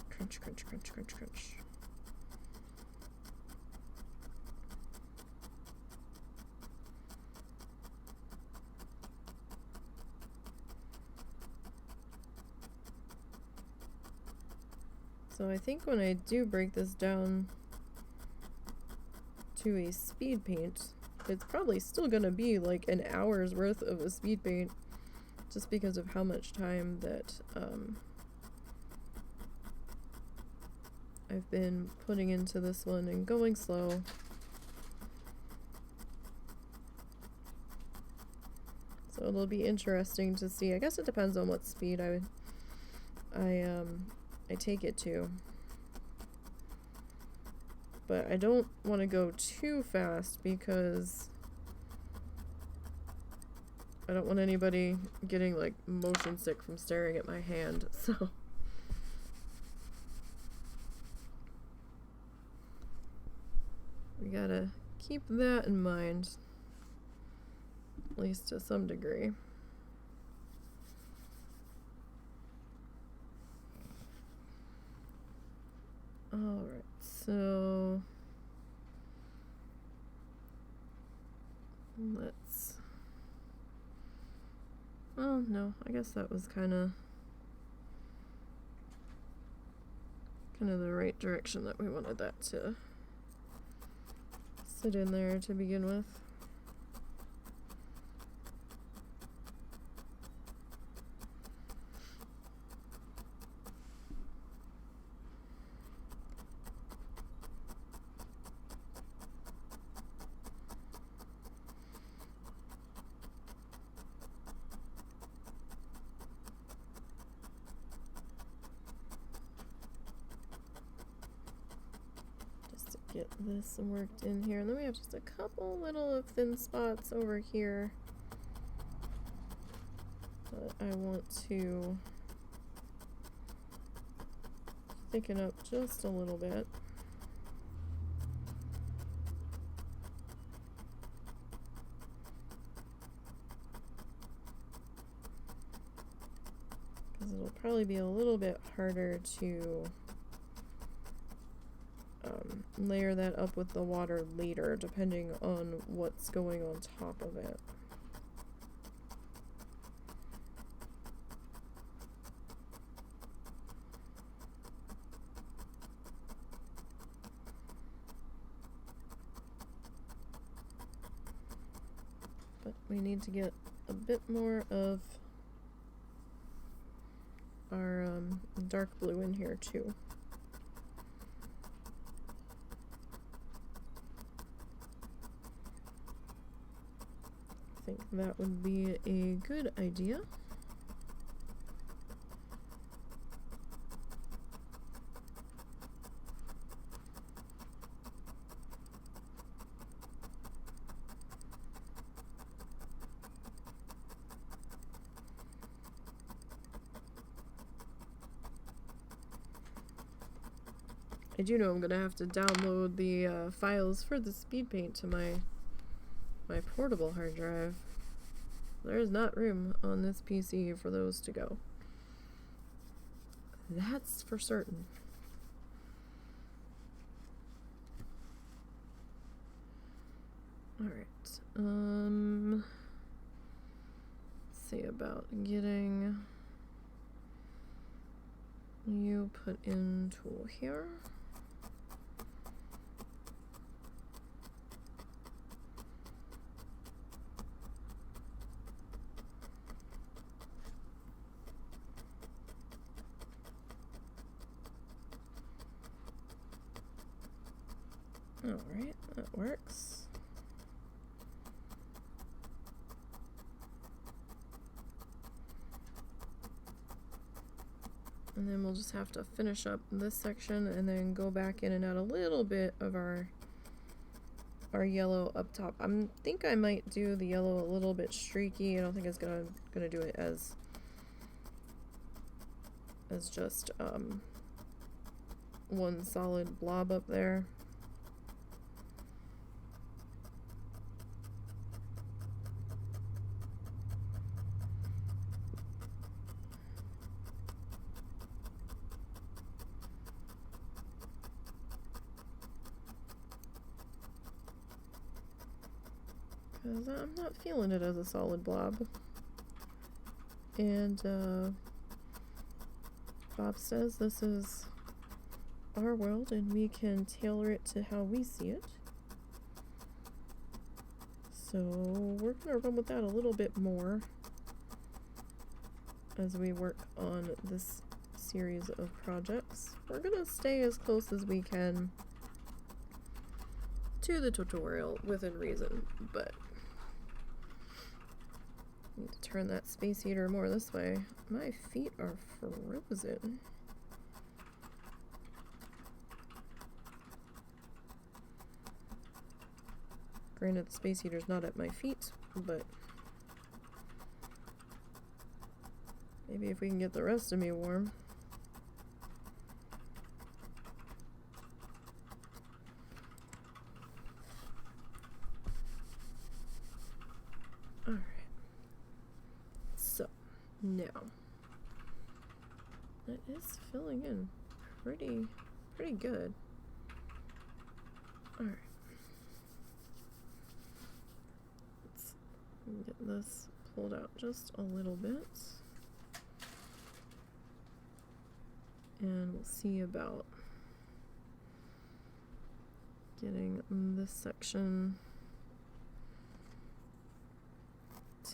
Speaker 1: Crunch, crunch, crunch, crunch, crunch. So I think when I do break this down to a speed paint, it's probably still gonna be like an hour's worth of a speed paint, just because of how much time that I've been putting into this one and going slow. So it'll be interesting to see. I guess it depends on what speed I take it to. But I don't want to go too fast because I don't want anybody getting like motion sick from staring at my hand. So we gotta keep that in mind, at least to some degree. Alright, so let's, well, no, I guess that was kind of the right direction that we wanted that to sit in there to begin with. Get this worked in here, and then we have just a couple little thin spots over here that I want to thicken up just a little bit. Because it'll probably be a little bit harder to layer that up with the water later, depending on what's going on top of it. But we need to get a bit more of our dark blue in here too. I think that would be a good idea. I do know I'm gonna have to download the files for the speed paint to my portable hard drive. There is not room on this PC for those to go. That's for certain. Alright, let's see about getting you put into here. Alright, that works. And then we'll just have to finish up this section and then go back in and add a little bit of our yellow up top. I think I might do the yellow a little bit streaky. I don't think it's gonna do it as just one solid blob up there. Because I'm not feeling it as a solid blob. And Bob says this is our world and we can tailor it to how we see it. So we're gonna run with that a little bit more as we work on this series of projects. We're gonna stay as close as we can to the tutorial within reason, but I need to turn that space heater more this way. My feet are frozen. Granted, the space heater's not at my feet, but maybe if we can get the rest of me warm. Alright. So, now. That is filling in pretty good. Alright. Get this pulled out just a little bit, and we'll see about getting this section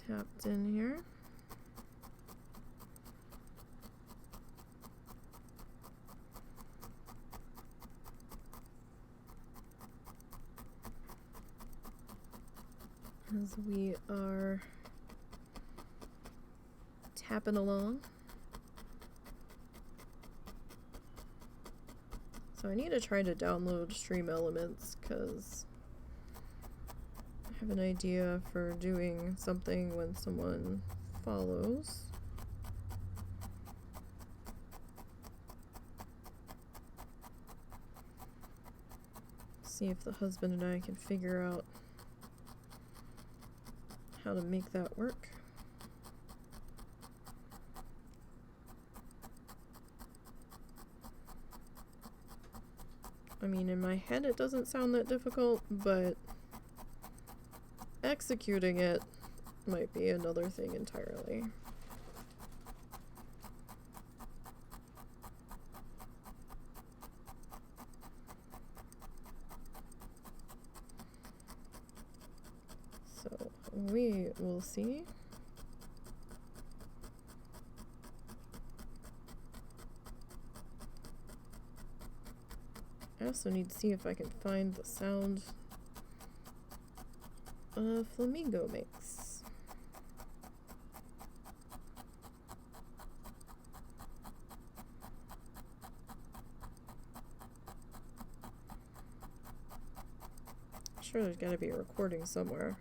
Speaker 1: tapped in here. As we are tapping along. So I need to try to download Stream Elements because I have an idea for doing something when someone follows. See if the husband and I can figure out how to make that work. I mean, in my head it doesn't sound that difficult, but executing it might be another thing entirely. So we will see. I also need to see if I can find the sound a flamingo makes. I'm sure there's gotta be a recording somewhere.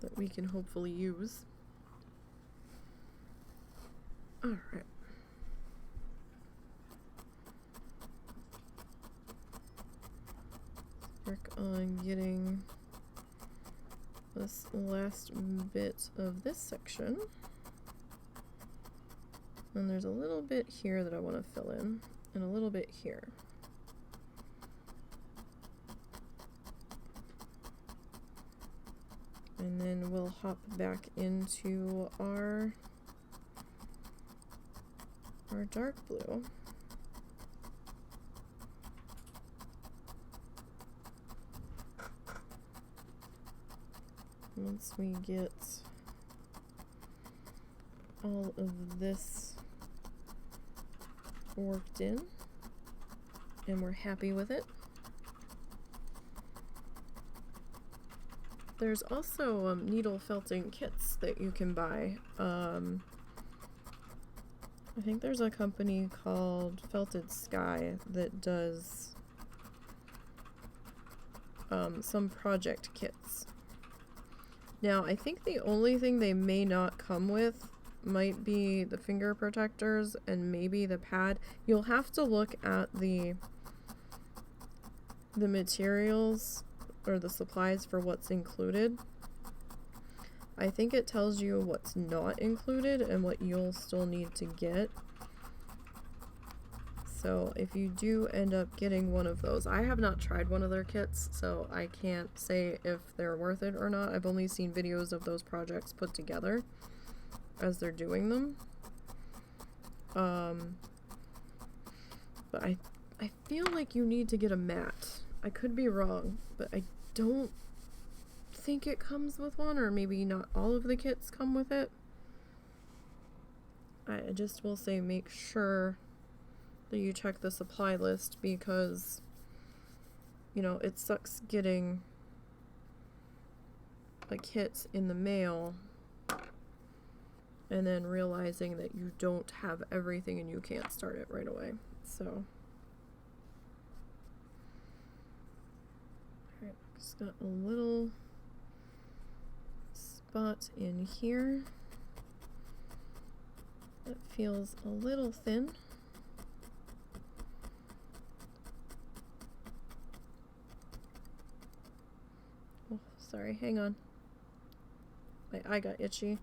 Speaker 1: That we can hopefully use. All right. Work on getting this last bit of this section. And there's a little bit here that I want to fill in, and a little bit here. And then we'll hop back into our dark blue. Once we get all of this worked in and we're happy with it, there's also needle felting kits that you can buy. I think there's a company called Felted Sky that does some project kits. Now, I think the only thing they may not come with might be the finger protectors and maybe the pad. You'll have to look at the materials or the supplies for what's included. I think it tells you what's not included and what you'll still need to get. So if you do end up getting one of those, I have not tried one of their kits, so I can't say if they're worth it or not. I've only seen videos of those projects put together as they're doing them. But I feel like you need to get a mat. I could be wrong, but I don't think it comes with one, or maybe not all of the kits come with it. I just will say make sure that you check the supply list, because, you know, it sucks getting a kit in the mail and then realizing that you don't have everything and you can't start it right away. So, alright, just got a little spot in here that feels a little thin. Oh, sorry, hang on. My eye got itchy.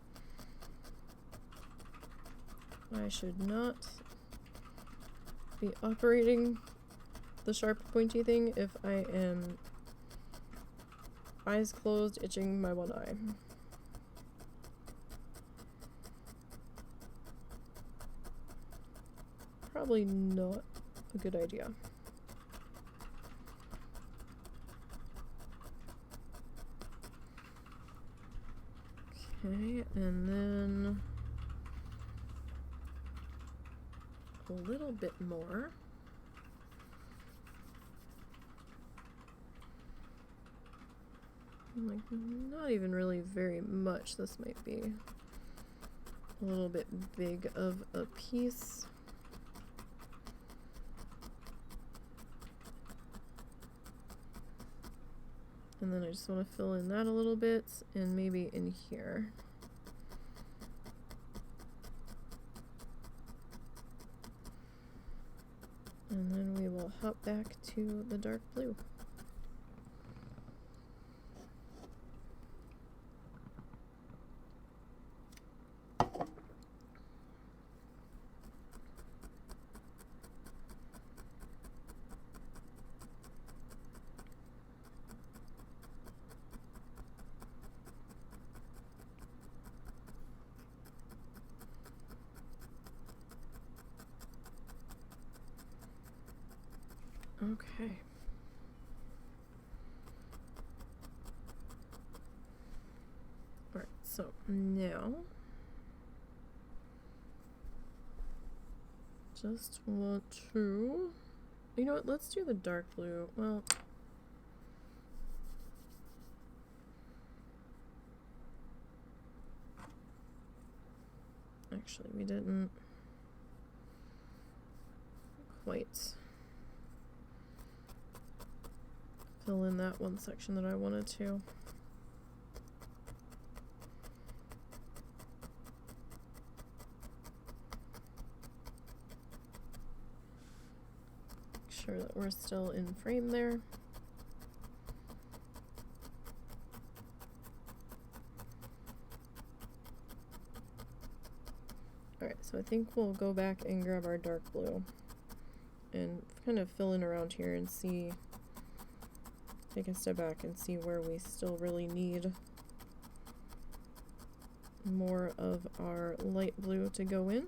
Speaker 1: I should not be operating the sharp pointy thing if I am eyes closed itching my one eye. Probably not a good idea. Okay, and then a little bit more. Like, not even really very much. This might be a little bit big of a piece. And then I just want to fill in that a little bit, and maybe in here. And then we will hop back to the dark blue. Okay. Alright, so now just want to, you know what, let's do the dark blue. Well, actually we didn't quite fill in that one section that I wanted to. Make sure that we're still in frame there. Alright, so I think we'll go back and grab our dark blue and kind of fill in around here and see, take a step back and see where we still really need more of our light blue to go in.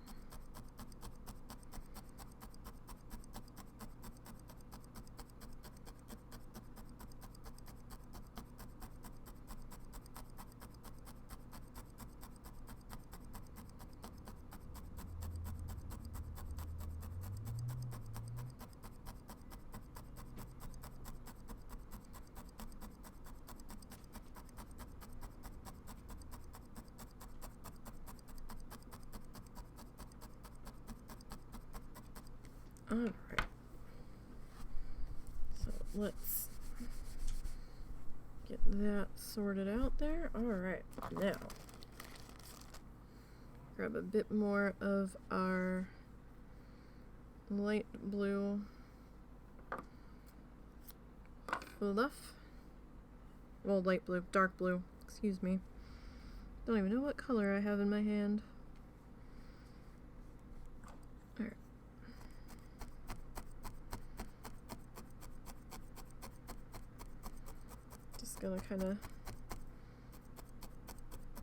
Speaker 1: Alright, so let's get that sorted out there. Alright, now grab a bit more of our light blue fluff. Well, light blue, dark blue, excuse me. Don't even know what color I have in my hand. Just gonna kind of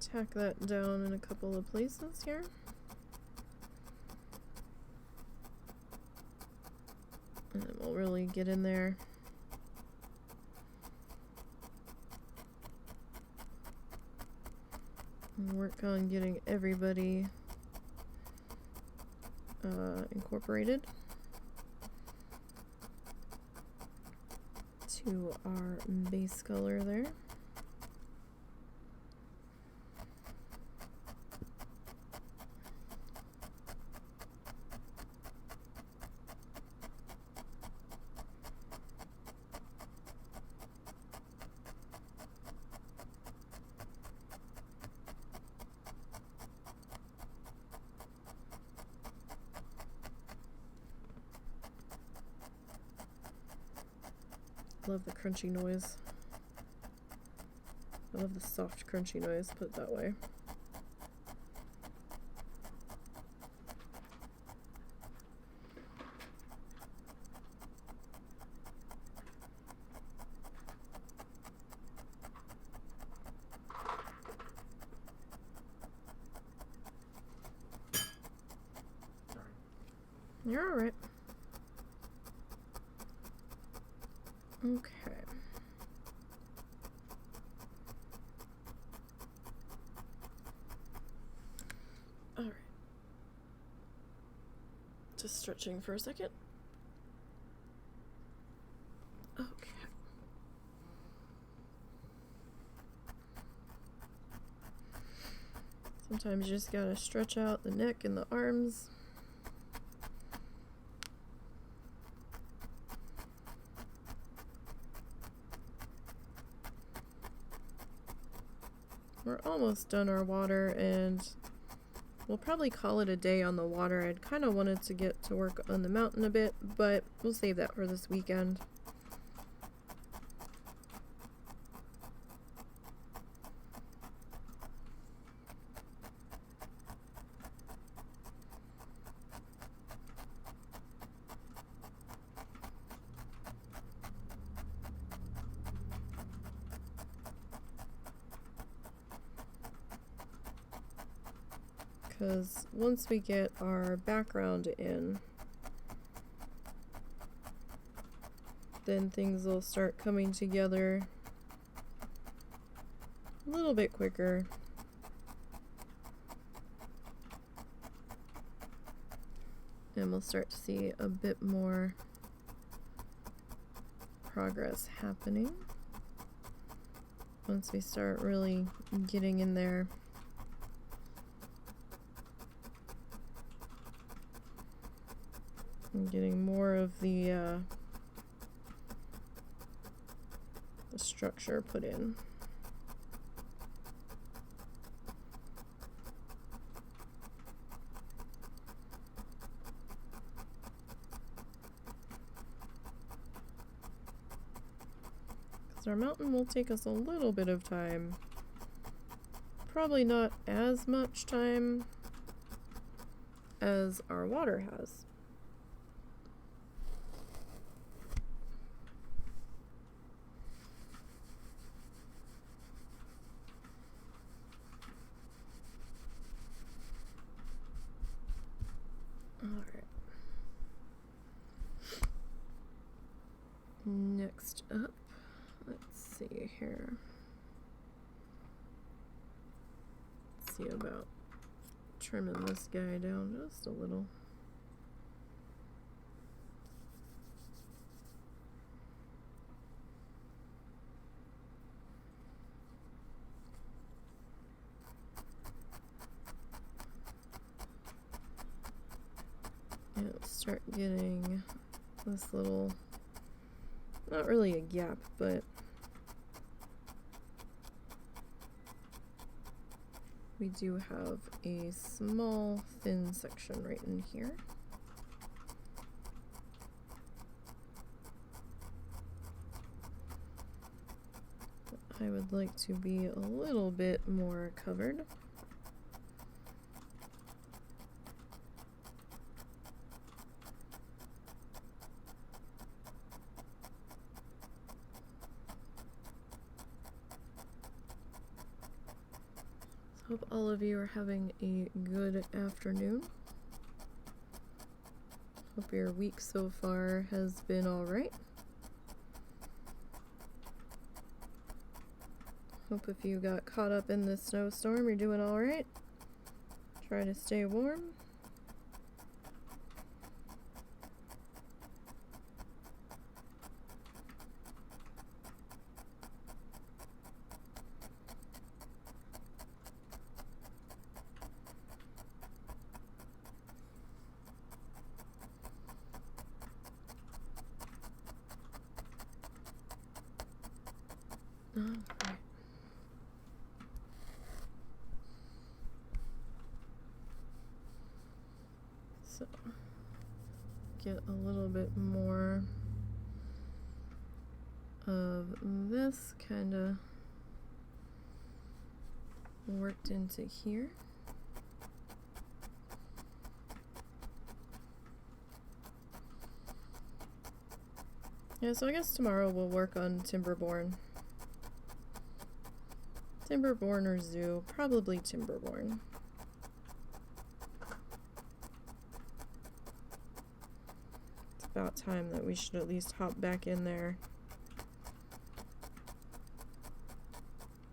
Speaker 1: tack that down in a couple of places here. And then we'll really get in there. And work on getting everybody incorporated to our base color there. Love the crunchy noise. I love the soft crunchy noise, put it that way.
Speaker 2: Sorry.
Speaker 1: You're alright. Okay. Alright. Just stretching for a second. Okay. Sometimes you just gotta stretch out the neck and the arms. We're almost done our water, and we'll probably call it a day on the water. I'd kind of wanted to get to work on the mountain a bit, but we'll save that for this weekend. Because once we get our background in, then things will start coming together a little bit quicker. And we'll start to see a bit more progress happening once we start really getting in there. And getting more of the structure put in. Because our mountain will take us a little bit of time. Probably not as much time as our water has. Next up, let's see here. Let's see about trimming this guy down just a little. And start getting this little, not really a gap, but we do have a small thin section right in here. I would like to be a little bit more covered. Hope all of you are having a good afternoon. Hope your week so far has been alright. Hope if you got caught up in this snowstorm, you're doing alright. Try to stay warm. Alright. So, get a little bit more of this kind of worked into here. Yeah, so I guess tomorrow we'll work on Timberborn. Timberborn or Zoo, probably Timberborn. It's about time that we should at least hop back in there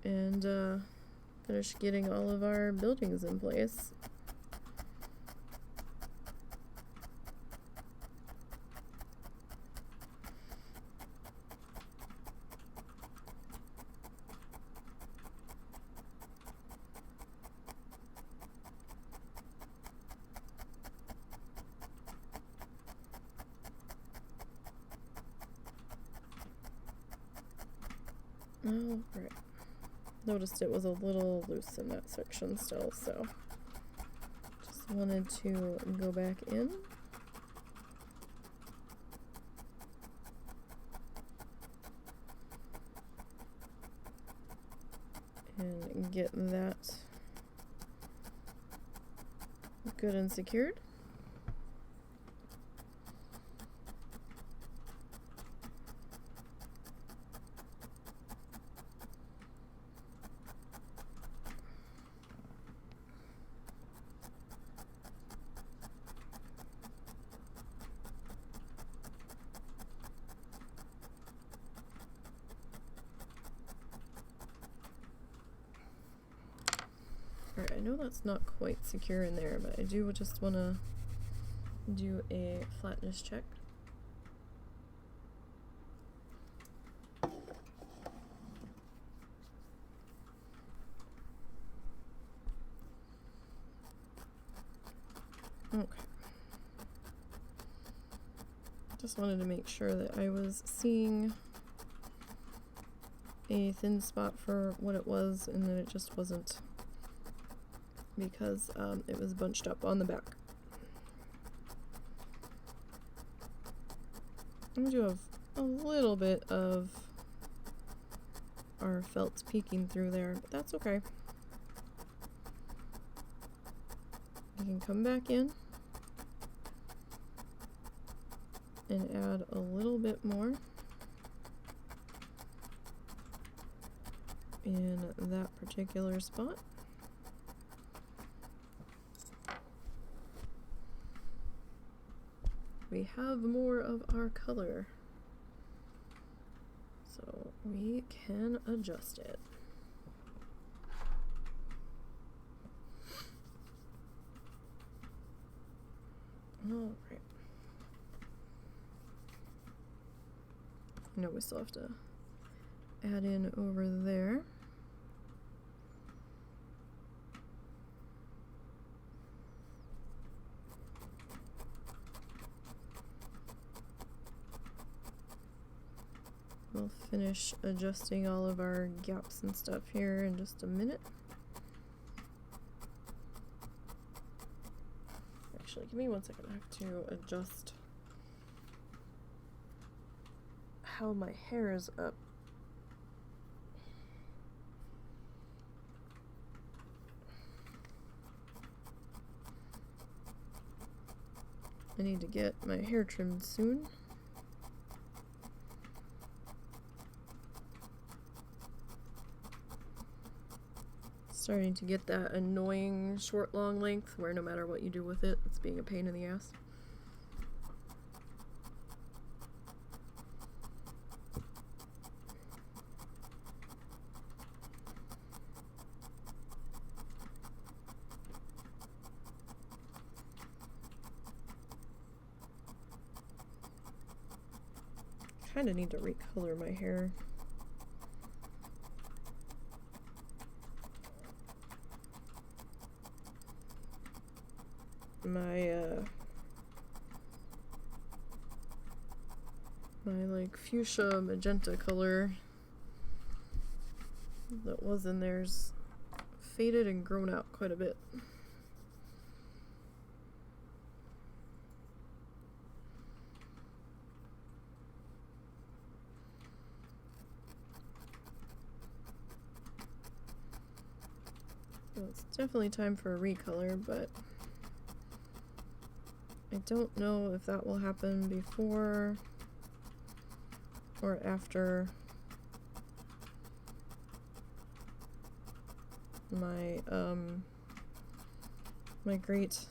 Speaker 1: and finish getting all of our buildings in place. Oh, right. Noticed it was a little loose in that section still, so just wanted to go back in. And get that good and secured. Alright, I know that's not quite secure in there, but I do just want to do a flatness check. Okay. Just wanted to make sure that I was seeing a thin spot for what it was and that it just wasn't, because it was bunched up on the back. We do have a little bit of our felt peeking through there, but that's okay. We can come back in and add a little bit more in that particular spot. We have more of our color, so we can adjust it. All right. No, we still have to add in over there. We'll finish adjusting all of our gaps and stuff here in just a minute. Actually, give me 1 second. I have to adjust how my hair is up. I need to get my hair trimmed soon. Starting to get that annoying short long length where no matter what you do with it, it's being a pain in the ass. Kind of need to recolor my hair. My like fuchsia magenta color that was in there's faded and grown out quite a bit. So it's definitely time for a recolor, but I don't know if that will happen before or after my my great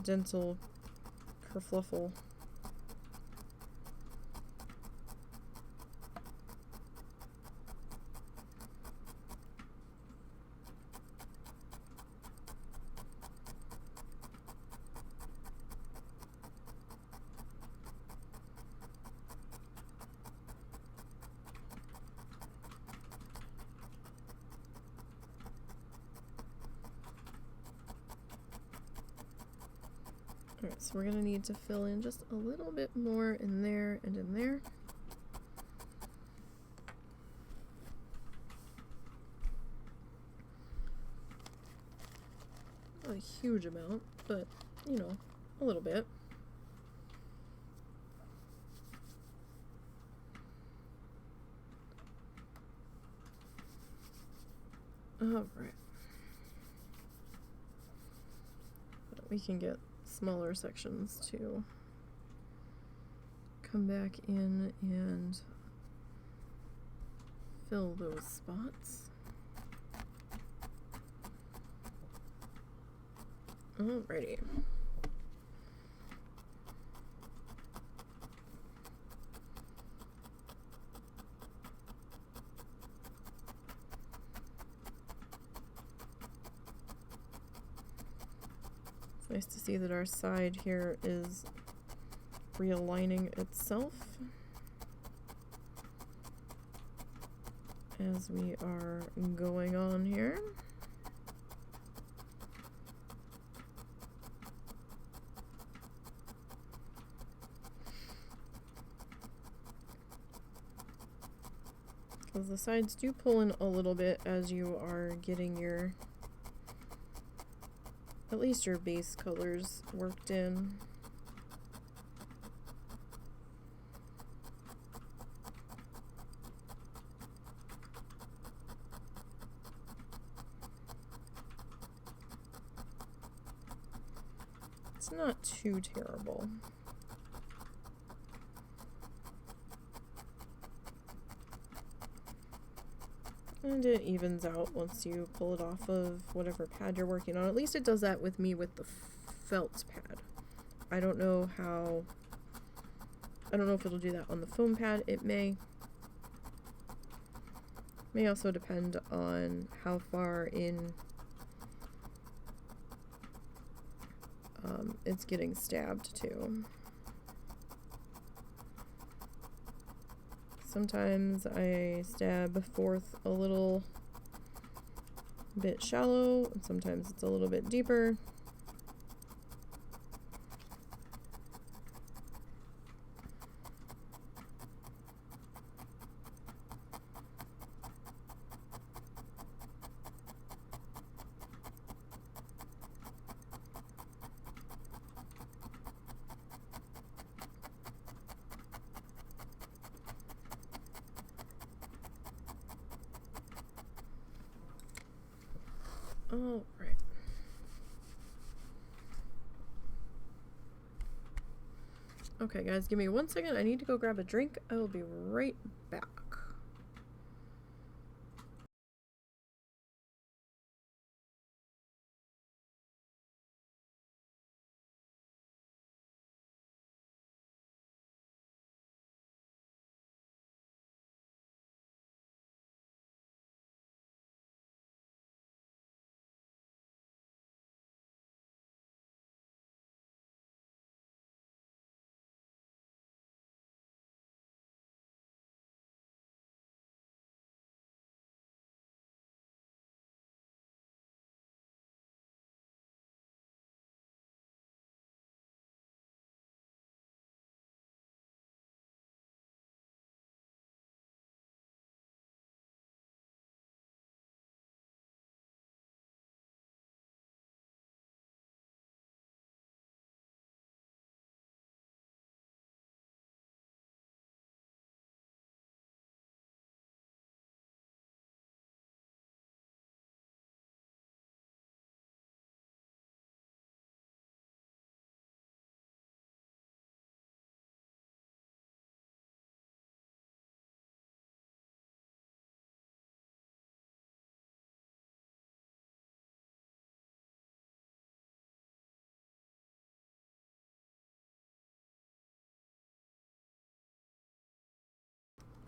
Speaker 1: dental kerfluffle. Alright, so we're going to need to fill in just a little bit more in there and in there. Not a huge amount, but, you know, a little bit. Alright. But we can get smaller sections to come back in and fill those spots. Alrighty. Nice to see that our side here is realigning itself as we are going on here. Because the sides do pull in a little bit as you are getting your at least your base colors worked in. It's not too terrible. And it evens out once you pull it off of whatever pad you're working on. At least it does that with me with the felt pad. I don't know if it'll do that on the foam pad. It may. May also depend on how far in it's getting stabbed too. Sometimes I stab forth a little bit shallow, and sometimes it's a little bit deeper. All right. Okay, guys, give me 1 second. I need to go grab a drink. I will be right back.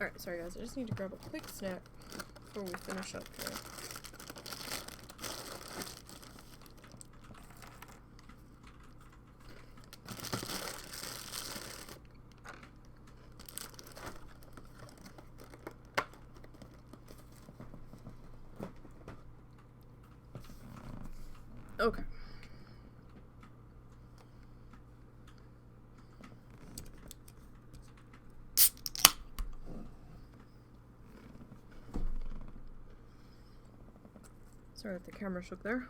Speaker 1: Alright, sorry guys, I just need to grab a quick snack before we finish up here. Okay. Sorry if the camera shook there.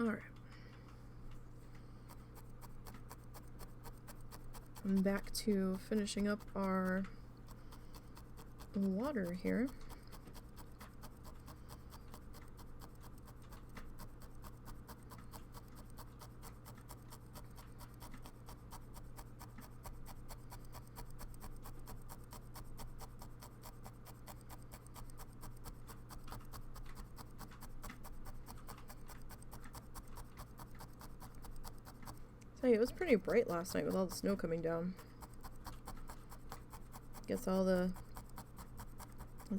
Speaker 1: Alright. I'm back to finishing up our water here. Tell you, it was pretty bright last night with all the snow coming down. Guess all the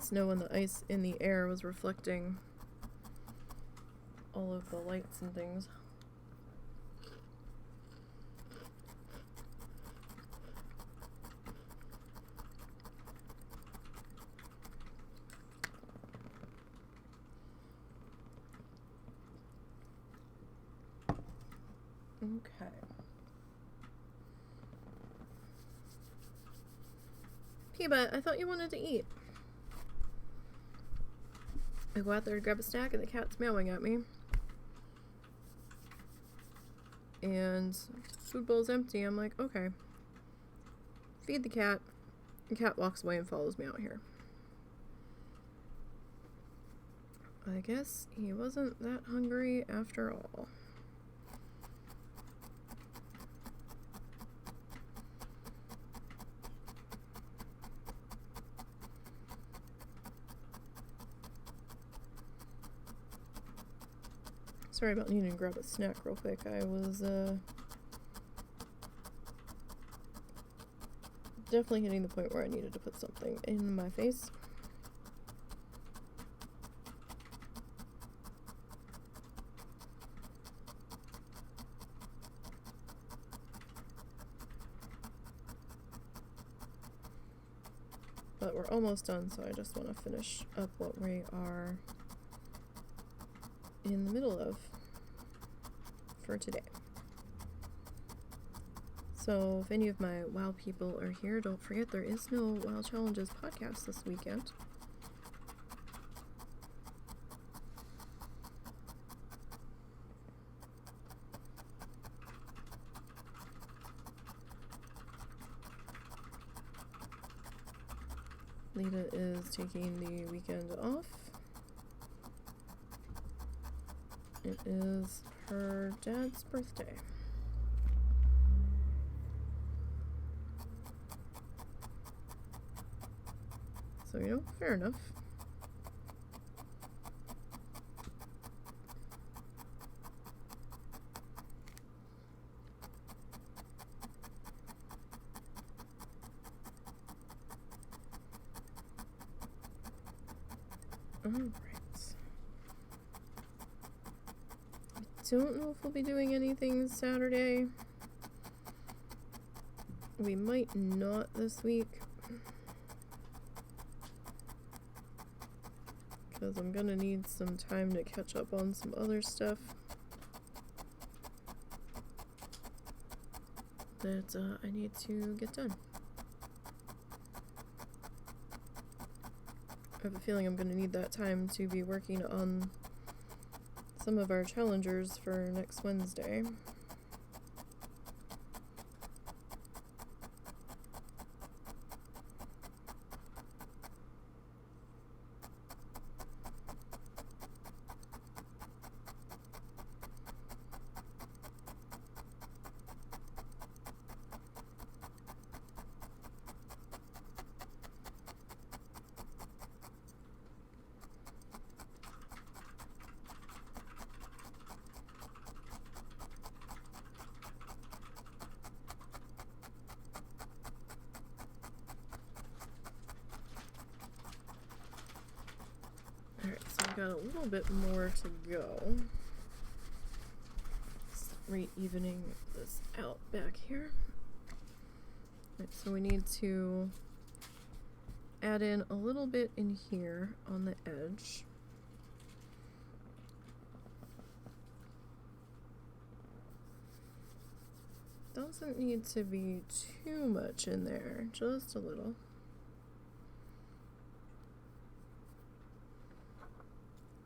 Speaker 1: snow and the ice in the air was reflecting all of the lights and things. Okay. Peabut, I thought you wanted to eat. I go out there to grab a snack and the cat's meowing at me. And food bowl's empty. I'm like, okay. Feed the cat. The cat walks away and follows me out here. I guess he wasn't that hungry after all. Sorry about needing to grab a snack real quick. I was definitely hitting the point where I needed to put something in my face. But we're almost done, so I just want to finish up what we are in the middle of for today. So if any of my WoW people are here, don't forget there is no WoW Challenges podcast this weekend. Lita is taking the weekend off. It is her dad's birthday. So, you know, fair enough. Alright. Don't know if we'll be doing anything Saturday. We might not this week. Because I'm gonna need some time to catch up on some other stuff that I need to get done. I have a feeling I'm gonna need that time to be working on some of our challengers for next Wednesday. got a little bit more to go. Just re-evening this out back here. Right, so we need to add in a little bit in here on the edge. Doesn't need to be too much in there, just a little.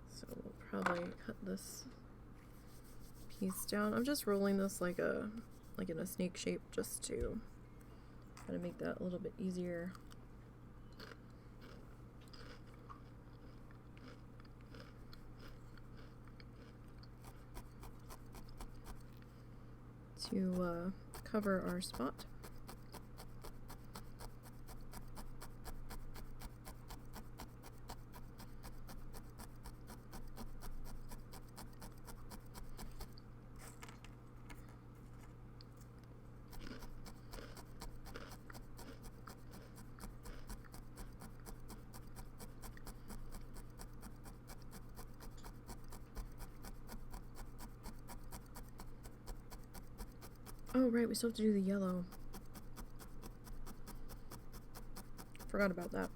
Speaker 1: So we'll probably cut this piece down. I'm just rolling this like in a snake shape just to kind of make that a little bit easier. To cover our spot. Oh, right, we still have to do the yellow. Forgot about that.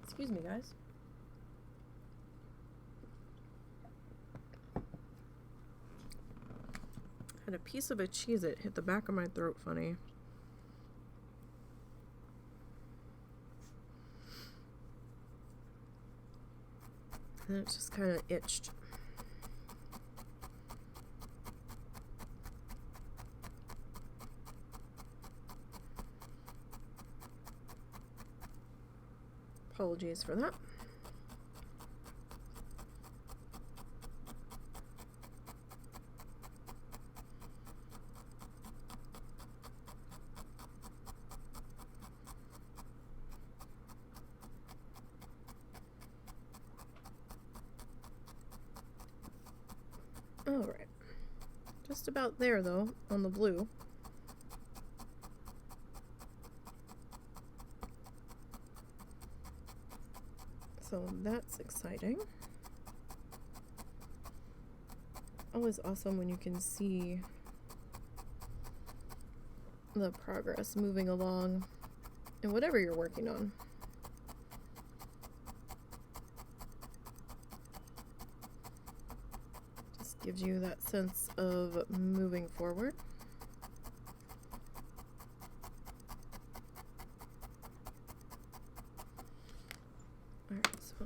Speaker 1: Excuse me, guys. Had a piece of a Cheez-It hit the back of my throat funny. And it just kind of itched. Apologies for that. All right. Just about there though, on the blue. So that's exciting. Always awesome when you can see the progress moving along in whatever you're working on. Just gives you that sense of moving forward.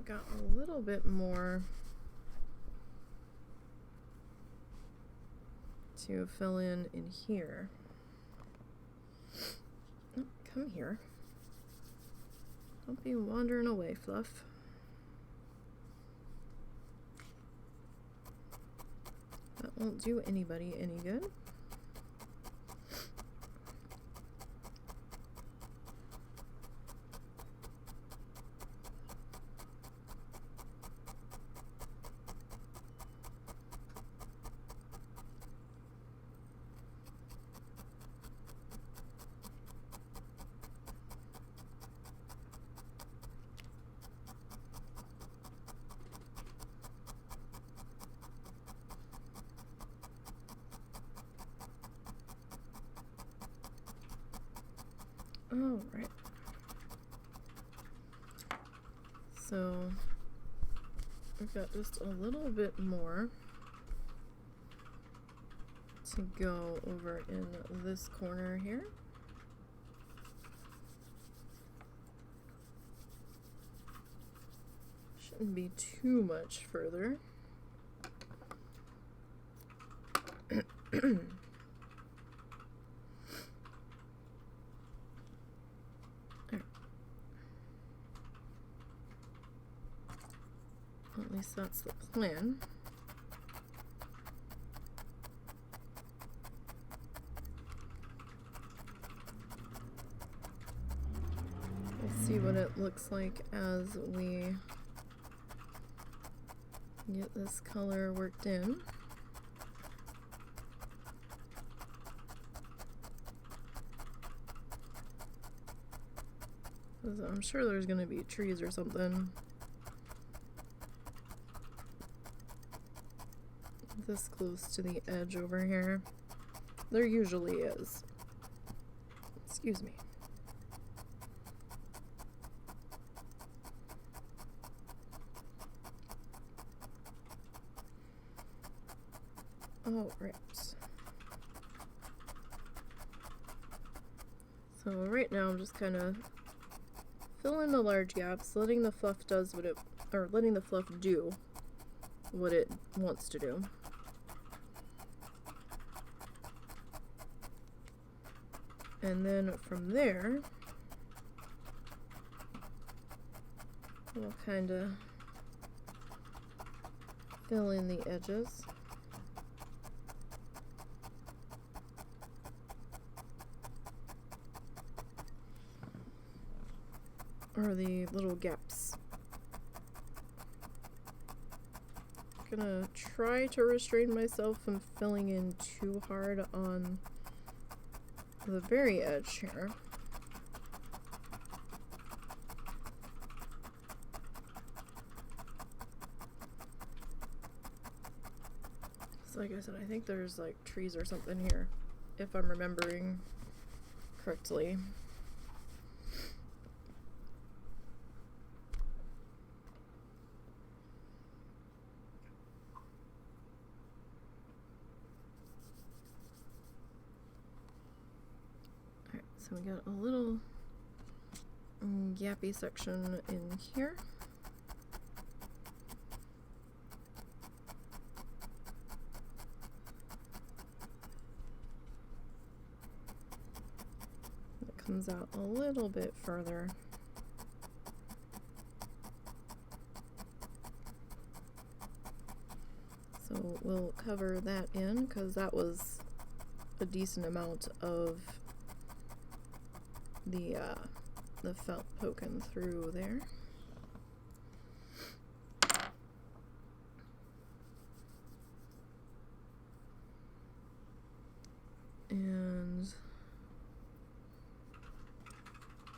Speaker 1: Got a little bit more to fill in here. Oh, come here. Don't be wandering away, Fluff. That won't do anybody any good. All right. So we've got just a little bit more to go over in this corner here. Shouldn't be too much further. At least that's the plan. We'll see what it looks like as we get this color worked in. I'm sure there's going to be trees or something this close to the edge over here. There usually is. Excuse me. All right. So right now I'm just kind of filling the large gaps, letting the fluff do what it wants to do. And then from there, we'll kind of fill in the edges. Or the little gaps. I'm gonna try to restrain myself from filling in too hard on the very edge here. So like I said, I think there's like trees or something here, if I'm remembering correctly. So we got a little gappy section in here. It comes out a little bit further. So we'll cover that in because that was a decent amount of the felt poking through there. And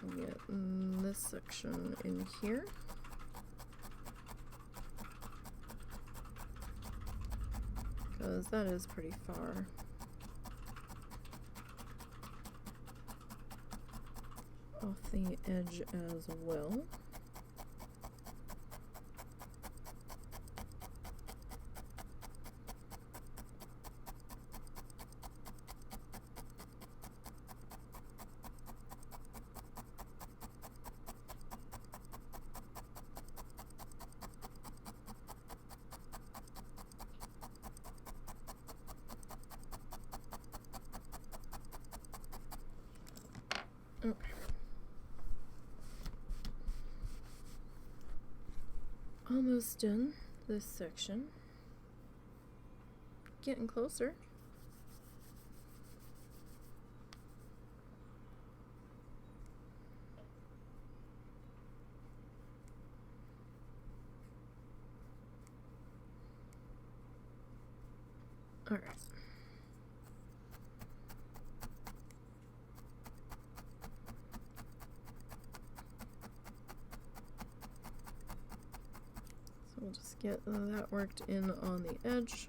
Speaker 1: we'll get this section in here. Because that is pretty far. Off the edge as well. Okay. Almost done this section. Getting closer. All right. We'll just get that worked in on the edge.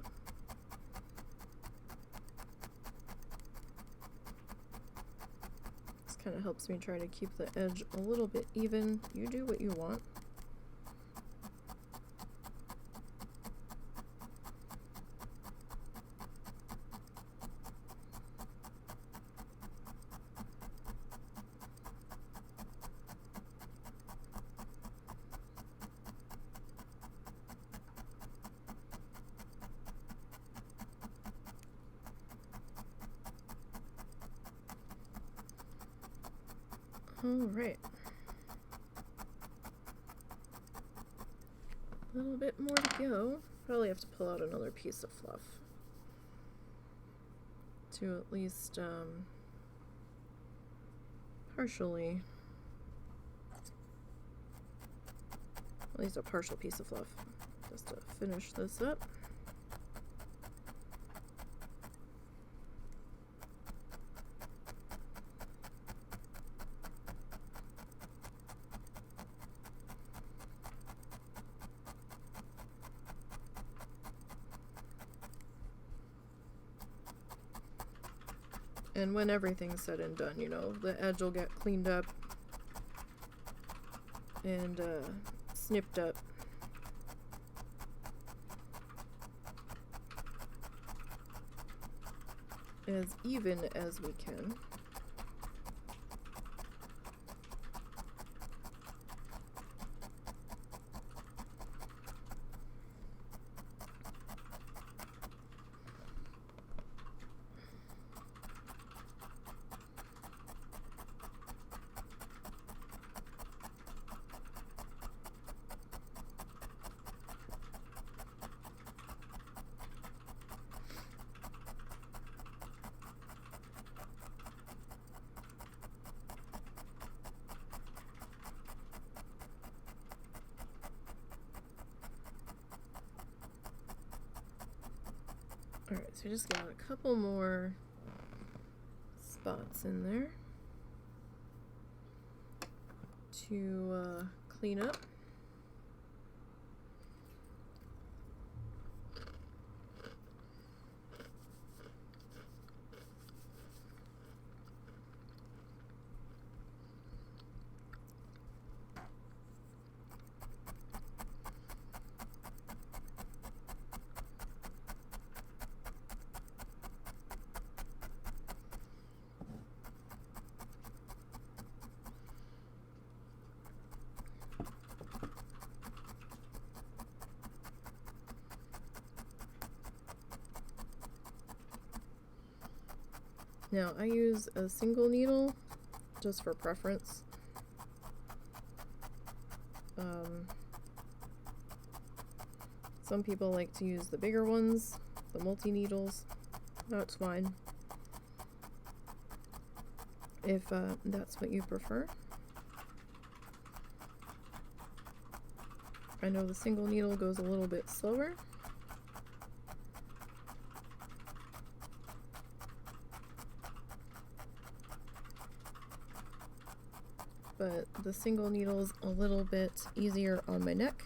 Speaker 1: This kind of helps me try to keep the edge a little bit even. You do what you want. Alright. A little bit more to go. Probably have to pull out another piece of fluff to at least partially, at least a partial piece of fluff, just to finish this up. And when everything's said and done, you know, the edge will get cleaned up and snipped up. As even as we can. Alright, so we just got a couple more spots in there to clean up. Now, I use a single needle just for preference. Some people like to use the bigger ones, the multi-needles. That's fine if that's what you prefer. I know the single needle goes a little bit slower. But the single needle's a little bit easier on my neck.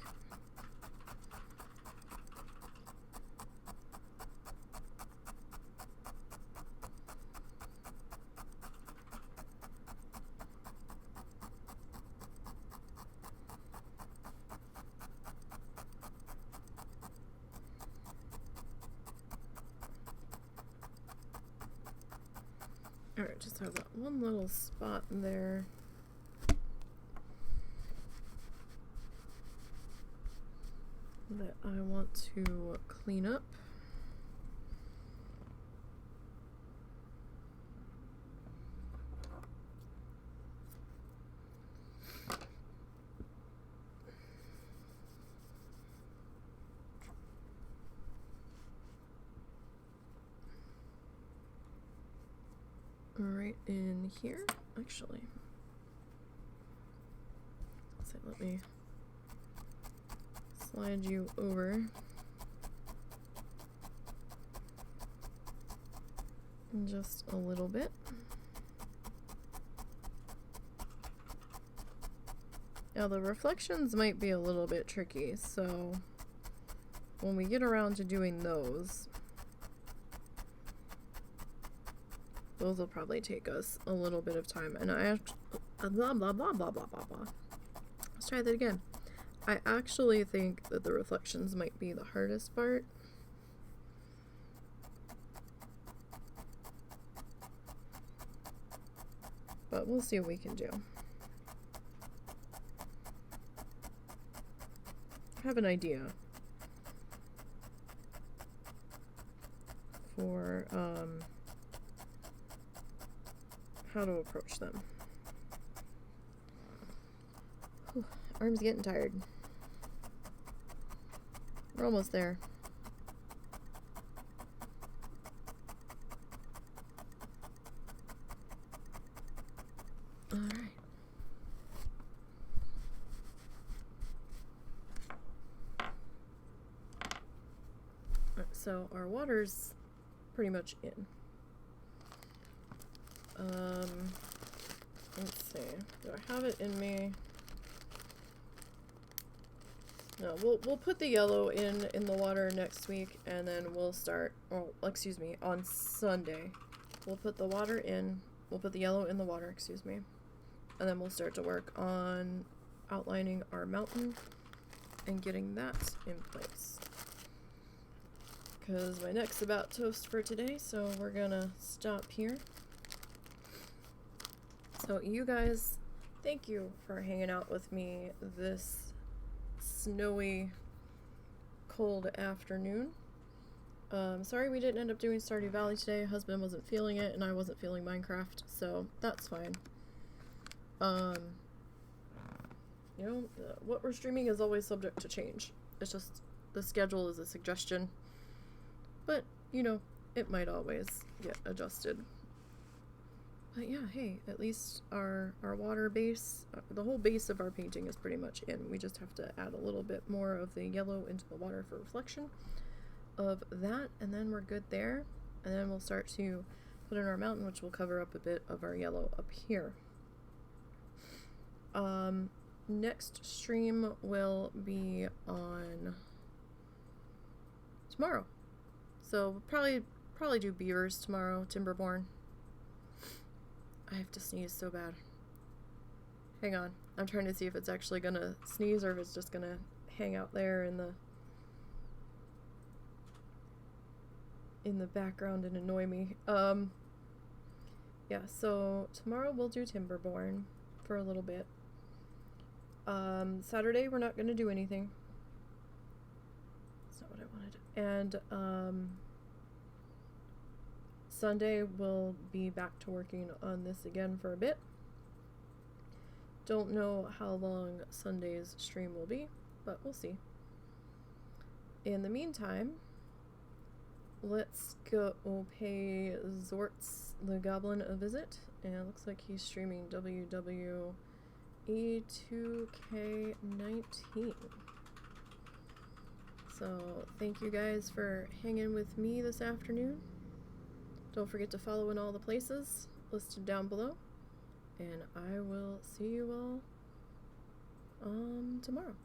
Speaker 1: Alright, just have that one little spot in there. That I want to clean up. Right in here, actually. So let me slide you over just a little bit. Now the reflections might be a little bit tricky, so when we get around to doing those will probably take us a little bit of time. And I blah blah blah blah blah blah blah. Let's try that again. I actually think that the reflections might be the hardest part. But we'll see what we can do. I have an idea for how to approach them. Arm's getting tired. We're almost there. Alright. So our water's pretty much in. Let's see. Do I have it in me? No, we'll put the yellow in the water next week, and then we'll start. Oh, excuse me, on Sunday, we'll put the water in. We'll put the yellow in the water, excuse me, and then we'll start to work on outlining our mountain and getting that in place. Because my neck's about toast for today, so we're gonna stop here. So you guys, thank you for hanging out with me this snowy, cold afternoon. Sorry we didn't end up doing Stardew Valley today. Husband wasn't feeling it, and I wasn't feeling Minecraft, so that's fine. You know, what we're streaming is always subject to change. It's just, the schedule is a suggestion. But, you know, it might always get adjusted. But yeah, hey, at least our water base, the whole base of our painting is pretty much in. We just have to add a little bit more of the yellow into the water for reflection of that, and then we're good there. And then we'll start to put in our mountain, which will cover up a bit of our yellow up here. Next stream will be on tomorrow. So we'll probably do beavers tomorrow, Timberborn. I have to sneeze so bad. Hang on. I'm trying to see if it's actually gonna sneeze or if it's just gonna hang out there in the background and annoy me. Yeah, so tomorrow we'll do Timberborn for a little bit. Saturday we're not gonna do anything. That's not what I wanted. And Sunday we'll be back to working on this again for a bit. Don't know how long Sunday's stream will be, but we'll see. In the meantime, let's go pay Zortz the Goblin a visit. And it looks like he's streaming WWE 2K19. So thank you guys for hanging with me this afternoon. Don't forget to follow in all the places listed down below. And I will see you all tomorrow.